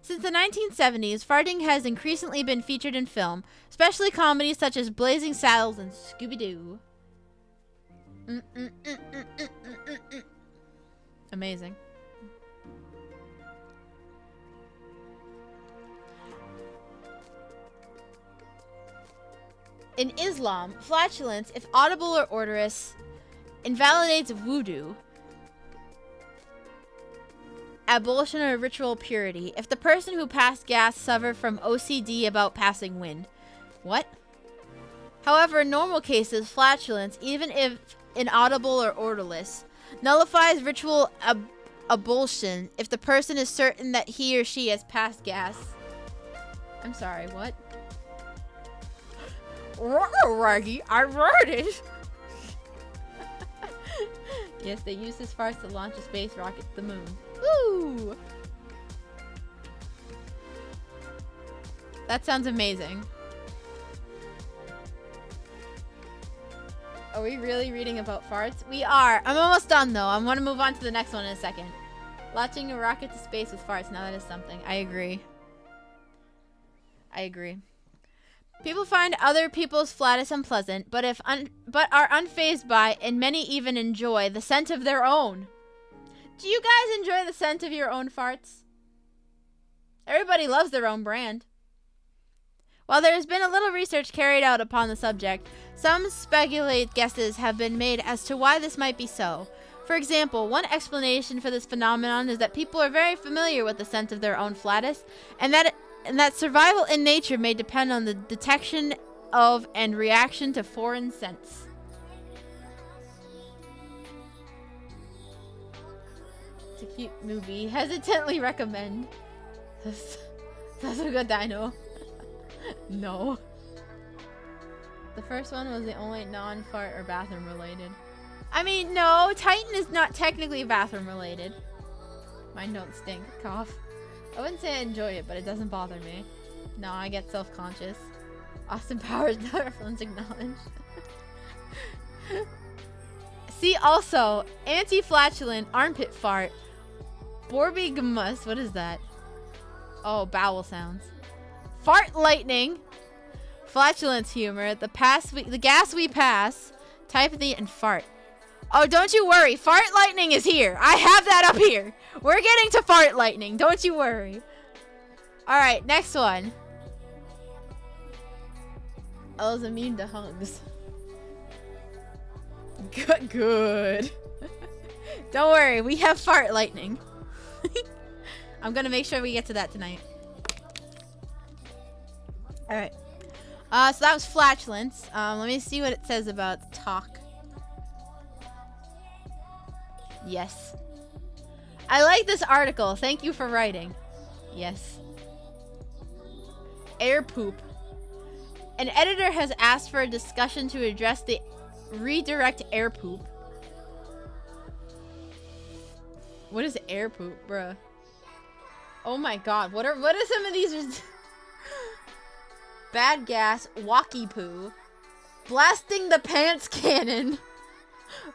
Since the 1970s, farting has increasingly been featured in film, especially comedies such as Blazing Saddles and Scooby-Doo. Amazing. In Islam, flatulence, if audible or odorous, invalidates wudu. Abolition of ritual purity. If the person who passed gas suffered from OCD about passing wind. What? However, in normal cases, flatulence, even if inaudible or odorless, nullifies ritual abolition if the person is certain that he or she has passed gas. I'm sorry, what? Raggy, I wrote it. Yes, they use his farts to launch a space rocket to the moon. Woo! That sounds amazing. Are we really reading about farts? We are. I'm almost done, though. I want to move on to the next one in a second. Launching a rocket to space with farts. Now that is something. I agree. I agree. People find other people's flatus unpleasant, but are unfazed by, and many even enjoy, the scent of their own. Do you guys enjoy the scent of your own farts? Everybody loves their own brand. While there has been a little research carried out upon the subject, some speculative guesses have been made as to why this might be so. For example, one explanation for this phenomenon is that people are very familiar with the scent of their own flatus, and that and that survival in nature may depend on the detection of and reaction to foreign scents. It's a cute movie. Hesitantly recommend. That's a good dino. No. The first one was the only non-fart or bathroom related. I mean, no, Titan is not technically bathroom related. Mine don't stink. Cough. I wouldn't say I enjoy it, but it doesn't bother me. No, I get self-conscious. Austin Powers, no reference acknowledged. See also, anti-flatulent, armpit fart, borbigamus, what is that? Oh, bowel sounds. Fart lightning, flatulence humor, the gas we pass, typathy, and fart. Oh, don't you worry, fart lightning is here. I have that up here. We're getting to fart lightning, don't you worry. Alright, next one. I was immune to hugs. Good. Don't worry, we have fart lightning. I'm gonna make sure we get to that tonight. Alright. So that was flatulence. Let me see what it says about talk. Yes. I like this article. Thank you for writing. Yes. Air poop. An editor has asked for a discussion to address the redirect air poop. What is air poop, bruh? Oh my god, what are some of these? Bad gas, walkie poo, blasting the pants cannon.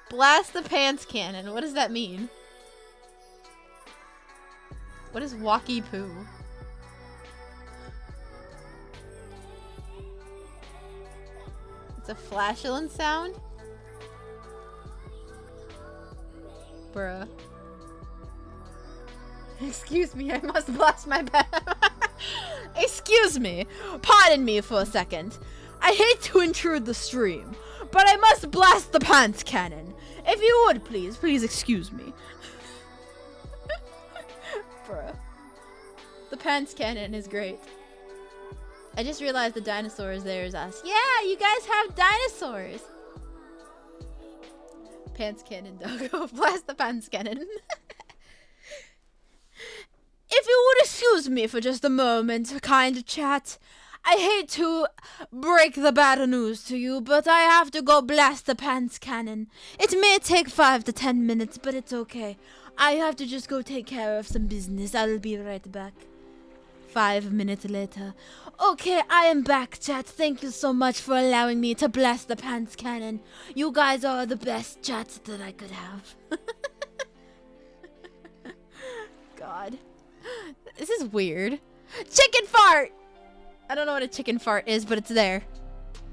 Blast the pants cannon. What does that mean? What is walkie poo? It's a flatulent sound? Bruh. Excuse me, I must blast my bed. Excuse me. Pardon me for a second. I hate to intrude the stream, but I must blast the pants cannon. If you would, please excuse me. Bruh. The pants cannon is great. I just realized the dinosaurs there is us. Yeah, you guys have dinosaurs. Pants cannon, doggo. Blast the pants cannon. If you would excuse me for just a moment, kind chat. I hate to break the bad news to you, but I have to go blast the pants cannon. It may take 5 to 10 minutes, but it's okay. I have to just go take care of some business. I'll be right back. 5 minutes later. Okay, I am back, chat. Thank you so much for allowing me to blast the pants cannon. You guys are the best chats that I could have. God. This is weird. Chicken fart! I don't know what a chicken fart is, but it's there.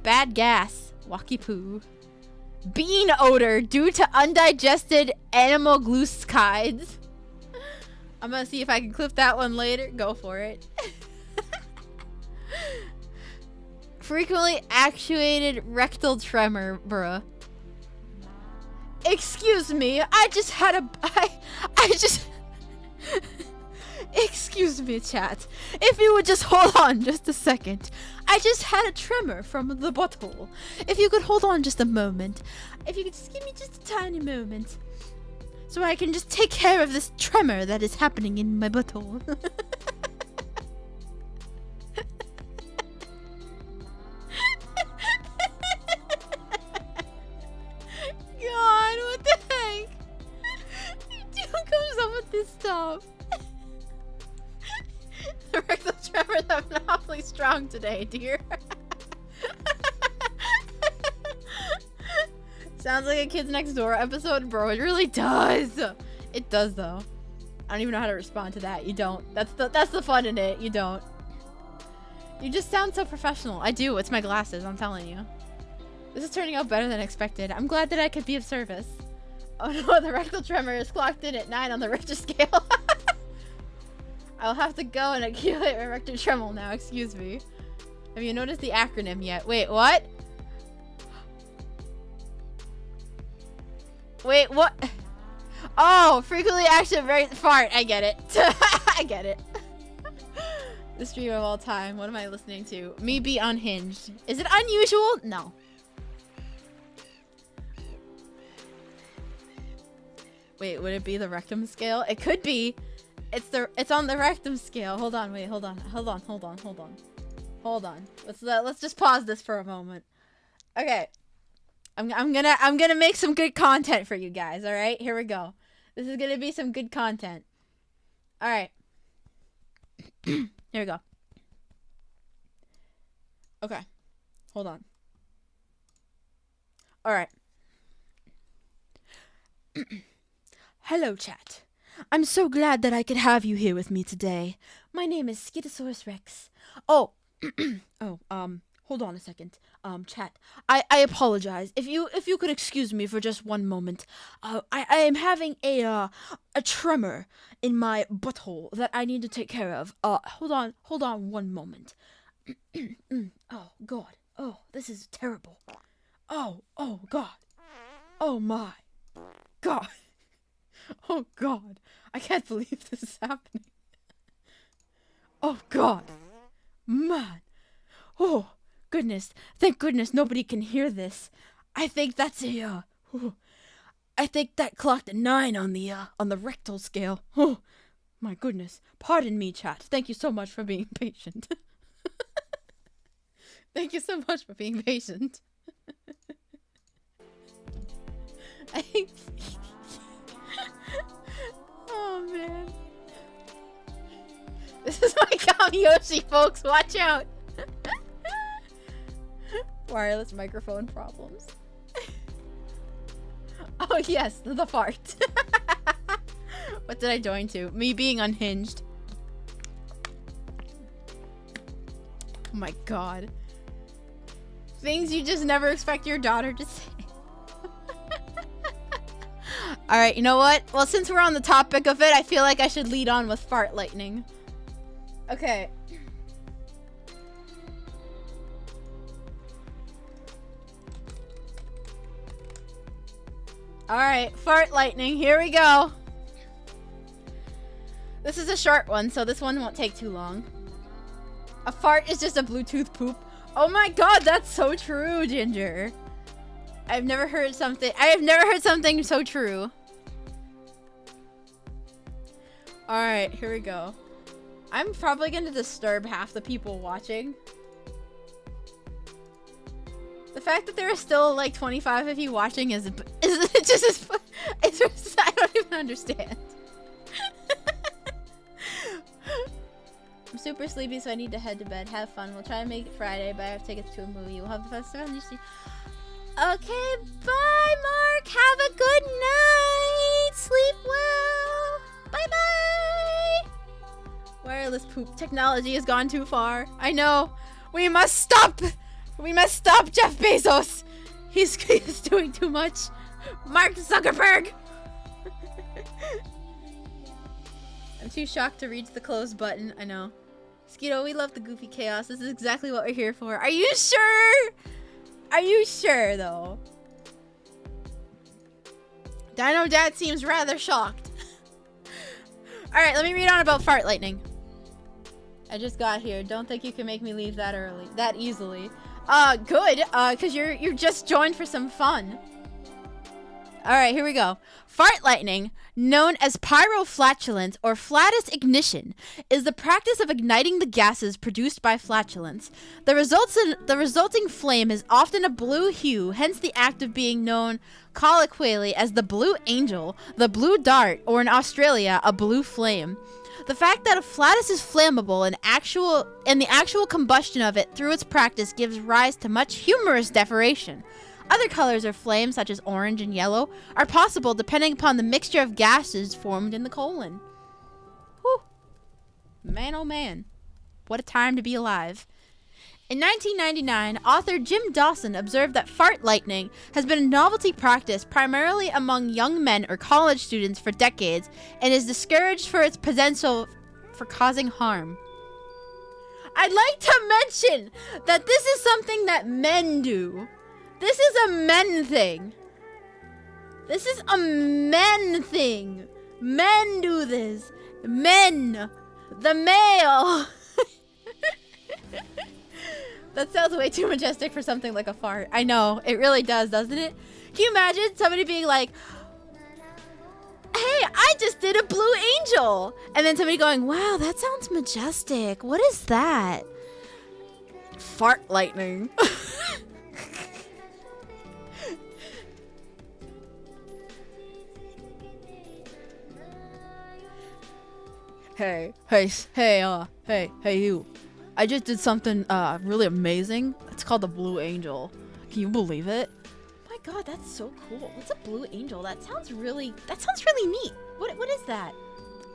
Bad gas. Walkie poo. Bean odor due to undigested animal glucides. I'm gonna see if I can clip that one later. Go for it. Frequently actuated rectal tremor, bruh. Excuse me, I just had a... I just... Excuse me, chat. If you would just hold on just a second. I just had a tremor from the butthole. If you could hold on just a moment. If you could just give me just a tiny moment. So I can just take care of this tremor that is happening in my butthole. God, what the heck? Who comes up with this stuff? The rectal tremors have been awfully strong today, dear. Sounds like a Kids Next Door episode, bro. It really does. It does, though. I don't even know how to respond to that. You don't. That's the fun in it. You don't. You just sound so professional. I do. It's my glasses. I'm telling you. This is turning out better than expected. I'm glad that I could be of service. Oh no, the rectal tremor is clocked in at 9 on the Richter scale. I'll have to go and accumulate my rectal tremor now. Excuse me. Have you noticed the acronym yet? Wait, what? Wait, what? Oh, frequently active fart. I get it. I get it. The stream of all time. What am I listening to? Me be unhinged. Is it unusual? No. Wait, would it be the rectum scale? It could be. It's on the rectum scale. Hold on, wait, hold on. Let's just pause this for a moment. Okay. I'm gonna make some good content for you guys, alright? Here we go. This is gonna be some good content. Alright. Here we go. Okay. Hold on. Alright. Hello, chat. I'm so glad that I could have you here with me today. My name is Skiddosaurus Rex. Oh, hold on a second. Chat. I apologize. If you could excuse me for just one moment. I am having a tremor in my butthole that I need to take care of. Hold on one moment. Oh, God. Oh, this is terrible. Oh, God. Oh, my God. Oh, God. I can't believe this is happening. Oh, God. Man. Oh, goodness. Thank goodness nobody can hear this. I think that's I think that clocked a 9 on the rectal scale. Oh, my goodness. Pardon me, chat. Thank you so much for being patient. Thank you so much for being patient. Oh, man. This is my Kamiyoshi, folks. Watch out. Wireless microphone problems. Oh, yes. The fart. What did I join to? Me being unhinged. Oh, my God. Things you just never expect your daughter to say. Alright, you know what? Well, since we're on the topic of it, I feel like I should lead on with fart lightning. Okay. Alright, fart lightning. Here we go. This is a short one, so this one won't take too long. A fart is just a Bluetooth poop. Oh my God, that's so true, Ginger. I have never heard something so true. Alright, here we go. I'm probably gonna disturb half the people watching. The fact that there are still like 25 of you watching is just as I don't even understand. I'm super sleepy, so I need to head to bed. Have fun. We'll try and make it Friday, but I have tickets to a movie. We'll have the festival. Okay, bye, Mark. Have a good night. Sleep well. Bye-bye. Wireless poop technology has gone too far. I know. We must stop. We must stop Jeff Bezos. He's doing too much. Mark Zuckerberg. I'm too shocked to reach the close button. I know. Skiddo, we love the goofy chaos. This is exactly what we're here for. Are you sure? Are you sure, though? Dino Dad seems rather shocked. Alright, let me read on about fart lightning. I just got here. Don't think you can make me leave that easily. Good, cause you just joined for some fun. Alright, here we go. Fart lightning, known as pyroflatulence or flatus ignition, is the practice of igniting the gases produced by flatulence. The resulting flame is often a blue hue, hence the act of being known colloquially as the blue angel, the blue dart, or in Australia, a blue flame. The fact that a flatus is flammable and the actual combustion of it through its practice gives rise to much humorous decoration. Other colors of flame, such as orange and yellow, are possible depending upon the mixture of gases formed in the colon. Whew. Man, oh man. What a time to be alive. In 1999, author Jim Dawson observed that fart lightning has been a novelty practice primarily among young men or college students for decades and is discouraged for its potential for causing harm. I'd like to mention that this is something that men do. This is a men thing. This is a men thing. Men do this. Men. The male. That sounds way too majestic for something like a fart. I know, it really does, doesn't it? Can you imagine somebody being like, hey, I just did a blue angel. And then somebody going, wow, that sounds majestic. What is that? Fart lightning. Hey, you. I just did something really amazing. It's called the Blue Angel. Can you believe it? Oh my god, that's so cool. What's a Blue Angel? That sounds really neat. What is that?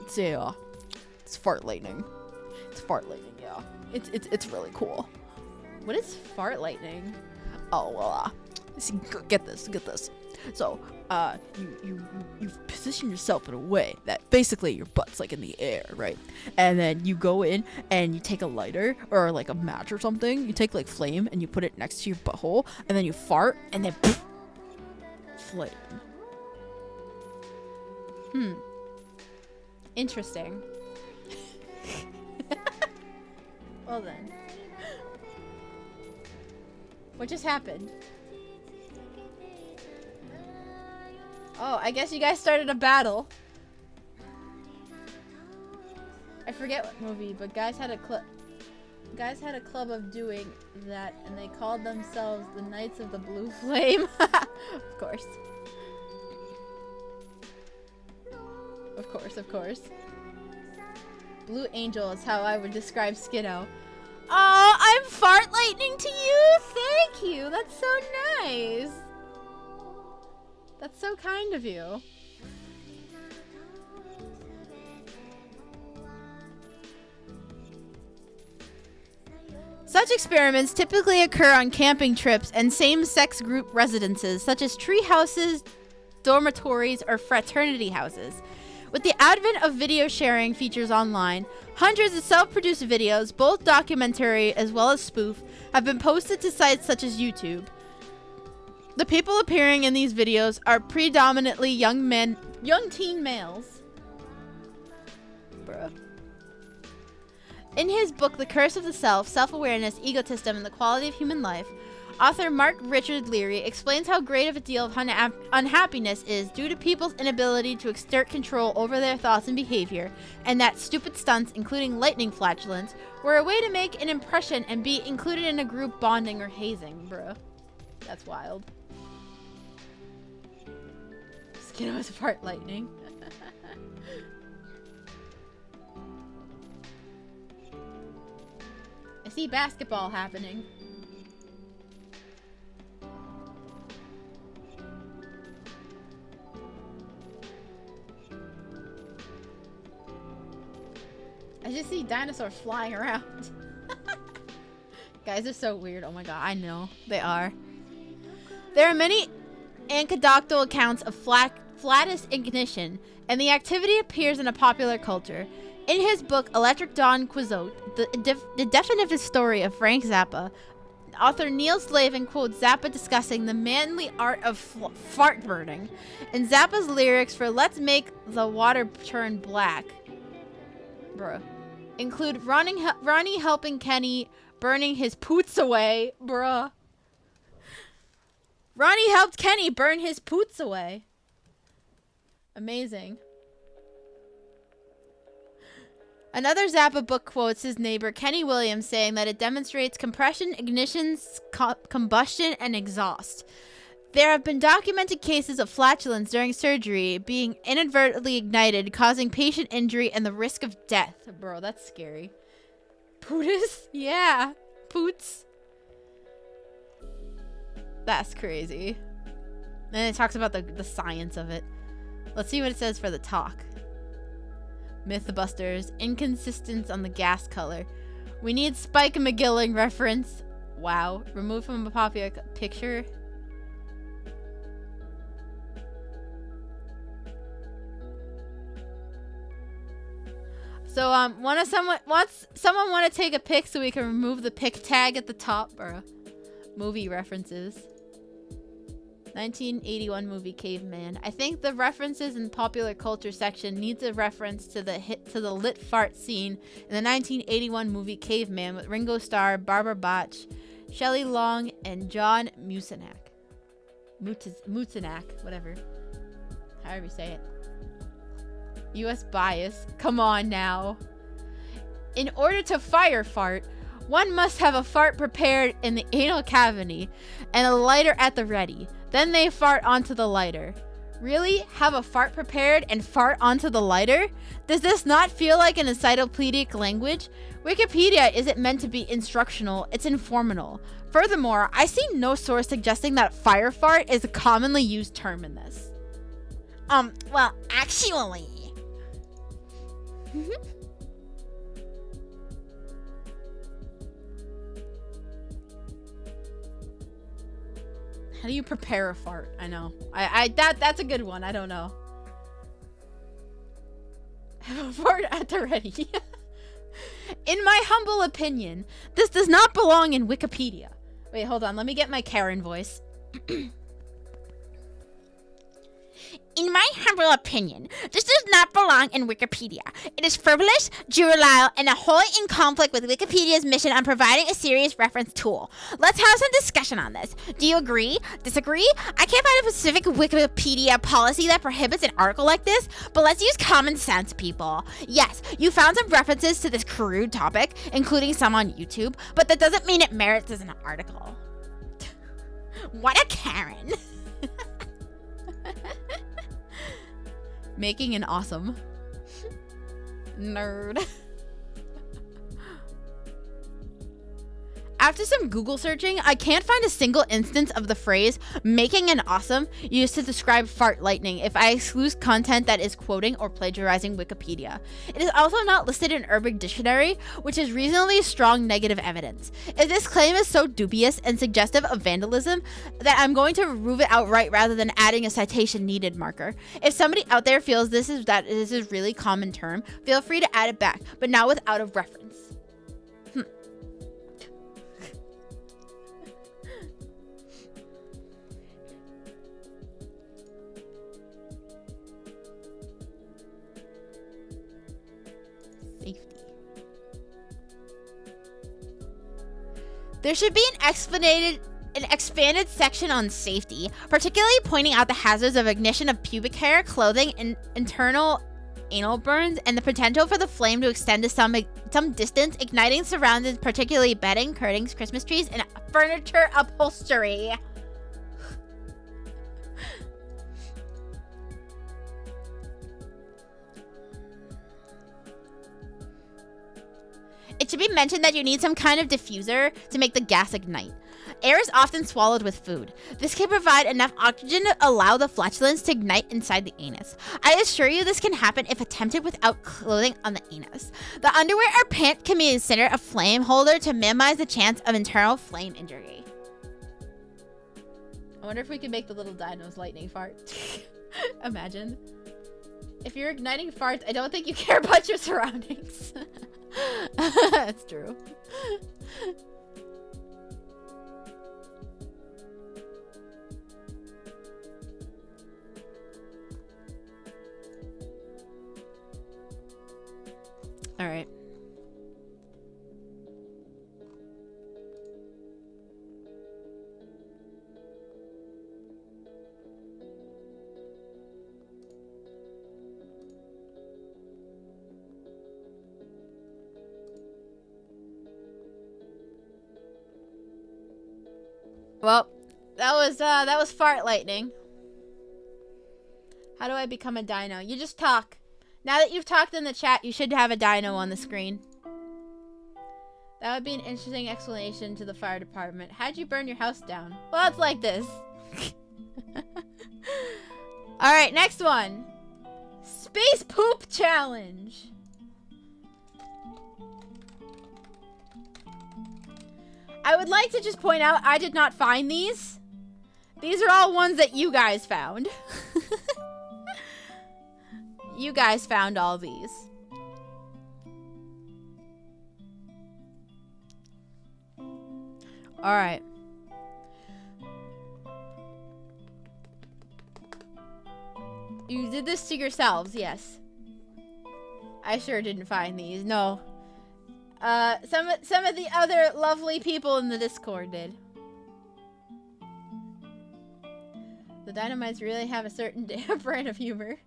It's fart lightning. It's fart lightning, yeah. It's really cool. What is fart lightning? Oh, well, see, get this. So, you position yourself in a way that basically your butt's like in the air, right? And then you go in and you take a lighter or like a match or something. You take like flame and you put it next to your butthole, and then you fart and then poof, flame. Interesting. Well then. What just happened? Oh, I guess you guys started a battle. I forget what movie, but guys had a club of doing that, and they called themselves the Knights of the Blue Flame. Of course. Of course. Blue Angel is how I would describe Skiddo. Oh, I'm fart lightning to you. Thank you. That's so nice. That's so kind of you. Such experiments typically occur on camping trips and same-sex group residences, such as tree houses, dormitories, or fraternity houses. With the advent of video sharing features online, hundreds of self-produced videos, both documentary as well as spoof, have been posted to sites such as YouTube. The people appearing in these videos are predominantly young teen males. Bruh. In his book, The Curse of the Self, Self-Awareness, Egotism, and the Quality of Human Life, author Mark Richard Leary explains how great of a deal of unhappiness is due to people's inability to exert control over their thoughts and behavior, and that stupid stunts, including lightning flatulence, were a way to make an impression and be included in a group bonding or hazing. Bruh. That's wild. Skiddo is fart lightning. I see basketball happening. I just see dinosaurs flying around. Guys are so weird. Oh my god, I know. They are. There are many anecdotal accounts of flatus ignition, and the activity appears in a popular culture. In his book, Electric Dawn Quixote, the definitive story of Frank Zappa, author Neil Slavin quotes Zappa discussing the manly art of fart burning. In Zappa's lyrics for Let's Make the Water Turn Black, bruh, include Ronnie helping Kenny burning his poots away, bruh. Ronnie helped Kenny burn his poots away. Amazing. Another Zappa book quotes his neighbor Kenny Williams, saying that it demonstrates compression, ignition, combustion, and exhaust. There have been documented cases of flatulence during surgery being inadvertently ignited, causing patient injury and the risk of death. Bro, that's scary. Pootus? Yeah. Poots. That's crazy. And it talks about the science of it. Let's see what it says for the talk. Mythbusters, inconsistence on the gas color. We need Spike McGilling reference. Wow. Removed from a popular picture. So wants someone want to take a pic so we can remove the pic tag at the top, or movie references. 1981 movie Caveman. I think the references in popular culture section needs a reference to the lit fart scene in the 1981 movie Caveman with Ringo Starr, Barbara Bach, Shelley Long, and John Mucinak. Mucinak, whatever. However you say it. US bias. Come on now. In order to fire fart, one must have a fart prepared in the anal cavity and a lighter at the ready. Then they fart onto the lighter. Really? Have a fart prepared and fart onto the lighter? Does this not feel like an encyclopedic language? Wikipedia isn't meant to be instructional, it's informational. Furthermore, I see no source suggesting that fire fart is a commonly used term in this. Well, actually. How do you prepare a fart? I know. That's a good one. I don't know. Have a fart at the ready. In my humble opinion, this does not belong in Wikipedia. Wait, hold on. Let me get my Karen voice. In my humble opinion, this does not belong in Wikipedia. It is frivolous, juvenile, and wholly in conflict with Wikipedia's mission on providing a serious reference tool. Let's have some discussion on this. Do you agree? Disagree? I can't find a specific Wikipedia policy that prohibits an article like this, but let's use common sense, people. Yes, you found some references to this crude topic, including some on YouTube, but that doesn't mean it merits as an article. What a Karen. Making an awesome. Nerd. After some Google searching, I can't find a single instance of the phrase making an awesome used to describe fart lightning if I exclude content that is quoting or plagiarizing Wikipedia. It is also not listed in Urban Dictionary, which is reasonably strong negative evidence. If this claim is so dubious and suggestive of vandalism that I'm going to remove it outright rather than adding a citation needed marker. If somebody out there feels this is really common term, feel free to add it back, but not without a reference. Safety. There should be an expanded section on safety, particularly pointing out the hazards of ignition of pubic hair, clothing, and internal anal burns, and the potential for the flame to extend to some distance, igniting surroundings, particularly bedding, curtains, Christmas trees, and furniture upholstery. It should be mentioned that you need some kind of diffuser to make the gas ignite. Air is often swallowed with food. This can provide enough oxygen to allow the flatulence to ignite inside the anus. I assure you this can happen if attempted without clothing on the anus. The underwear or pant can be considered a flame holder to minimize the chance of internal flame injury. I wonder if we can make the little dinos lightning fart. Imagine. If you're igniting farts, I don't think you care about your surroundings. That's true. All right. Well, that was fart lightning. How do I become a dino? You just talk. Now that you've talked in the chat, you should have a dino on the screen. That would be an interesting explanation to the fire department. How'd you burn your house down? Well, it's like this. Alright, next one. Space poop challenge. I would like to just point out I did not find these. These are all ones that you guys found. You guys found all these. Alright. You did this to yourselves, yes. I sure didn't find these, no. Some of the other lovely people in the Discord did. The Dynamites really have a certain brand of humor.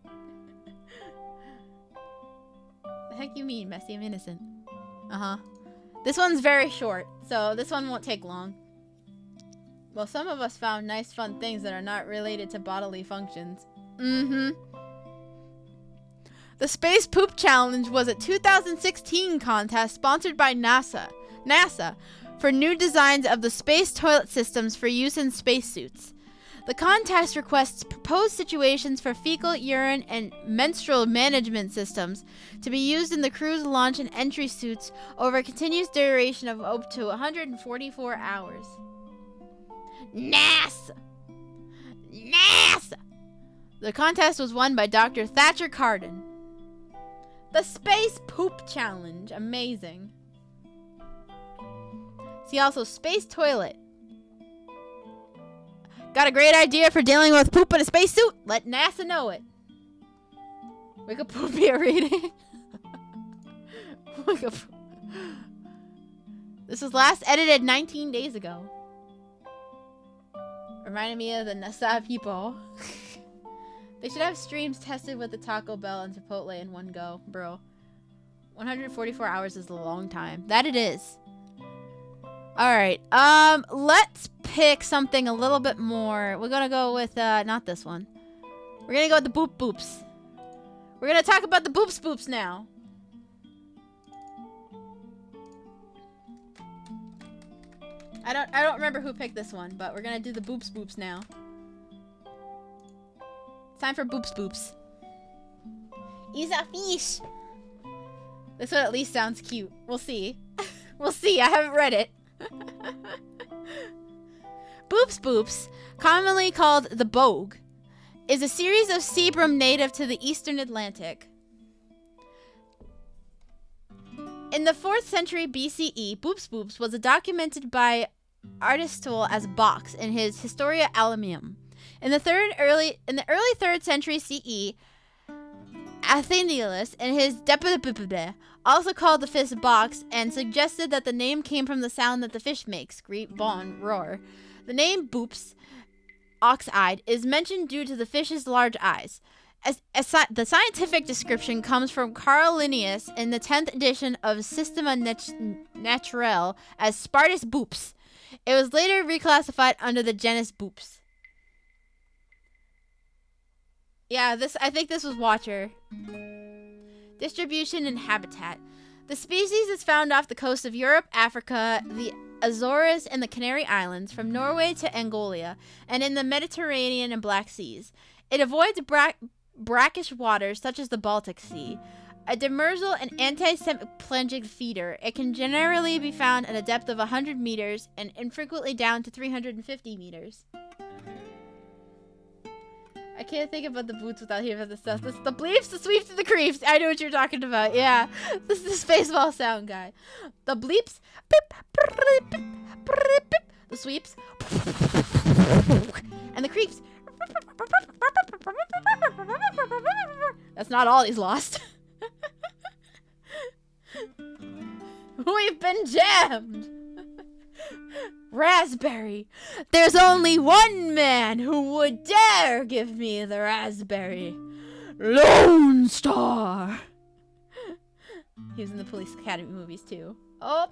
The heck you mean, Messy? I'm innocent. Uh-huh. This one's very short, so this one won't take long. Well, some of us found nice fun things that are not related to bodily functions. Mm-hmm. The Space Poop Challenge was a 2016 contest sponsored by NASA for new designs of the space toilet systems for use in spacesuits. The contest requests proposed situations for fecal, urine, and menstrual management systems to be used in the crew's launch and entry suits over a continuous duration of up to 144 hours. NASA! The contest was won by Dr. Thatcher Carden. The Space Poop Challenge. Amazing. See also Space Toilet. Got a great idea for dealing with poop in a spacesuit? Let NASA know it. Wikipedia reading. This was last edited 19 days ago. Reminded me of the NASA people. They should have streams tested with the Taco Bell and Chipotle in one go, bro. 144 hours is a long time. That it is. Alright, let's pick something a little bit more. We're gonna go with, not this one. We're gonna go with the boop boops. We're gonna talk about the boops boops now. I don't remember who picked this one, but we're gonna do the boops boops now. Time for boops boops. He's a fish. This one at least sounds cute. We'll see. We'll see. I haven't read it. Boops boops, commonly called the bogue, is a series of sea bream native to the eastern Atlantic. In the 4th century BCE, boops boops was documented by Aristotle as box in his Historia Alamium. In the early 3rd century CE, Athenaeus in his De also called the fish box and suggested that the name came from the sound that the fish makes, greet, bon, roar. The name boops, ox-eyed, is mentioned due to the fish's large eyes. The scientific description comes from Carl Linnaeus in the 10th edition of Systema Naturae as Spartus boops. It was later reclassified under the genus boops. Yeah, I think this was Watcher. Distribution and habitat. The species is found off the coast of Europe, Africa, the Azores, and the Canary Islands, from Norway to Angola, and in the Mediterranean and Black Seas. It avoids brackish waters such as the Baltic Sea. A demersal and anti-seplangic feeder, it can generally be found at a depth of 100 meters and infrequently down to 350 meters. I can't think about the boots without hearing about the stuff. This is the bleeps, the sweeps, and the creeps. I know what you're talking about. Yeah. This is the Spaceball sound guy. The bleeps. The sweeps. And the creeps. That's not all he's lost. We've been jammed. Raspberry. There's only one man who would dare give me the raspberry. Lone Star. He was in the Police Academy movies too. Oh,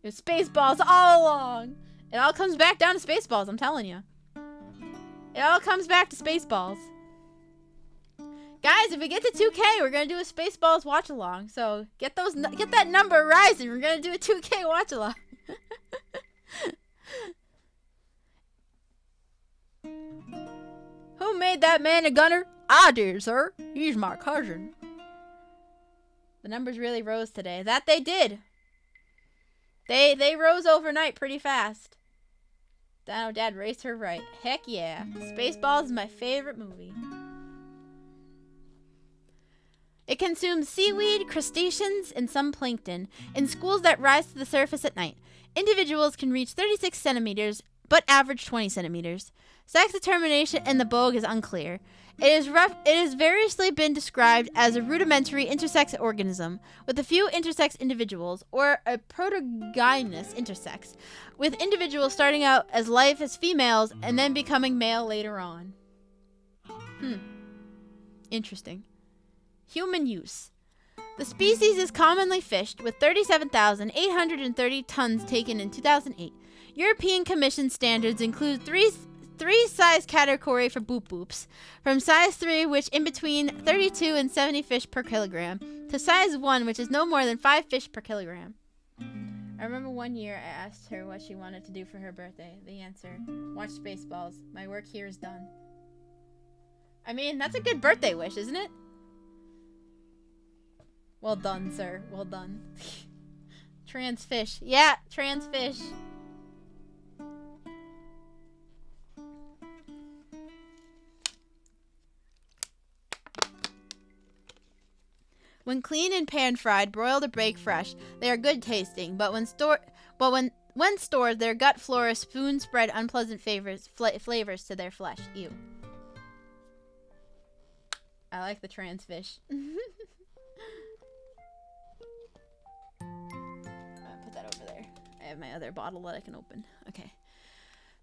it was Spaceballs all along. It all comes back down to Spaceballs, I'm telling you. It all comes back to Spaceballs. Guys, if we get to 2K, we're gonna do a Spaceballs watch along. So get that number rising. We're gonna do a 2K watch along. Who made that man a gunner? I did, sir. He's my cousin. The numbers really rose today. That they did. They rose overnight pretty fast. Dino Dad raised her right. Heck yeah. Spaceballs is my favorite movie. It consumes seaweed, crustaceans, and some plankton in schools that rise to the surface at night. Individuals can reach 36 centimeters but average 20 centimeters. Sex determination in the bogue is unclear. It has variously been described as a rudimentary intersex organism, with a few intersex individuals, or a protogynous intersex, with individuals starting out as life as females and then becoming male later on. Interesting. Human use. The species is commonly fished, with 37,830 tons taken in 2008. European Commission standards include three size category for boop boops, from size 3, which in between 32 and 70 fish per kilogram, to size 1, which is no more than 5 fish per kilogram. I remember one year I asked her what she wanted to do for her birthday. The answer, watch Spaceballs. My work here is done. I mean, that's a good birthday wish, isn't it? Well done, sir. Well done. Trans fish. Yeah, trans fish. When clean and pan-fried, broiled or baked fresh, they are good tasting, but when stored, their gut flora spoon spread unpleasant flavors to their flesh. Ew. I like the trans fish. I'll put that over there. I have my other bottle that I can open. Okay.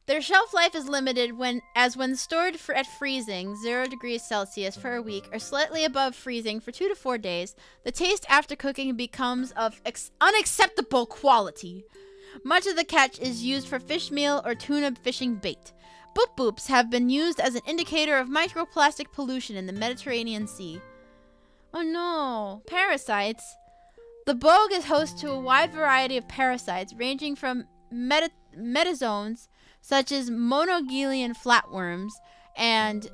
Their shelf life is limited when stored at freezing, 0 degrees Celsius for a week, or slightly above freezing for 2 to 4 days. The taste after cooking becomes of unacceptable quality. Much of the catch is used for fish meal or tuna fishing bait. Boop boops have been used as an indicator of microplastic pollution in the Mediterranean Sea. Oh no, parasites. The bogue is host to a wide variety of parasites, ranging from metazoans, such as monogelian flatworms and,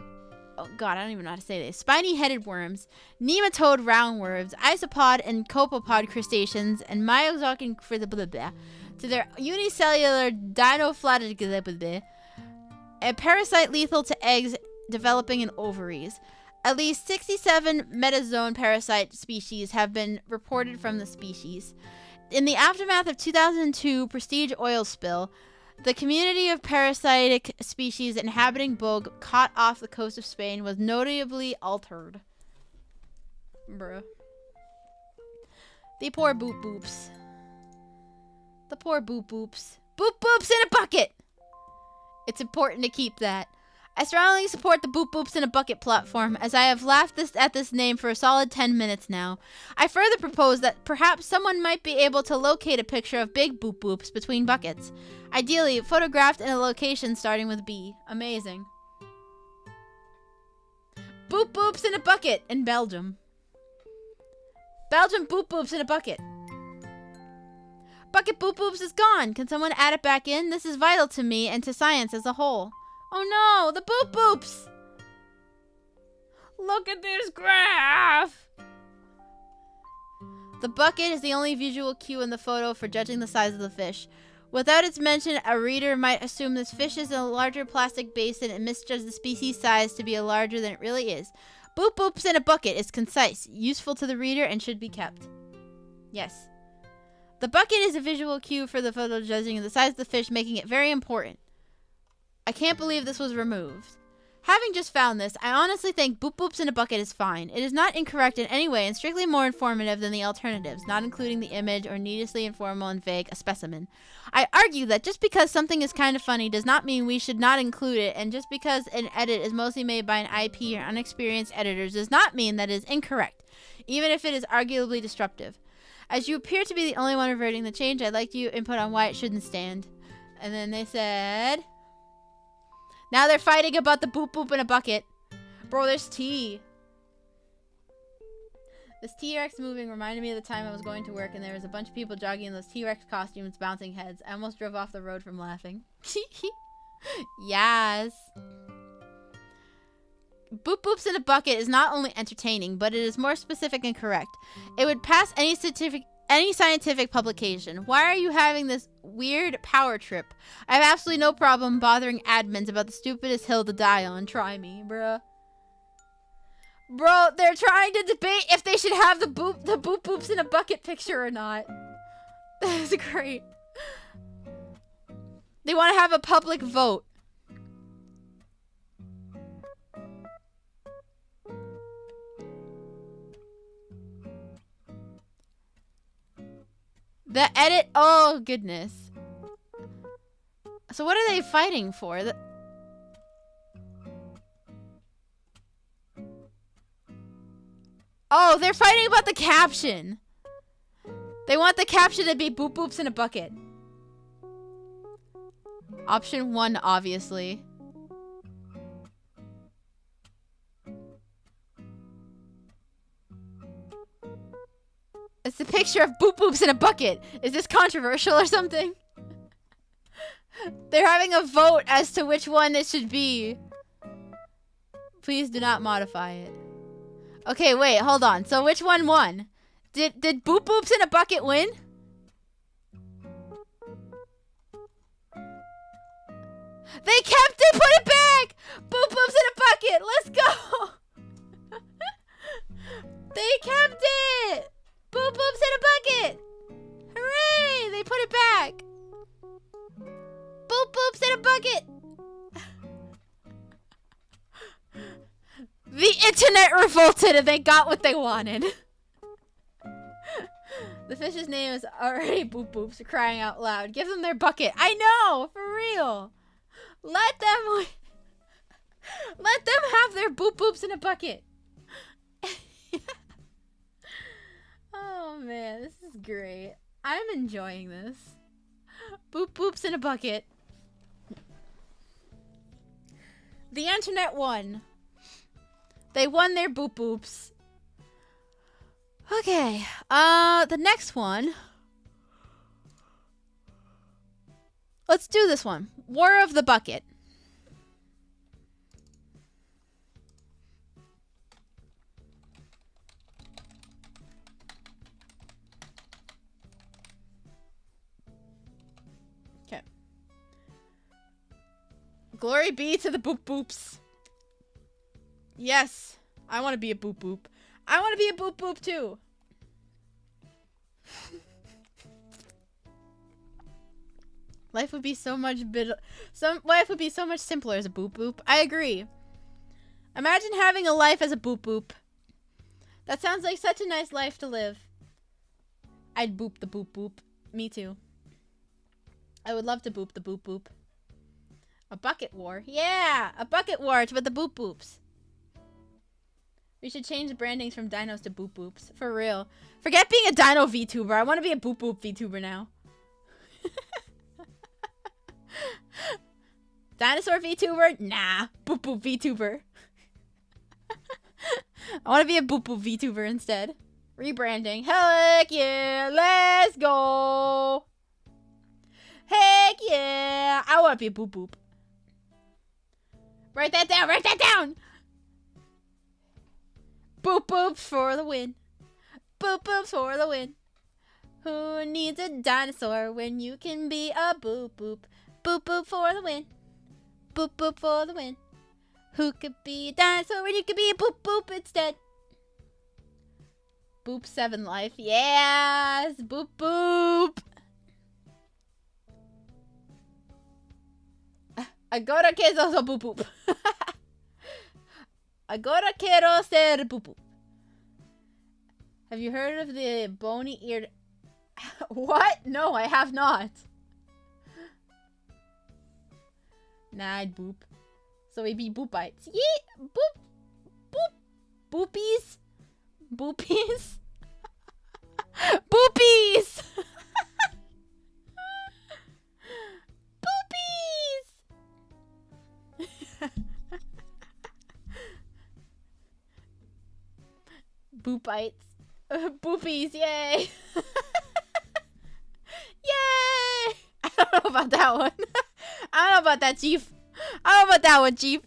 oh god, I don't even know how to say this, spiny-headed worms, nematode roundworms, isopod and copepod crustaceans, and myozoan to their unicellular dinoflagellate, a parasite lethal to eggs developing in ovaries. At least 67 metazoan parasite species have been reported from the species. In the aftermath of 2002 Prestige oil spill, the community of parasitic species inhabiting bogue caught off the coast of Spain was notably altered. Bruh. The poor boop boops. The poor boop boops. Boop boops in a bucket! It's important to keep that. I strongly support the Boop Boops in a Bucket platform, as I have laughed at this name for a solid 10 minutes now. I further propose that perhaps someone might be able to locate a picture of big Boop Boops between buckets. Ideally, photographed in a location starting with B. Amazing. Boop Boops in a Bucket in Belgium. Belgium Boop Boops in a Bucket. Bucket Boop Boops is gone. Can someone add it back in? This is vital to me and to science as a whole. Oh no, the Boop Boops! Look at this graph! The bucket is the only visual cue in the photo for judging the size of the fish. Without its mention, a reader might assume this fish is in a larger plastic basin and misjudge the species size to be larger than it really is. Boop Boops in a bucket is concise, useful to the reader, and should be kept. Yes. The bucket is a visual cue for the photo judging the size of the fish, making it very important. I can't believe this was removed. Having just found this, I honestly think Boop Boops in a bucket is fine. It is not incorrect in any way and strictly more informative than the alternatives, not including the image or needlessly informal and vague a specimen. I argue that just because something is kind of funny does not mean we should not include it, and just because an edit is mostly made by an IP or unexperienced editors does not mean that it is incorrect, even if it is arguably disruptive. As you appear to be the only one reverting the change, I'd like you input on why it shouldn't stand. And then they said... Now they're fighting about the Boop Boop in a bucket. Bro, there's tea. This T-Rex moving reminded me of the time I was going to work and there was a bunch of people jogging in those T-Rex costumes bouncing heads. I almost drove off the road from laughing. Yes. Boop Boops in a bucket is not only entertaining, but it is more specific and correct. It would pass any scientific publication. Why are you having this weird power trip? I have absolutely no problem bothering admins about the stupidest hill to die on. Try me, bruh. Bro, they're trying to debate if they should have the Boop Boops in a bucket picture or not. That is great. They want to have a public vote. The edit. Oh, goodness. So what are they fighting for? Oh, they're fighting about the caption. They want the caption to be boop boops in a bucket. Option 1, obviously. It's a picture of boop boops in a bucket. Is this controversial or something? They're having a vote as to which one it should be. Please do not modify it. Okay, wait, hold on. So which one won? Did boop boops in a bucket win? They kept it, put it back! Boop boops in a bucket, let's go! They kept it! Boop boops in a bucket! Hooray! They put it back! Boop boops in a bucket! The internet revolted and they got what they wanted. The fish's name is already Boop Boops, crying out loud. Give them their bucket. I know, for real. Let them have their Boop Boops in a bucket. Oh man, this is great. I'm enjoying this. Boop Boops in a bucket. The internet won. They won their Boop Boops. Okay, the next one. Let's do this one. War of the Bucket. Okay. Glory be to the Boop Boops. Yes, I want to be a Boop Boop. I want to be a Boop Boop too. Life would be so much life would be so much simpler as a Boop Boop. I agree. Imagine having a life as a Boop Boop. That sounds like such a nice life to live. I'd boop the Boop Boop. Me too. I would love to boop the Boop Boop. A bucket war. Yeah, a bucket war with the Boop Boops. We should change the brandings from dinos to Boop Boops. For real. Forget being a dino VTuber. I want to be a Boop Boop VTuber now. Dinosaur VTuber? Nah. Boop Boop VTuber. I want to be a Boop Boop VTuber instead. Rebranding. Heck yeah. Let's go. Heck yeah. I want to be a Boop Boop. Write that down. Write that down. Boop boops for the win. Boop boops for the win. Who needs a dinosaur when you can be a boop boop? Boop boop for the win. Boop boop for the win. Who could be a dinosaur when you could be a boop boop instead? Boop 7 life. Yes! Boop boop! Agora que sos a boop boop. Agora quiero ser boop boop. Have you heard of the bony-eared... What? No, I have not. Nah, I'd boop. So we be boopites. Yeah! Boop! Boop! Boopies! Boopies! Boopies! Boopites. Boopies, yay! Yay! I don't know about that one. I don't know about that, Chief. I don't know about that one, Chief.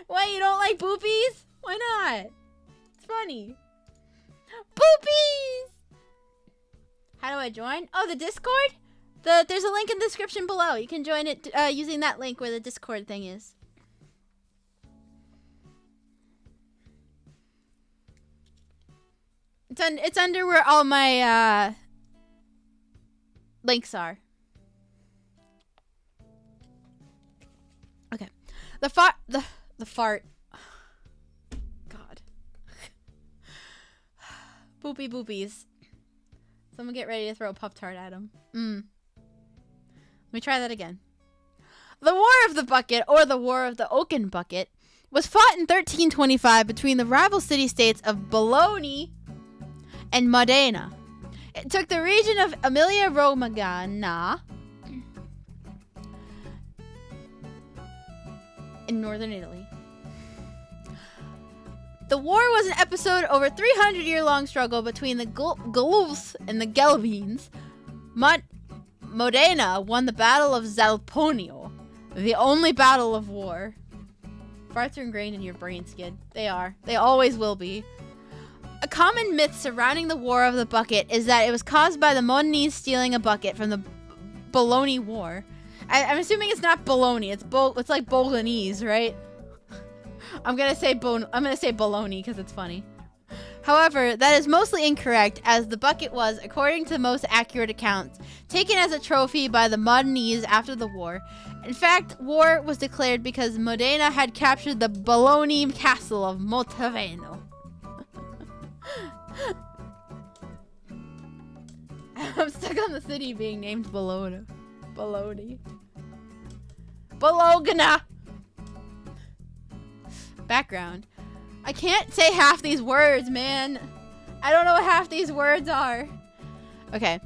Why, you don't like boopies? Why not? It's funny. Boopies! How do I join? Oh, the Discord? There's a link in the description below. You can join it using that link where the Discord thing is. It's under where all my links are. The fart. God. Boopy boopies. Someone get ready to throw a Pop-Tart at him. Let me try that again. The War of the Bucket, or the War of the Oaken Bucket, was fought in 1325 between the rival city-states of Bologna and Modena. It took the region of Emilia-Romagna in northern Italy. The war was an episode over a 300-year-long struggle between the Guelphs and the Galvines. Modena won the Battle of Zalponio, the only battle of war. Farts are ingrained in your brain, Skid. They are. They always will be. A common myth surrounding the War of the Bucket is that it was caused by the Modenese stealing a bucket from the Bologna War. I'm assuming it's not bologna. It's like Bolognese, right? I'm gonna say bologna because it's funny. However, that is mostly incorrect, as the bucket was, according to the most accurate accounts, taken as a trophy by the Modenese after the war. In fact, war was declared because Modena had captured the Bologna castle of Monteveno. I'm stuck on the city being named Bologna. Bologna. Bologna! Background. I can't say half these words, man. I don't know what half these words are. Okay.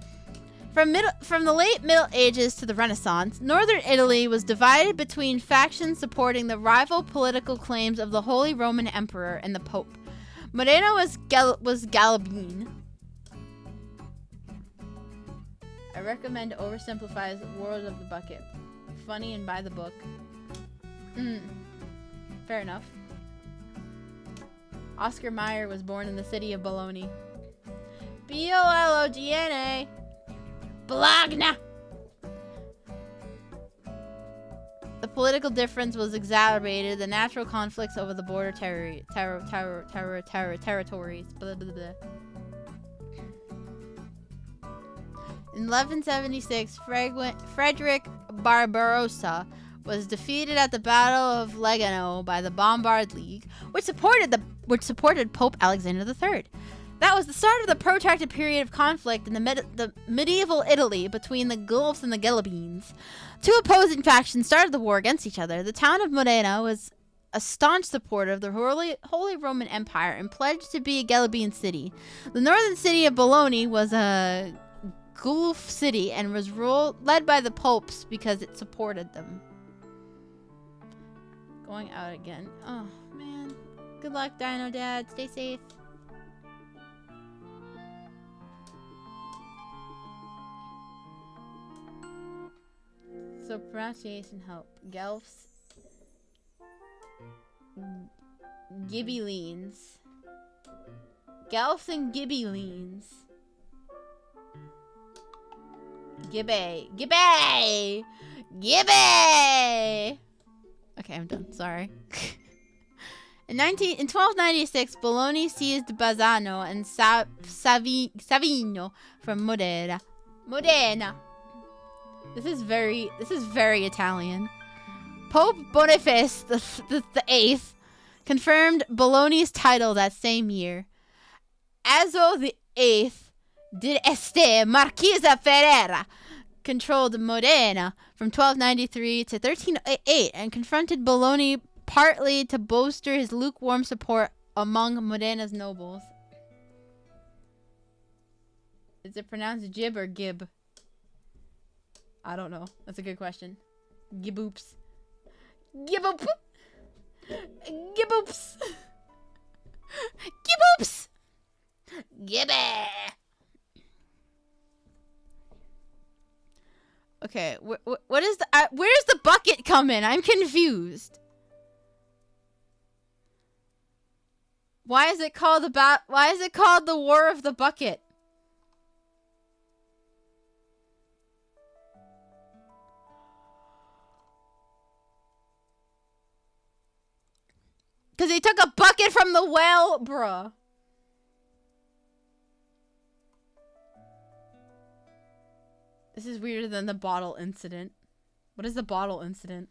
From the late Middle Ages to the Renaissance, northern Italy was divided between factions supporting the rival political claims of the Holy Roman Emperor and the Pope. Modena was Galabine. I recommend oversimplifies World of the Bucket. Funny and by the book. Fair enough. Oscar Mayer was born in the city of Bologna. Bologna. Bologna. The political difference was exacerbated. The natural conflicts over the border territories. Blah, blah, blah. In 1176, Frederick Barbarossa was defeated at the Battle of Legano by the Lombard League, which supported Pope Alexander III. That was the start of the protracted period of conflict in the medieval Italy between the Guelphs and the Galabines. Two opposing factions started the war against each other. The town of Modena was a staunch supporter of the Holy Roman Empire and pledged to be a Galabine city. The northern city of Bologna was a Guelph city and was led by the popes because it supported them. Going out again. Oh, man. Good luck, Dino Dad. Stay safe. So pronunciation help. Guelphs. Ghibellines. Guelphs and Ghibellines. Gibbe. Gibbe! Gibbe! Okay, I'm done. Sorry. In 1296, Bologna seized Bazzano and Savino from Modena. Modena. This is very Italian. Pope Boniface the Eighth confirmed Bologna's title that same year. Azzo the Eighth did Este Marchesa Ferrera controlled Modena from 1293 to 1308 and confronted Bologna partly to bolster his lukewarm support among Modena's nobles. Is it pronounced Jib or Gib? I don't know. That's a good question. Giboops. Giboop. Giboops. Giboops. Gibbe. Okay, what is the where's the bucket coming? I'm confused. Why is it called the War of the Bucket? Because he took a bucket from the well, bruh. This is weirder than the bottle incident. What is the bottle incident?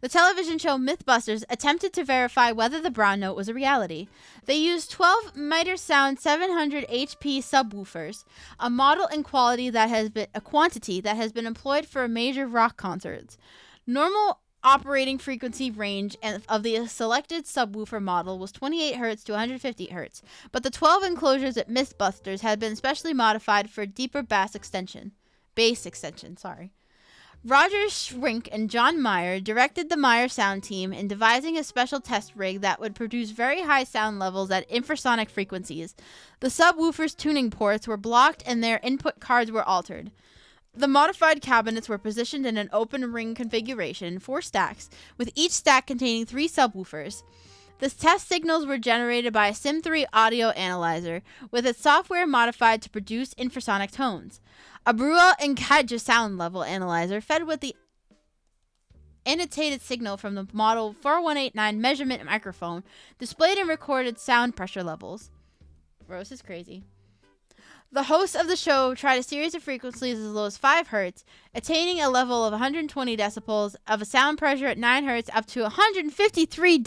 The television show Mythbusters attempted to verify whether the brown note was a reality. They used 12 Miter Sound 700 HP subwoofers, a model and quantity that has been employed for major rock concerts. Normal operating frequency range of the selected subwoofer model was 28 Hz to 150 Hz, but the 12 enclosures at Mythbusters had been specially modified for deeper bass extension. Roger Schwink and John Meyer directed the Meyer sound team in devising a special test rig that would produce very high sound levels at infrasonic frequencies. The subwoofers' tuning ports were blocked and their input cards were altered. The modified cabinets were positioned in an open ring configuration, 4 stacks, with each stack containing 3 subwoofers. The test signals were generated by a SIM3 audio analyzer, with its software modified to produce infrasonic tones. A Brua and Kaja sound level analyzer fed with the annotated signal from the model 4189 measurement microphone displayed and recorded sound pressure levels. Bro, this is crazy. The hosts of the show tried a series of frequencies as low as 5 Hz, attaining a level of 120 decibels of a sound pressure at 9 Hz up to 153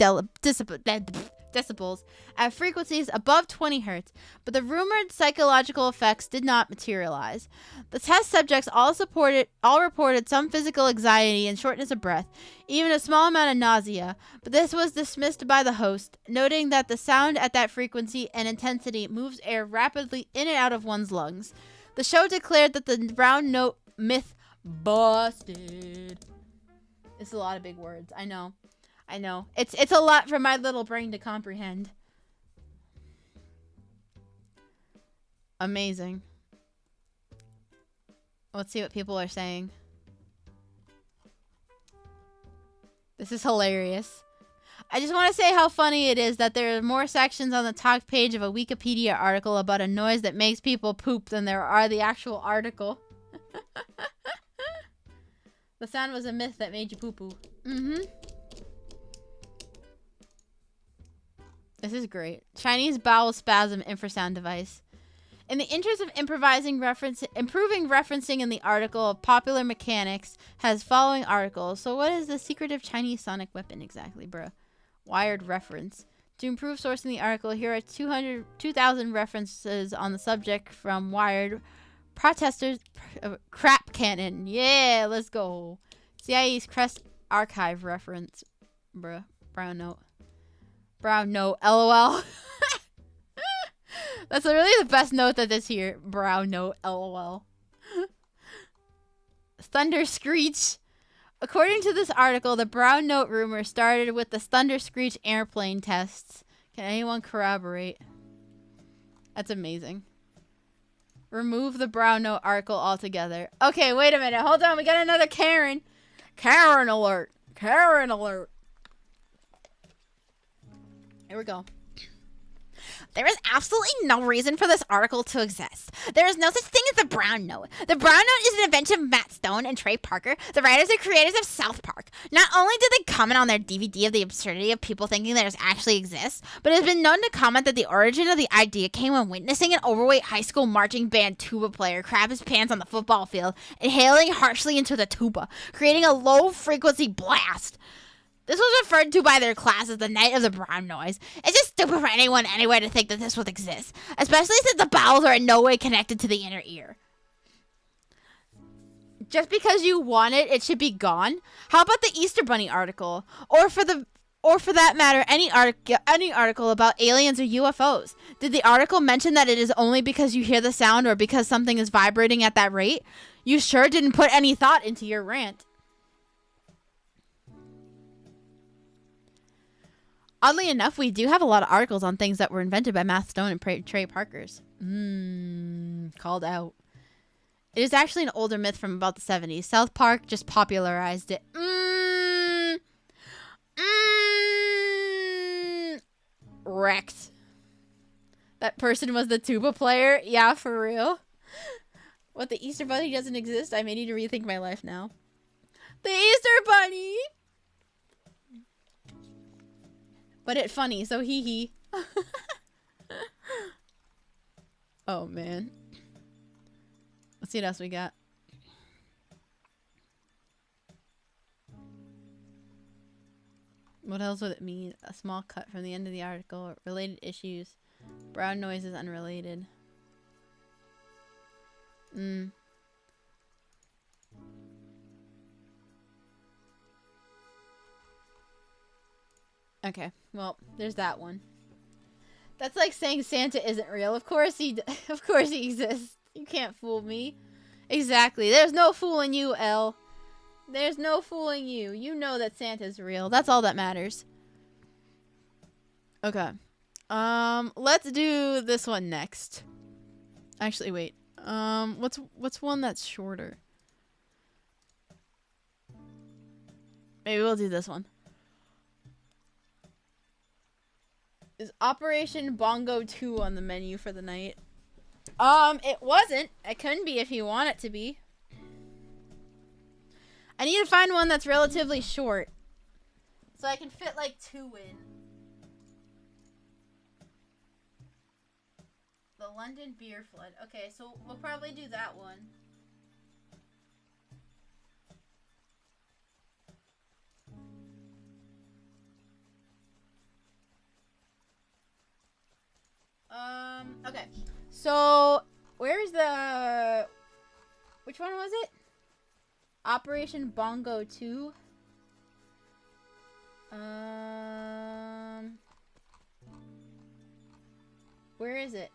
decibels at frequencies above 20 Hz, but the rumored psychological effects did not materialize. The test subjects all reported some physical anxiety and shortness of breath, even a small amount of nausea, but this was dismissed by the host, noting that the sound at that frequency and intensity moves air rapidly in and out of one's lungs. The show declared that the brown note myth busted. It's a lot of big words. I know. It's a lot for my little brain to comprehend. Amazing. Let's see what people are saying. This is hilarious. I just want to say how funny it is that there are more sections on the talk page of a Wikipedia article about a noise that makes people poop than there are the actual article. The sound was a myth that made you poo-poo. This is great. Chinese bowel spasm infrasound device. In the interest of improving referencing in the article of Popular Mechanics has following articles. So what is the secretive Chinese sonic weapon exactly, bruh? Wired reference. To improve sourcing the article, here are 2,000 references on the subject from Wired. Protesters, crap cannon. Yeah, let's go. CIE's Crest Archive reference. Bruh. Brown note. Brown note. LOL. That's really the best note that is here. Brown note. LOL. Thunder Screech. According to this article, the brown note rumor started with the Thunder Screech airplane tests. Can anyone corroborate? That's amazing. Remove the brown note article altogether. Okay, wait a minute. Hold on. We got another Karen. Karen alert. Karen alert. Here we go. There is absolutely no reason for this article to exist. There is no such thing as the brown note. The brown note is an invention of Matt Stone and Trey Parker, the writers and creators of South Park. Not only did they comment on their DVD of the absurdity of people thinking theirs actually exists, but it has been known to comment that the origin of the idea came when witnessing an overweight high school marching band tuba player crap his pants on the football field, inhaling harshly into the tuba, creating a low-frequency blast. This was referred to by their class as the night of the brown noise. It's just stupid for anyone anywhere to think that this would exist, especially since the bowels are in no way connected to the inner ear. Just because you want it, it should be gone. How about the Easter Bunny article, or for that matter, any article about aliens or UFOs? Did the article mention that it is only because you hear the sound or because something is vibrating at that rate? You sure didn't put any thought into your rant. Oddly enough, we do have a lot of articles on things that were invented by Matt Stone and Trey Parkers. Called out. It is actually an older myth from about the 70s. South Park just popularized it. Wrecked. That person was the tuba player? Yeah, for real. What, the Easter Bunny doesn't exist? I may need to rethink my life now. The Easter Bunny! But it's funny, so hee hee. Oh, man. Let's see what else we got. What else would it mean? A small cut from the end of the article. Related issues. Brown noise is unrelated. Okay, well, there's that one. That's like saying Santa isn't real. Of course he exists. You can't fool me. Exactly. There's no fooling you, Elle. There's no fooling you. You know that Santa's real. That's all that matters. Okay. Let's do this one next. Actually, wait. What's one that's shorter? Maybe we'll do this one. Is Operation Bongo 2 on the menu for the night? It wasn't. It couldn't be if you want it to be. I need to find one that's relatively short. So I can fit like 2 in. The London Beer Flood. Okay, so we'll probably do that one. Okay. So, where's the... Which one was it? Operation Bongo 2. Where is it?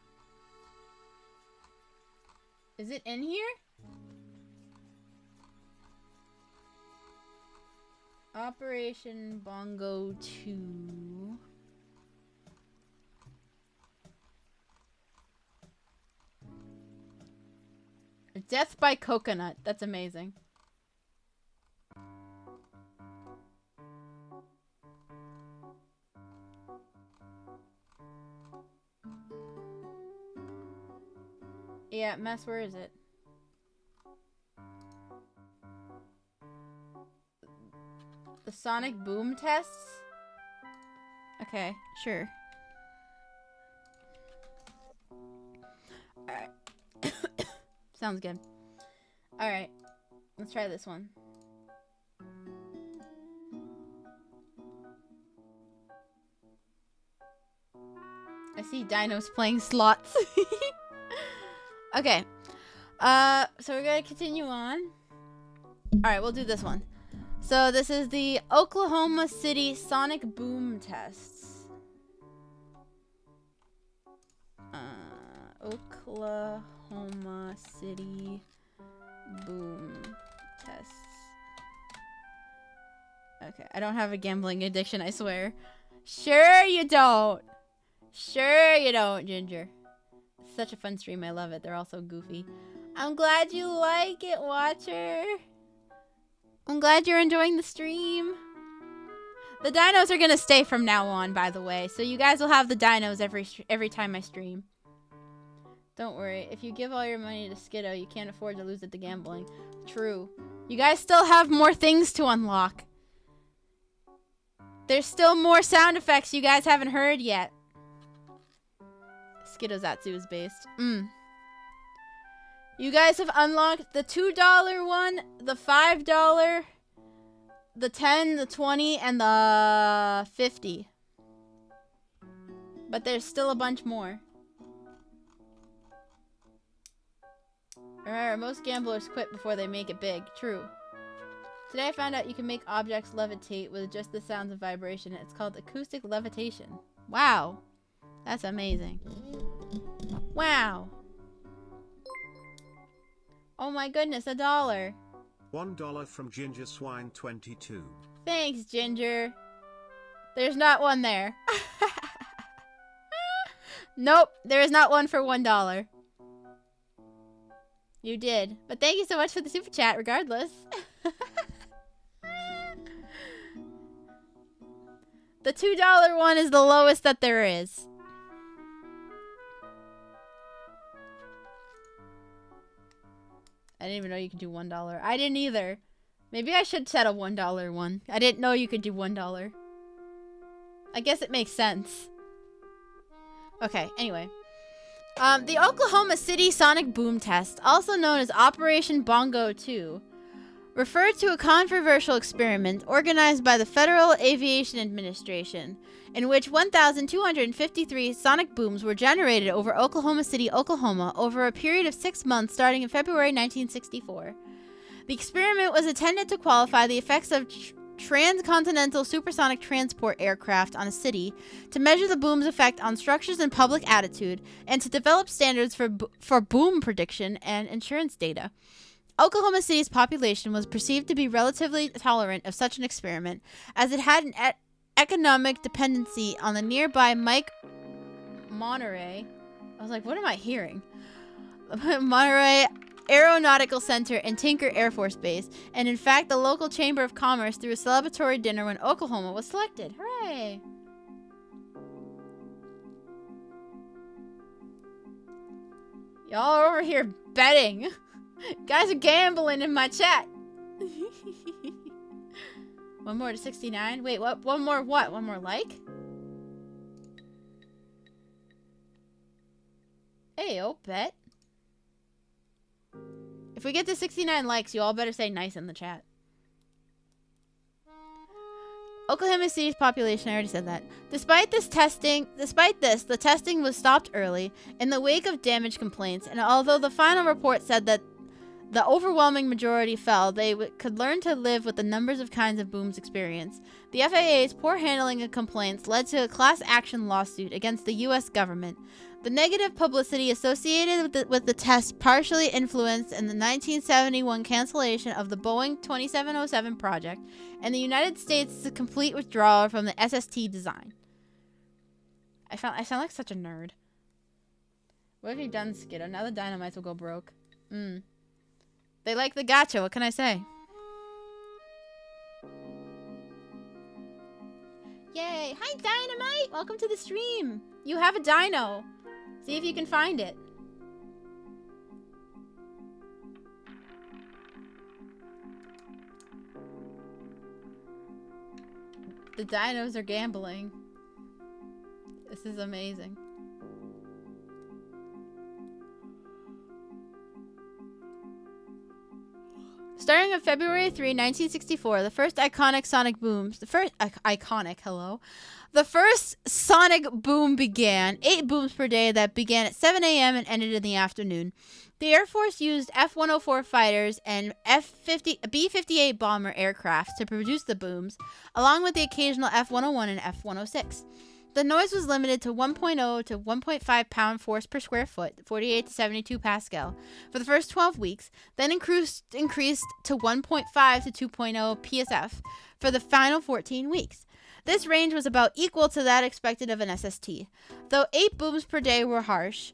Is it in here? Operation Bongo 2. Death by Coconut. That's amazing. Yeah, Mess, where is it? The Sonic Boom tests? Okay, sure. Alright. Sounds good. Alright. Let's try this one. I see dinos playing slots. Okay. So we're gonna continue on. Alright, we'll do this one. So this is the Oklahoma City Sonic Boom tests. Oklahoma City Boom tests. Okay, I don't have a gambling addiction, I swear. Sure you don't. Sure you don't, Ginger. It's such a fun stream, I love it. They're all so goofy. I'm glad you like it, Watcher. I'm glad you're enjoying the stream. The dinos are gonna stay from now on, by the way. So you guys will have the dinos every time I stream. Don't worry. If you give all your money to Skiddo, you can't afford to lose it to gambling. True. You guys still have more things to unlock. There's still more sound effects you guys haven't heard yet. Skiddosaurus is based. You guys have unlocked the $2 one, the $5, the 10, the 20, and the 50. But there's still a bunch more. Remember, most gamblers quit before they make it big. True. Today I found out you can make objects levitate with just the sounds of vibration. It's called acoustic levitation. Wow. That's amazing. Wow. Oh my goodness, $1. $1 from Ginger Swine 22. Thanks, Ginger. There's not one there. Nope, there is not one for $1. You did. But thank you so much for the super chat, regardless. The $2 one is the lowest that there is. I didn't even know you could do $1. I didn't either. Maybe I should set a $1 one. I didn't know you could do $1. I guess it makes sense. Okay, anyway. The Oklahoma City Sonic Boom Test, also known as Operation Bongo 2, referred to a controversial experiment organized by the Federal Aviation Administration, in which 1,253 sonic booms were generated over Oklahoma City, Oklahoma, over a period of 6 months starting in February 1964. The experiment was intended to qualify the effects of transcontinental supersonic transport aircraft on a city, to measure the boom's effect on structures and public attitude, and to develop standards for boom prediction and insurance data. Oklahoma City's population was perceived to be relatively tolerant of such an experiment, as it had an economic dependency on the nearby Monterey. I was like, what am I hearing? Monterey Aeronautical Center and Tinker Air Force Base, and in fact, the local Chamber of Commerce threw a celebratory dinner when Oklahoma was selected. Hooray! Y'all are over here betting. Guys are gambling in my chat. One more to 69. Wait, what? One more what? One more like? Ayo, bet. If we get to 69 likes, you all better say nice in the chat. Oklahoma City's population, I already said that. Despite this, the testing was stopped early in the wake of damage complaints, and although the final report said that the overwhelming majority fell, they could learn to live with the numbers of kinds of booms experienced. The FAA's poor handling of complaints led to a class action lawsuit against the U.S. government. The negative publicity associated with the test partially influenced in the 1971 cancellation of the Boeing 2707 project and the United States' complete withdrawal from the SST design. I sound like such a nerd. What have you done, Skiddo? Now the dynamites will go broke. They like the gacha, what can I say? Yay! Hi, Dynamite! Welcome to the stream! You have a dino! See if you can find it. The dinos are gambling. This is amazing. Starting on February 3, 1964, the first iconic sonic booms, the first sonic boom began, 8 booms per day that began at 7 a.m. and ended in the afternoon. The Air Force used F-104 fighters and B-58 bomber aircraft to produce the booms, along with the occasional F-101 and F-106. The noise was limited to 1.0 to 1.5 pound force per square foot, 48 to 72 Pascal, for the first 12 weeks, then increased to 1.5 to 2.0 PSF for the final 14 weeks. This range was about equal to that expected of an SST. Though 8 booms per day were harsh,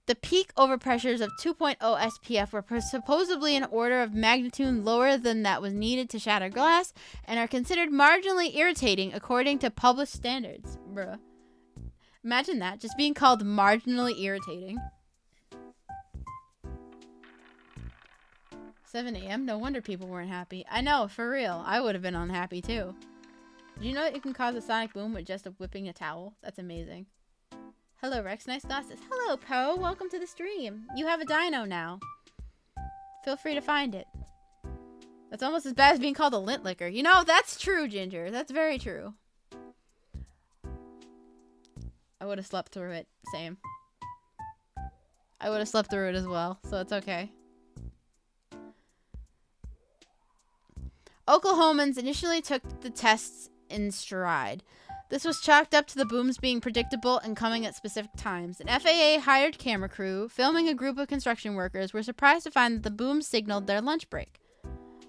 the peak overpressures of 2.0 SPF were supposedly an order of magnitude lower than that was needed to shatter glass and are considered marginally irritating according to published standards. Bruh. Imagine that, just being called marginally irritating. 7 a.m.? No wonder people weren't happy. I know, for real. I would have been unhappy too. Did you know that you can cause a sonic boom with just whipping a towel? That's amazing. Hello, Rex. Nice glasses. Hello, Poe. Welcome to the stream. You have a dino now. Feel free to find it. That's almost as bad as being called a lint licker. You know, that's true, Ginger. That's very true. I would have slept through it. Same. I would have slept through it as well, so it's okay. Oklahomans initially took the tests in stride. This was chalked up to the booms being predictable and coming at specific times. An FAA hired camera crew filming a group of construction workers were surprised to find that the booms signaled their lunch break.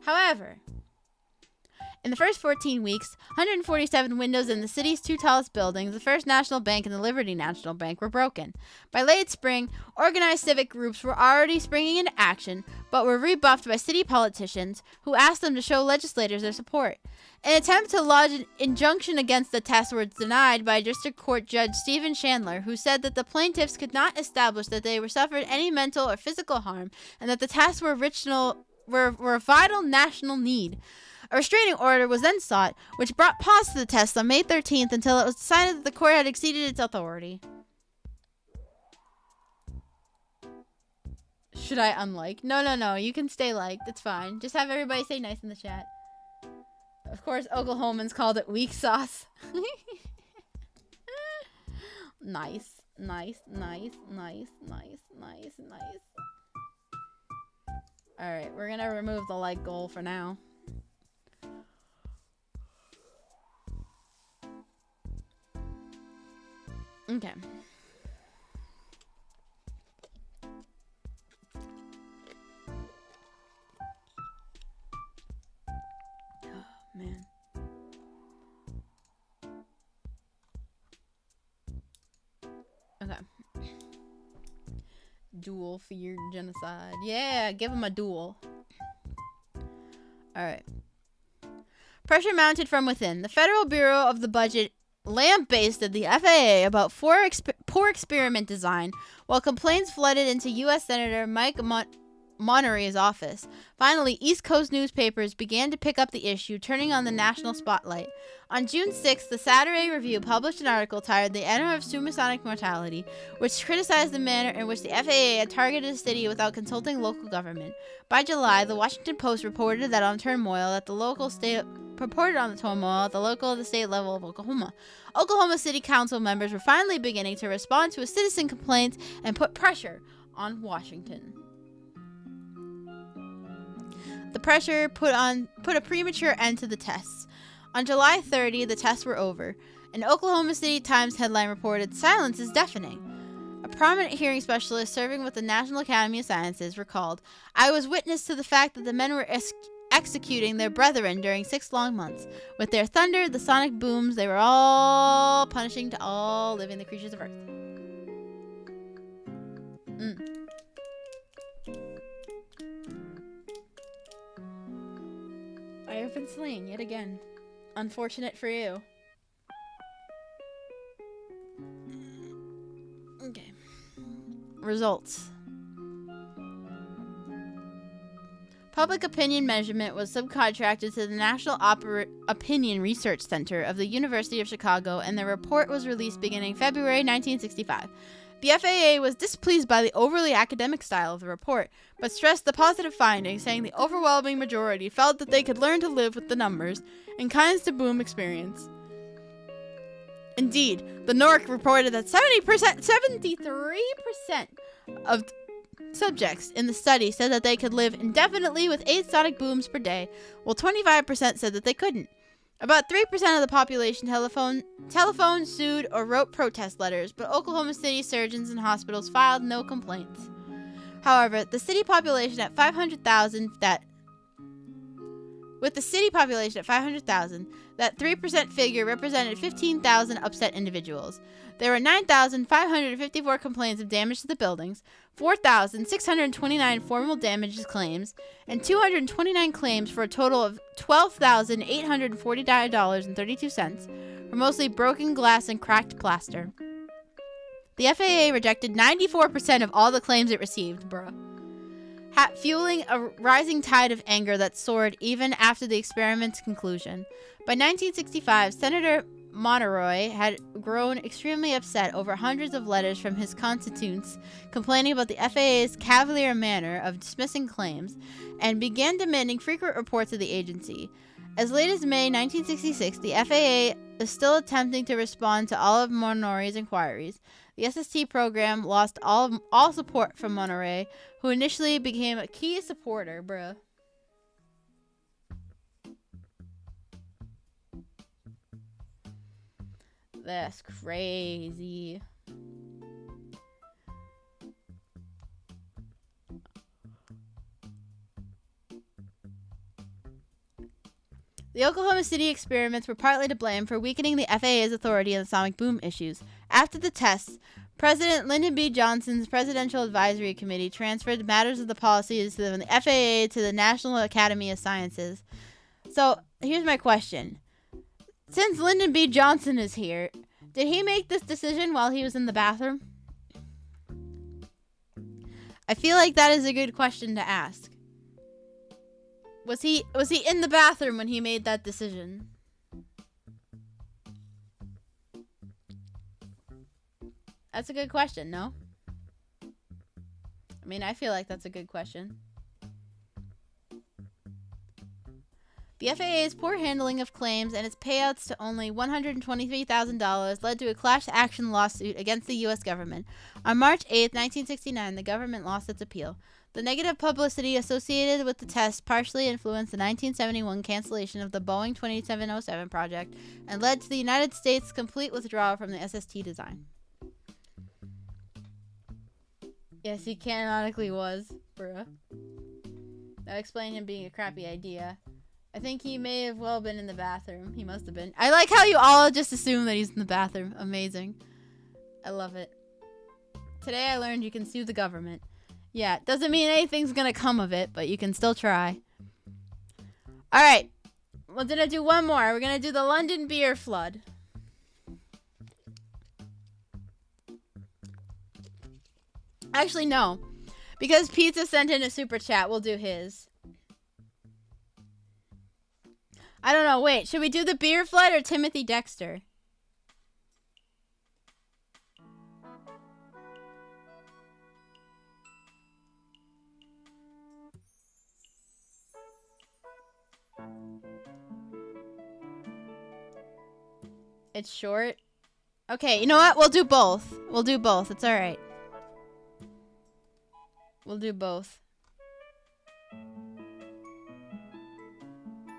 However, in the first 14 weeks, 147 windows in the city's 2 tallest buildings, the First National Bank and the Liberty National Bank, were broken. By late spring, organized civic groups were already springing into action, but were rebuffed by city politicians who asked them to show legislators their support. An attempt to lodge an injunction against the tests was denied by District Court Judge Stephen Chandler, who said that the plaintiffs could not establish that they were suffered any mental or physical harm and that the tests were a vital national need. A restraining order was then sought, which brought pause to the tests on May 13th until it was decided that the court had exceeded its authority. Should I unlike? No. You can stay liked. It's fine. Just have everybody say nice in the chat. Of course, Oklahomans called it weak sauce. Nice. Alright, we're gonna remove the like goal for now. Okay. Oh, man. Okay. Duel feared genocide. Yeah, give him a duel. Alright. Pressure mounted from within. The Federal Bureau of the Budget lambasted the FAA about poor experiment design, while complaints flooded into U.S. Senator Mike Monterey's office. Finally, East Coast newspapers began to pick up the issue, turning on the national spotlight. On June 6th, the Saturday Review published an article titled "The End of Supersonic Mortality," which criticized the manner in which the FAA had targeted a city without consulting local government. By July, the Washington Post reported that on turmoil at the local state level of Oklahoma. Oklahoma City Council members were finally beginning to respond to a citizen complaint and put pressure on Washington. The pressure put a premature end to the tests. On July 30, the tests were over. An Oklahoma City Times headline reported, "Silence is deafening." A prominent hearing specialist serving with the National Academy of Sciences recalled, "I was witness to the fact that the men were executing their brethren during 6 long months. With their thunder, the sonic booms, they were all punishing to all living the creatures of earth." I have been slain yet again. Unfortunate for you. Okay. Results. Public opinion measurement was subcontracted to the National Opinion Research Center of the University of Chicago, and the report was released beginning February 1965. The FAA was displeased by the overly academic style of the report, but stressed the positive findings, saying the overwhelming majority felt that they could learn to live with the numbers and kinds to boom experience. Indeed, the NORC reported that 73% of subjects in the study said that they could live indefinitely with 8 sonic booms per day, while 25% said that they couldn't. About 3% of the population telephoned, sued, or wrote protest letters, but Oklahoma City surgeons and hospitals filed no complaints. However, the city population at 500,000 that 3% figure represented 15,000 upset individuals. There were 9,554 complaints of damage to the buildings, 4,629 formal damages claims, and 229 claims for a total of $12,849.32 for mostly broken glass and cracked plaster. The FAA rejected 94% of all the claims it received, fueling a rising tide of anger that soared even after the experiment's conclusion. By 1965, Senator Monterey had grown extremely upset over hundreds of letters from his constituents complaining about the FAA's cavalier manner of dismissing claims, and began demanding frequent reports of the agency. As late as May 1966, the FAA is still attempting to respond to all of Monterey's inquiries. The SST program lost all support from Monterey, who initially became a key supporter, That's crazy. The Oklahoma City experiments were partly to blame for weakening the FAA's authority on the sonic boom issues. After the tests, President Lyndon B. Johnson's Presidential Advisory Committee transferred matters of the policies of the FAA to the National Academy of Sciences. So, here's my question. Since Lyndon B. Johnson is here, did he make this decision while he was in the bathroom? I feel like that is a good question to ask. Was he in the bathroom when he made that decision? That's a good question, no? I mean, I feel like that's a good question. The FAA's poor handling of claims and its payouts to only $123,000 led to a class action lawsuit against the U.S. government. On March 8, 1969, the government lost its appeal. The negative publicity associated with the test partially influenced the 1971 cancellation of the Boeing 2707 project and led to the United States' complete withdrawal from the SST design. Yes, he canonically was, bruh. That explained him being a crappy idea. I think he may have well been in the bathroom. He must have been. I like how you all just assume that he's in the bathroom. Amazing. I love it. Today I learned you can sue the government. Yeah, doesn't mean anything's gonna come of it, but you can still try. Alright. We're gonna do one more. We're gonna do the London beer flood. Actually, no. Because Pizza sent in a super chat, we'll do his. I don't know. Wait, should we do the beer flood or Timothy Dexter? It's short. Okay, you know what? We'll do both. We'll do both. It's alright. We'll do both.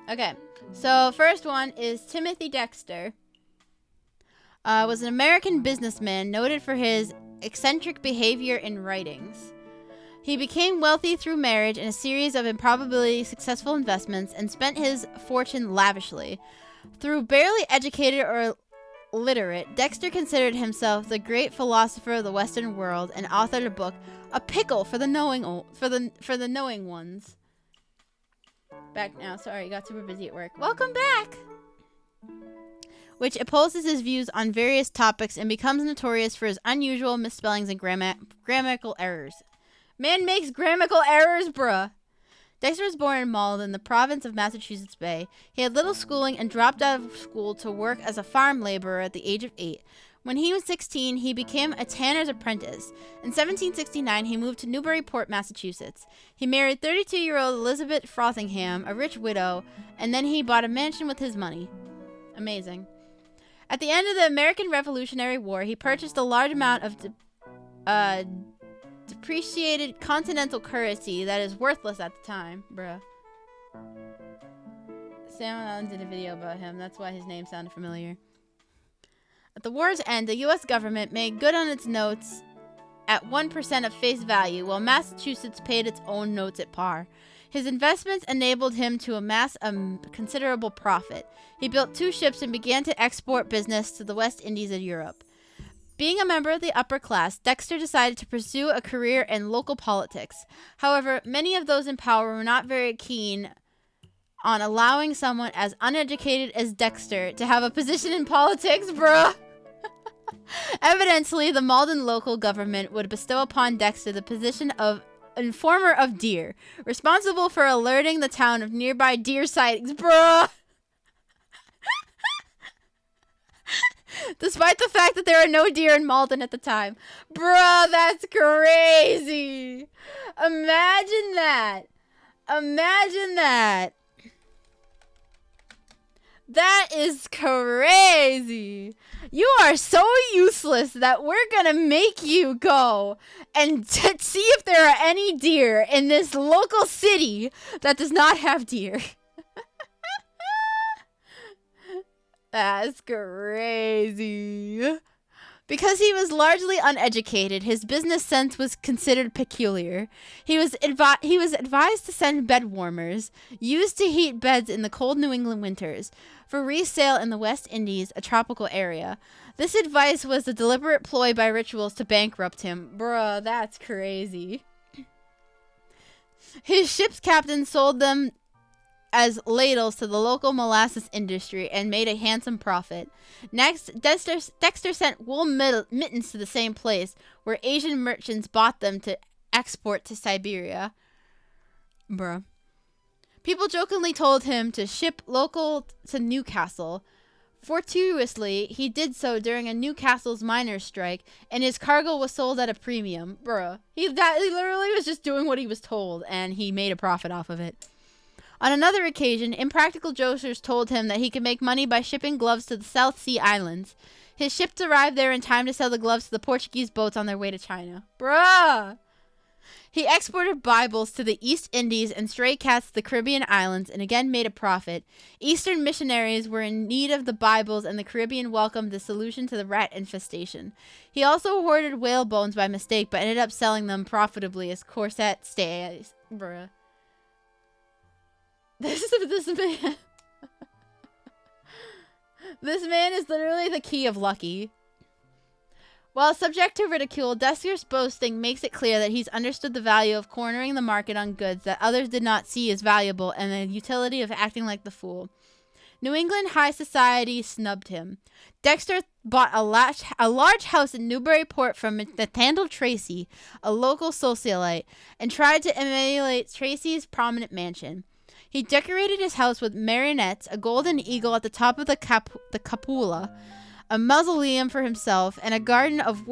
Okay, so first one is Timothy Dexter. Was an American businessman noted for his eccentric behavior and writings. He became wealthy through marriage and a series of improbably successful investments and spent his fortune lavishly. Through barely educated or literate, Dexter considered himself the great philosopher of the Western world and authored a book, A Pickle for the Knowing Ones. Back now. Sorry, got super busy at work. Welcome back! Which opposes his views on various topics and becomes notorious for his unusual misspellings and grammatical errors. Man makes grammatical errors, bruh! Dexter was born in Malden, the province of Massachusetts Bay. He had little schooling and dropped out of school to work as a farm laborer at the age of 8. When he was 16, he became a tanner's apprentice. In 1769, he moved to Newburyport, Massachusetts. He married 32-year-old Elizabeth Frothingham, a rich widow, and then he bought a mansion with his money. Amazing. At the end of the American Revolutionary War, he purchased a large amount of depreciated continental currency that is worthless at the time. Bruh. Sam Allen did a video about him. That's why his name sounded familiar. At the war's end, the U.S. government made good on its notes at 1% of face value, while Massachusetts paid its own notes at par. His investments enabled him to amass a considerable profit. He built 2 ships and began to export business to the West Indies and Europe. Being a member of the upper class, Dexter decided to pursue a career in local politics. However, many of those in power were not very keen on allowing someone as uneducated as Dexter to have a position in politics, bruh. Evidently, the Malden local government would bestow upon Dexter the position of informer of deer, responsible for alerting the town of nearby deer sightings, bruh. Despite the fact that there are no deer in Malden at the time. Bruh, that's crazy. Imagine that. Imagine that. That is crazy. You are so useless that we're gonna make you go and see if there are any deer in this local city that does not have deer. That's crazy. Because he was largely uneducated, his business sense was considered peculiar. He was advised to send bed warmers, used to heat beds in the cold New England winters, for resale in the West Indies, a tropical area. This advice was a deliberate ploy by rituals to bankrupt him. Bruh, that's crazy. His ship's captain sold them as ladles to the local molasses industry and made a handsome profit. Next, Dexter sent wool mittens to the same place, where Asian merchants bought them to export to Siberia. Bruh. People jokingly told him to ship local to Newcastle Fortuitously, he did so during a Newcastle's miners' strike, and his cargo was sold at a premium. Bruh. He literally was just doing what he was told, and he made a profit off of it. On another occasion, impractical jokers told him that he could make money by shipping gloves to the South Sea Islands. His ships arrived there in time to sell the gloves to the Portuguese boats on their way to China. Bruh! He exported Bibles to the East Indies and stray cats to the Caribbean islands and again made a profit. Eastern missionaries were in need of the Bibles and the Caribbean welcomed the solution to the rat infestation. He also hoarded whale bones by mistake but ended up selling them profitably as corset stays. Bruh. This man. This man is literally the key of lucky. While subject to ridicule, Dexter's boasting makes it clear that he's understood the value of cornering the market on goods that others did not see as valuable and the utility of acting like the fool. New England high society snubbed him. Dexter bought a large house in Newburyport from Nathaniel Tracy, a local socialite, and tried to emulate Tracy's prominent mansion. He decorated his house with marionettes, a golden eagle at the top of the cupola, a mausoleum for himself, and a garden of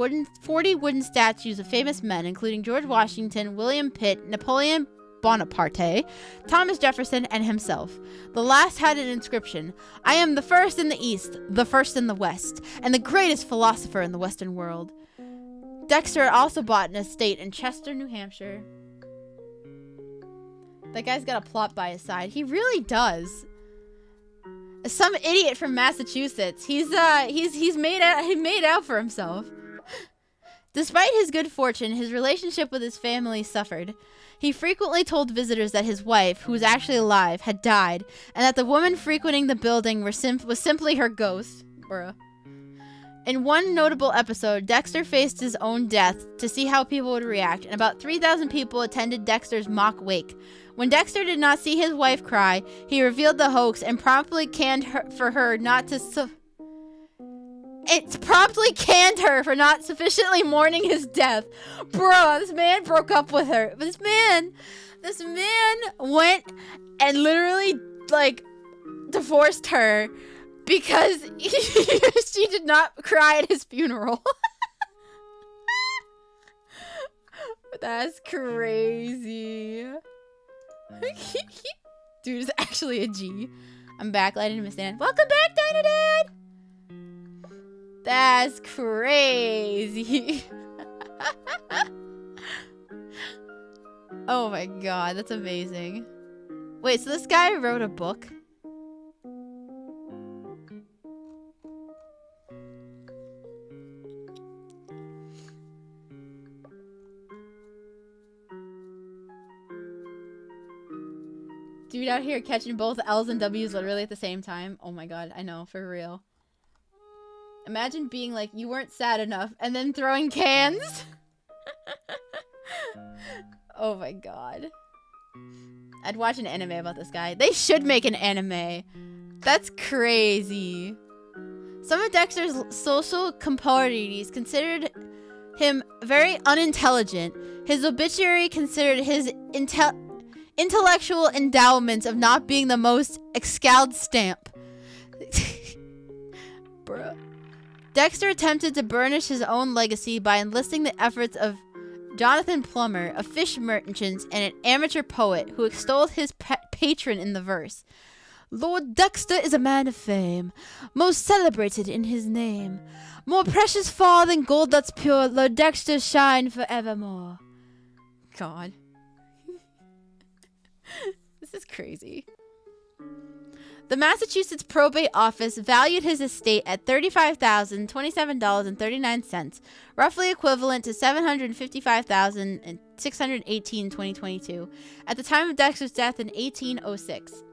40 wooden statues of famous men, including George Washington, William Pitt, Napoleon Bonaparte, Thomas Jefferson, and himself. The last had an inscription, "I am the first in the East, the first in the West, and the greatest philosopher in the Western world." Dexter also bought an estate in Chester, New Hampshire. That guy's got a plot by his side. He really does. Some idiot from Massachusetts. He made out for himself. Despite his good fortune, his relationship with his family suffered. He frequently told visitors that his wife, who was actually alive, had died, and that the woman frequenting the building was simply her ghost. Bruh. In one notable episode, Dexter faced his own death to see how people would react, and about 3,000 people attended Dexter's mock wake. When Dexter did not see his wife cry, he revealed the hoax and promptly canned her for not sufficiently mourning his death. Bro, this man broke up with her. This man went and literally, like, divorced her because she did not cry at his funeral. That's crazy. Dude is actually a G. I'm backlighting him a stand. Welcome back, Dino Dad! That's crazy. Oh my god, that's amazing. Wait, so this guy wrote a book? Dude out here catching both L's and W's literally at the same time. Oh my god, I know, for real. Imagine being like, you weren't sad enough, and then throwing cans. Oh my god. I'd watch an anime about this guy. They should make an anime. That's crazy. Some of Dexter's social compadres considered him very unintelligent. His obituary considered his intellectual endowments of not being the most excelled stamp. Bruh. Dexter attempted to burnish his own legacy by enlisting the efforts of Jonathan Plummer, a fish merchant and an amateur poet who extolled his patron in the verse. Lord Dexter is a man of fame, most celebrated in his name. More precious far than gold that's pure, Lord Dexter shine forevermore. God. This is crazy. The Massachusetts probate office valued his estate at $35,027.39, roughly equivalent to $755,618 in 2022, at the time of Dexter's death in 1806.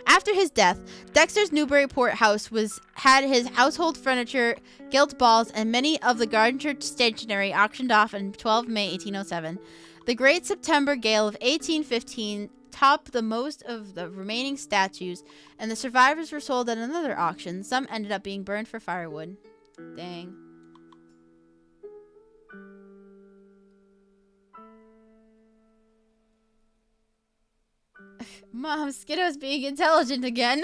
After his death, Dexter's Newburyport house had his household furniture, gilt balls, and many of the garden stationery auctioned off on 12 May 1807. The Great September Gale of 1815 topped the most of the remaining statues, and the survivors were sold at another auction. Some ended up being burned for firewood. Dang. Mom, Skiddo's being intelligent again.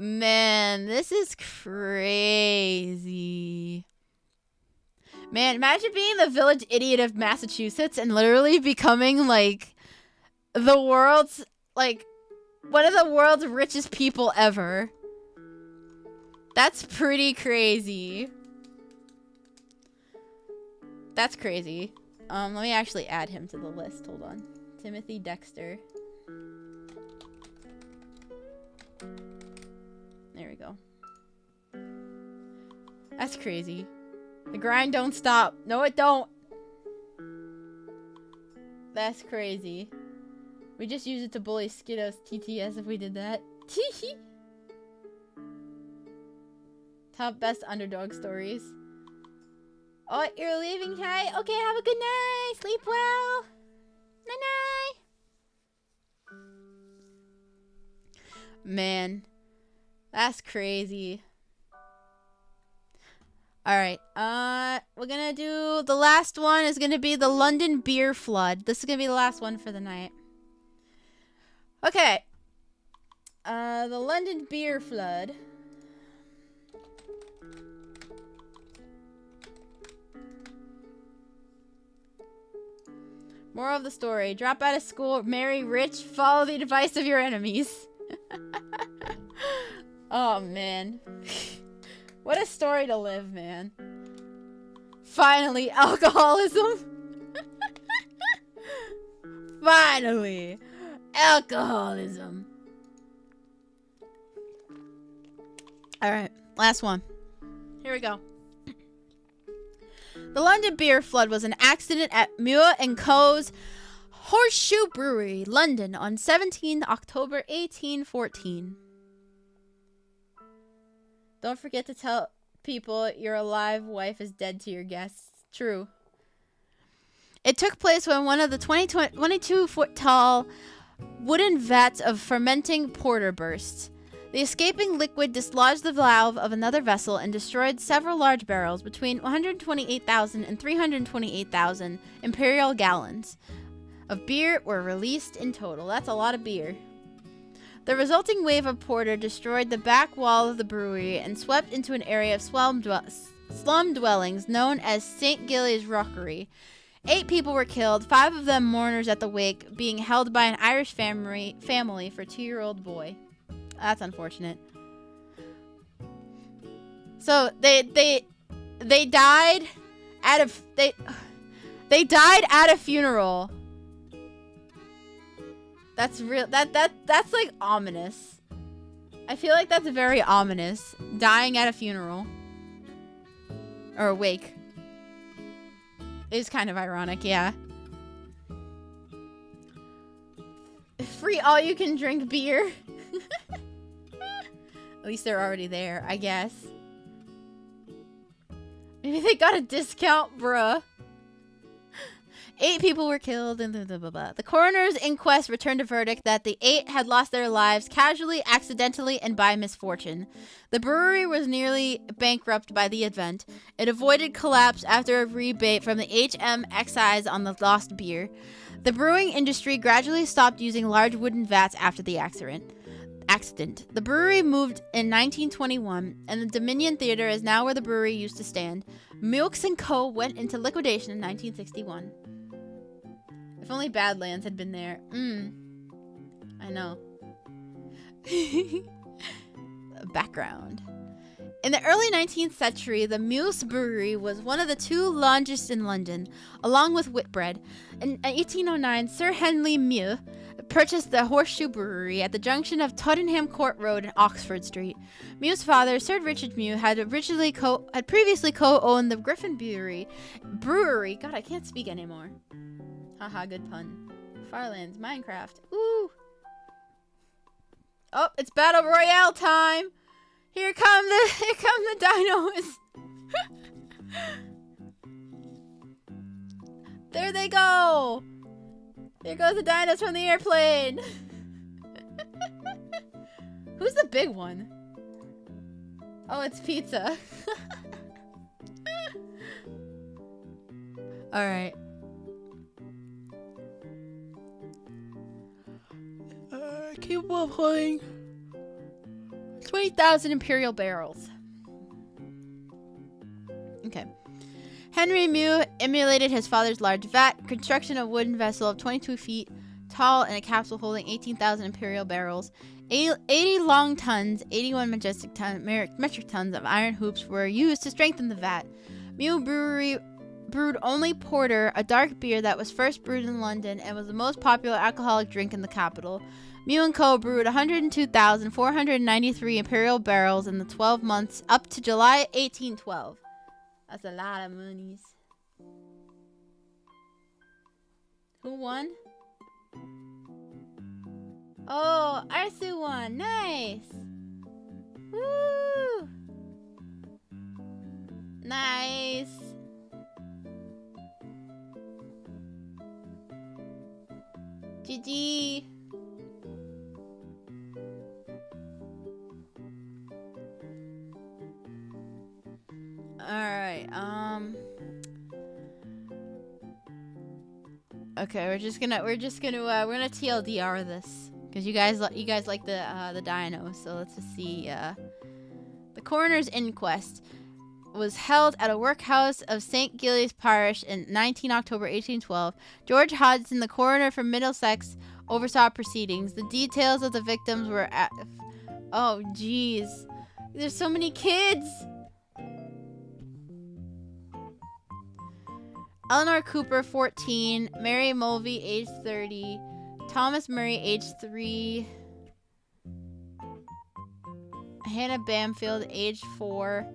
Man, this is crazy. Man, imagine being the village idiot of Massachusetts and literally becoming like the world's like one of the world's richest people ever. That's pretty crazy. That's crazy. Let me actually add him to the list. Hold on. Timothy Dexter. There we go. That's crazy. The grind don't stop. No, it don't. That's crazy. We just use it to bully Skiddo's TTS if we did that. Top best underdog stories. Oh, you're leaving, Kai? Okay, have a good night. Sleep well. Night-night. Man. That's crazy. Alright, we're gonna do, the last one is gonna be the London beer flood. This is gonna be the last one for the night. Okay. The London beer flood. Moral of the story. Drop out of school, marry rich, follow the advice of your enemies. Oh, man. What a story to live, man. Finally, alcoholism. Finally, alcoholism. Alright, last one. Here we go. The London beer flood was an accident at Muir & Co.'s Horseshoe Brewery, London, on 17 October 1814. Don't forget to tell people your alive wife is dead to your guests. True. It took place when one of the 22-foot-tall wooden vats of fermenting porter burst. The escaping liquid dislodged the valve of another vessel and destroyed several large barrels. Between 128,000 and 328,000 imperial gallons of beer were released in total. That's a lot of beer. The resulting wave of porter destroyed the back wall of the brewery and swept into an area of slum dwellings known as St. Gillies Rockery. 8 people were killed, 5 of them mourners at the wake, being held by an Irish family for a 2-year-old boy. That's unfortunate. So they died at a they died at a funeral. That's real. That's like ominous. I feel like that's very ominous. Dying at a funeral or a wake is kind of ironic, yeah. Free all you can drink beer. At least they're already there, I guess. Maybe they got a discount, bruh. 8 people were killed and blah, blah, blah, blah. The coroner's inquest returned a verdict that the 8 had lost their lives casually, accidentally, and by misfortune. The brewery was nearly bankrupt by the event. It avoided collapse after a rebate from the HM excise on the lost beer. The brewing industry gradually stopped using large wooden vats after the accident. The brewery moved in 1921, and the Dominion Theater is now where the brewery used to stand. Milks & Co. went into liquidation in 1961. If only Badlands had been there. I know. Background. In the early 19th century, the Mews Brewery was one of the 2 largest in London, along with Whitbread. In 1809, Sir Henry Mew purchased the Horseshoe Brewery at the junction of Tottenham Court Road and Oxford Street. Mew's father, Sir Richard Mew, had previously co-owned the Griffin Brewery. God, I can't speak anymore. Haha, good pun. Firelands, Minecraft. Ooh. Oh, it's Battle Royale time. Here come the dinos. There they go. There goes the dinos from the airplane. Who's the big one? Oh, it's Pizza. All right. Keep on playing. It's 20,000 imperial barrels. Okay. Henry Mew emulated his father's large vat, construction of wooden vessel of 22 feet tall and a capsule holding 18,000 imperial barrels. 80 long tons, 81 metric tons of iron hoops were used to strengthen the vat. Mew Brewery brewed only porter, a dark beer that was first brewed in London and was the most popular alcoholic drink in the capital. Mew & Co. brewed 102,493 imperial barrels in the 12 months up to July 1812. That's a lot of monies. Who won? Oh, Arsu won. Nice. Woo! Nice. GG. Alright, okay, we're gonna TLDR this because you guys like the dino. So let's just see. The coroner's inquest was held at a workhouse of St. Gilles Parish in 19 October 1812. George Hodgson, the coroner from Middlesex, oversaw proceedings. The details of the victims were oh, jeez, there's so many kids. Eleanor Cooper, 14. Mary Mulvey, age 30. Thomas Murray, age 3. Hannah Bamfield, age 4.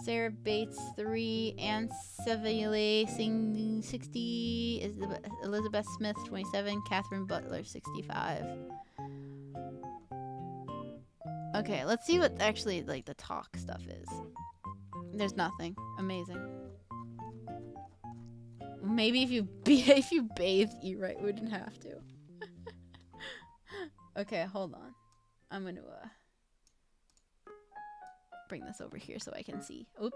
Sarah Bates, 3. Anne Seville, 60. Elizabeth Smith, 27. Catherine Butler, 65. Okay, let's see what actually like the talk stuff is. There's nothing. Amazing. Maybe if you bathed, you wouldn't have to. Okay, hold on. I'm gonna bring this over here so I can see. Oop.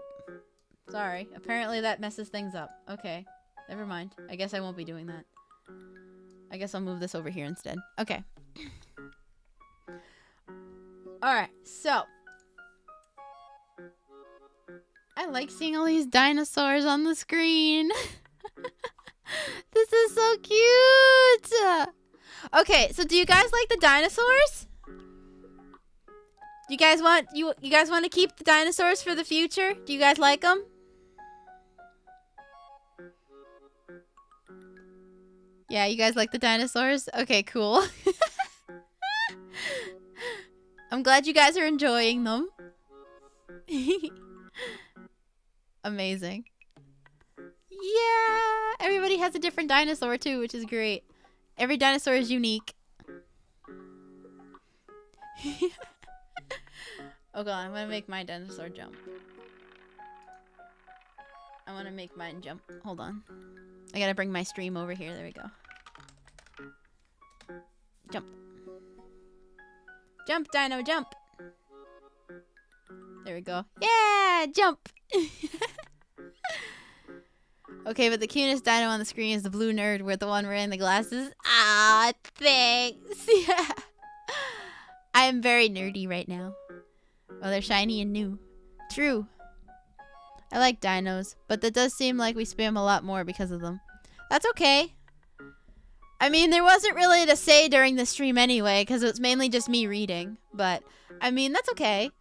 Sorry. Apparently that messes things up. Okay. Never mind. I guess I won't be doing that. I guess I'll move this over here instead. Okay. Alright, so. I like seeing all these dinosaurs on the screen. This is so cute. Okay, so do you guys like the dinosaurs? Do you guys want to keep the dinosaurs for the future? Do you guys like them? Yeah, you guys like the dinosaurs? Okay, cool. I'm glad you guys are enjoying them. Amazing. Yeah, everybody has a different dinosaur too, which is great. Every dinosaur is unique. Oh god, I'm gonna make my dinosaur jump. I wanna make mine jump. Hold on. I gotta bring my stream over here. There we go. Jump. Jump, dino, jump. There we go. Yeah, jump. Okay, but the cutest dino on the screen is the blue nerd with the one wearing the glasses. Ah, thanks. Yeah. I am very nerdy right now. Oh, they're shiny and new. True. I like dinos, but that does seem like we spam a lot more because of them. That's okay. I mean, there wasn't really to say during the stream anyway, because it was mainly just me reading. But, I mean, that's okay.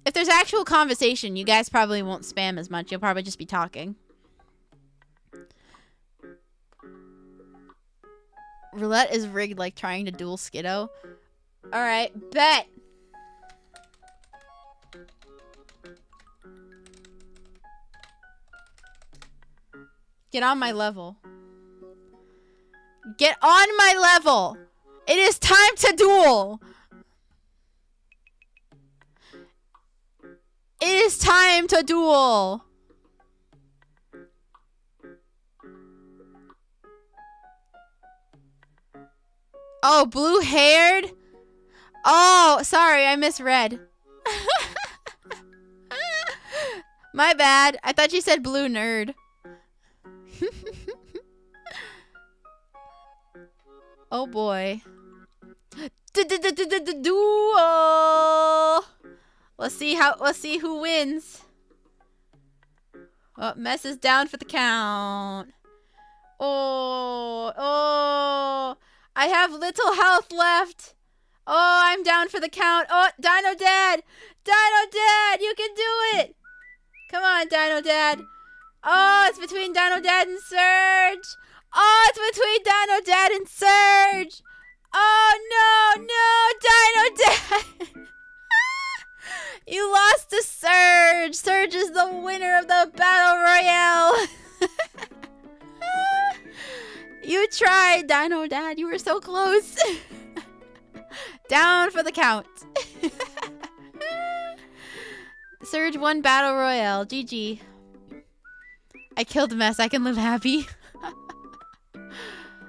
If there's actual conversation, you guys probably won't spam as much. You'll probably just be talking. Roulette is rigged like trying to duel Skiddo. Alright, bet. Get on my level. Get on my level. It is time to duel. It is time to duel. Oh, blue-haired? Oh, sorry, I misread. My bad. I thought you said blue nerd. Oh boy. Duel. Let's see who wins. Oh, Mess is down for the count. Oh, I have little health left. Oh, I'm down for the count. Oh, Dino Dad, you can do it. Come on, Dino Dad. Oh, it's between Dino Dad and Surge. Oh, it's between Dino Dad and Surge. Oh, no, Dino Dad. You lost to Surge. Surge is the winner of the Battle Royale. You tried, Dino Dad. You were so close. Down for the count. Surge won Battle Royale. GG. I killed Mess. I can live happy.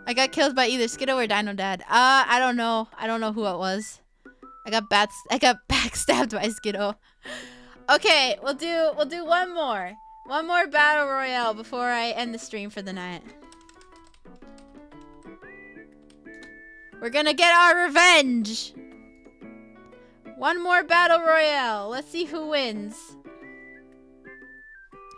I got killed by either Skiddo or Dino Dad. I don't know. I don't know who it was. I got backstabbed by Skiddo. Okay, we'll do one more. One more Battle Royale before I end the stream for the night. We're gonna get our revenge. One more Battle Royale. Let's see who wins.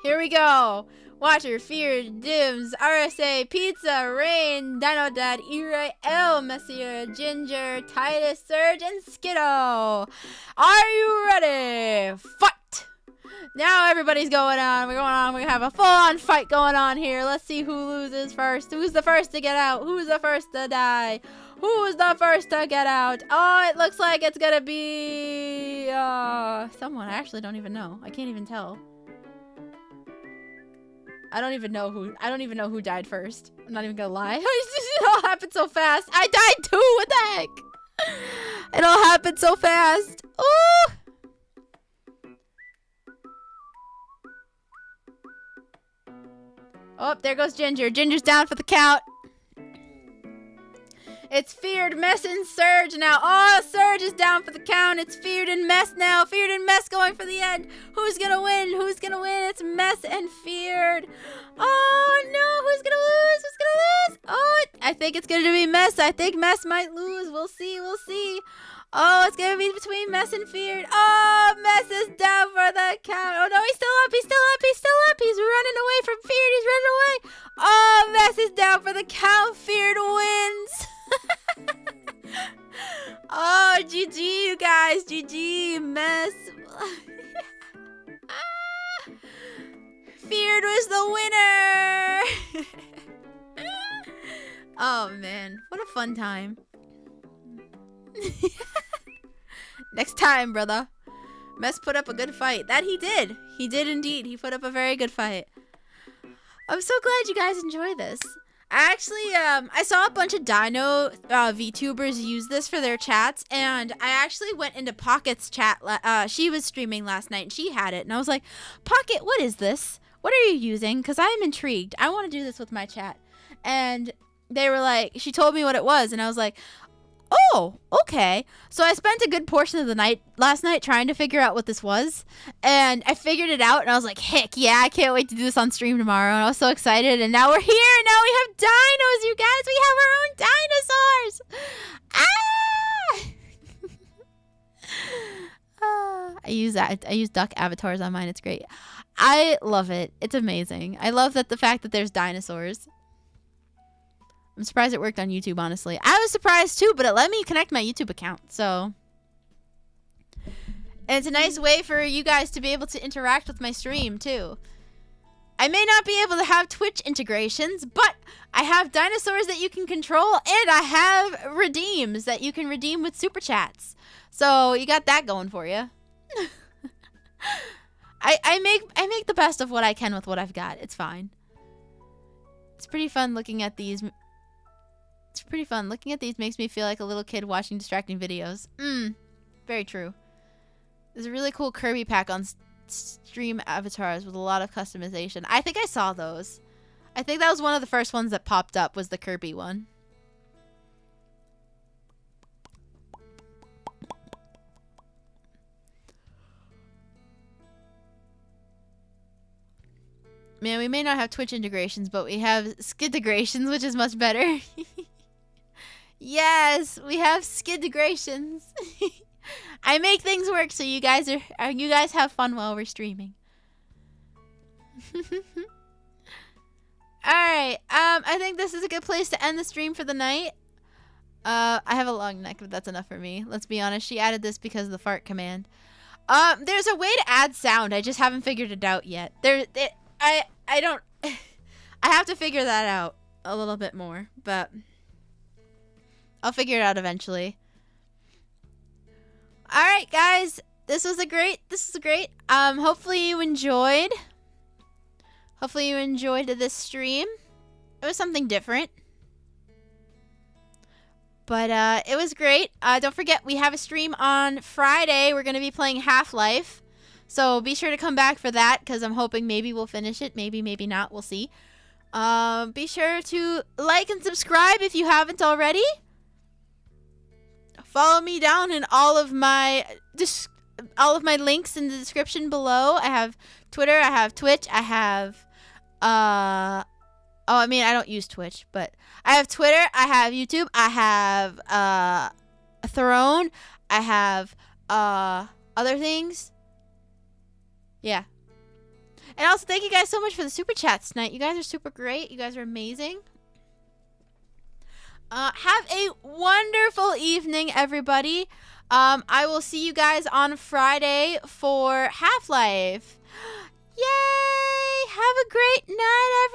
Here we go. Watcher, Fear, Dims, RSA, Pizza, Rain, Dino Dad, Ira, L, Messier, Ginger, Titus, Surge, and Skiddo. Are you ready? Fight! Now everybody's going on. We're gonna have a full-on fight going on here. Let's see who loses first. Who's the first to get out? Who's the first to die? Who's the first to get out? Oh, it looks like it's gonna be someone. I actually don't even know. I can't even tell. I don't even know who died first. I'm not even gonna lie. It all happened so fast. I died too. What the heck? It all happened so fast. Ooh. Oh, there goes Ginger. Ginger's down for the count. It's Feared, Mess, and Surge now. Oh, Surge is down for the count. It's Feared and Mess now. Feared and Mess going for the end. Who's gonna win? Who's gonna win? It's Mess and Feared. Oh, no. Who's gonna lose? Who's gonna lose? Oh, I think it's gonna be Mess. I think Mess might lose. We'll see. We'll see. Oh, it's gonna be between Mess and Feared. Oh, Mess is down for the count. Oh, no. He's still up. He's still up. He's still up. He's running away from Feared. He's running away. Oh, Mess is down for the count. Feared wins. Oh, GG, you guys. GG, Mess. Feared was the winner. Oh, man. What a fun time. Next time, brother. Mess put up a good fight. That he did. He did indeed. He put up a very good fight. I'm so glad you guys enjoy this. I actually, I saw a bunch of Dino VTubers use this for their chats, and I actually went into Pocket's chat. She was streaming last night, and she had it, and I was like, Pocket, what is this? What are you using? Because I'm intrigued. I want to do this with my chat. And they were like, she told me what it was, and I was like, oh, okay. So I spent a good portion of the night last night trying to figure out what this was, and I figured it out, and I was like, heck yeah, I can't wait to do this on stream tomorrow, and I was so excited, and now we're here, now we have dinos, you guys, we have our own dinosaurs! I use duck avatars on mine, it's great. I love it, it's amazing. I love the fact that there's dinosaurs. I'm surprised it worked on YouTube, honestly. I was surprised too, but it let me connect my YouTube account, so. And it's a nice way for you guys to be able to interact with my stream, too. I may not be able to have Twitch integrations, but I have dinosaurs that you can control, and I have redeems that you can redeem with super chats. So you got that going for you. I make the best of what I can with what I've got. It's fine. It's pretty fun looking at these. It's pretty fun. Looking at these makes me feel like a little kid watching distracting videos. Very true. There's a really cool Kirby pack on stream avatars with a lot of customization. I think I saw those. I think that was one of the first ones that popped up was the Kirby one. Man, we may not have Twitch integrations, but we have Skiddosaurus, which is much better. Yes, we have Skiddogrations. I make things work so you guys have fun while we're streaming. Alright, I think this is a good place to end the stream for the night. I have a long neck, but that's enough for me. Let's be honest, she added this because of the fart command. There's a way to add sound, I just haven't figured it out yet. I don't... I have to figure that out a little bit more, but... I'll figure it out eventually. Alright, guys. This was great. Hopefully you enjoyed. Hopefully you enjoyed this stream. It was something different. But it was great. Don't forget, we have a stream on Friday. We're going to be playing Half-Life. So be sure to come back for that, because I'm hoping maybe we'll finish it. Maybe, maybe not. We'll see. Be sure to like and subscribe if you haven't already. Follow me down in all of my links in the description below. I have Twitter, I have Twitch, I have I don't use Twitch, but I have Twitter, I have YouTube, I have Throne, I have other things. Yeah. And also thank you guys so much for the super chats tonight. You guys are super great. You guys are amazing. Have a wonderful evening, everybody. I will see you guys on Friday for Half-Life. Yay! Have a great night,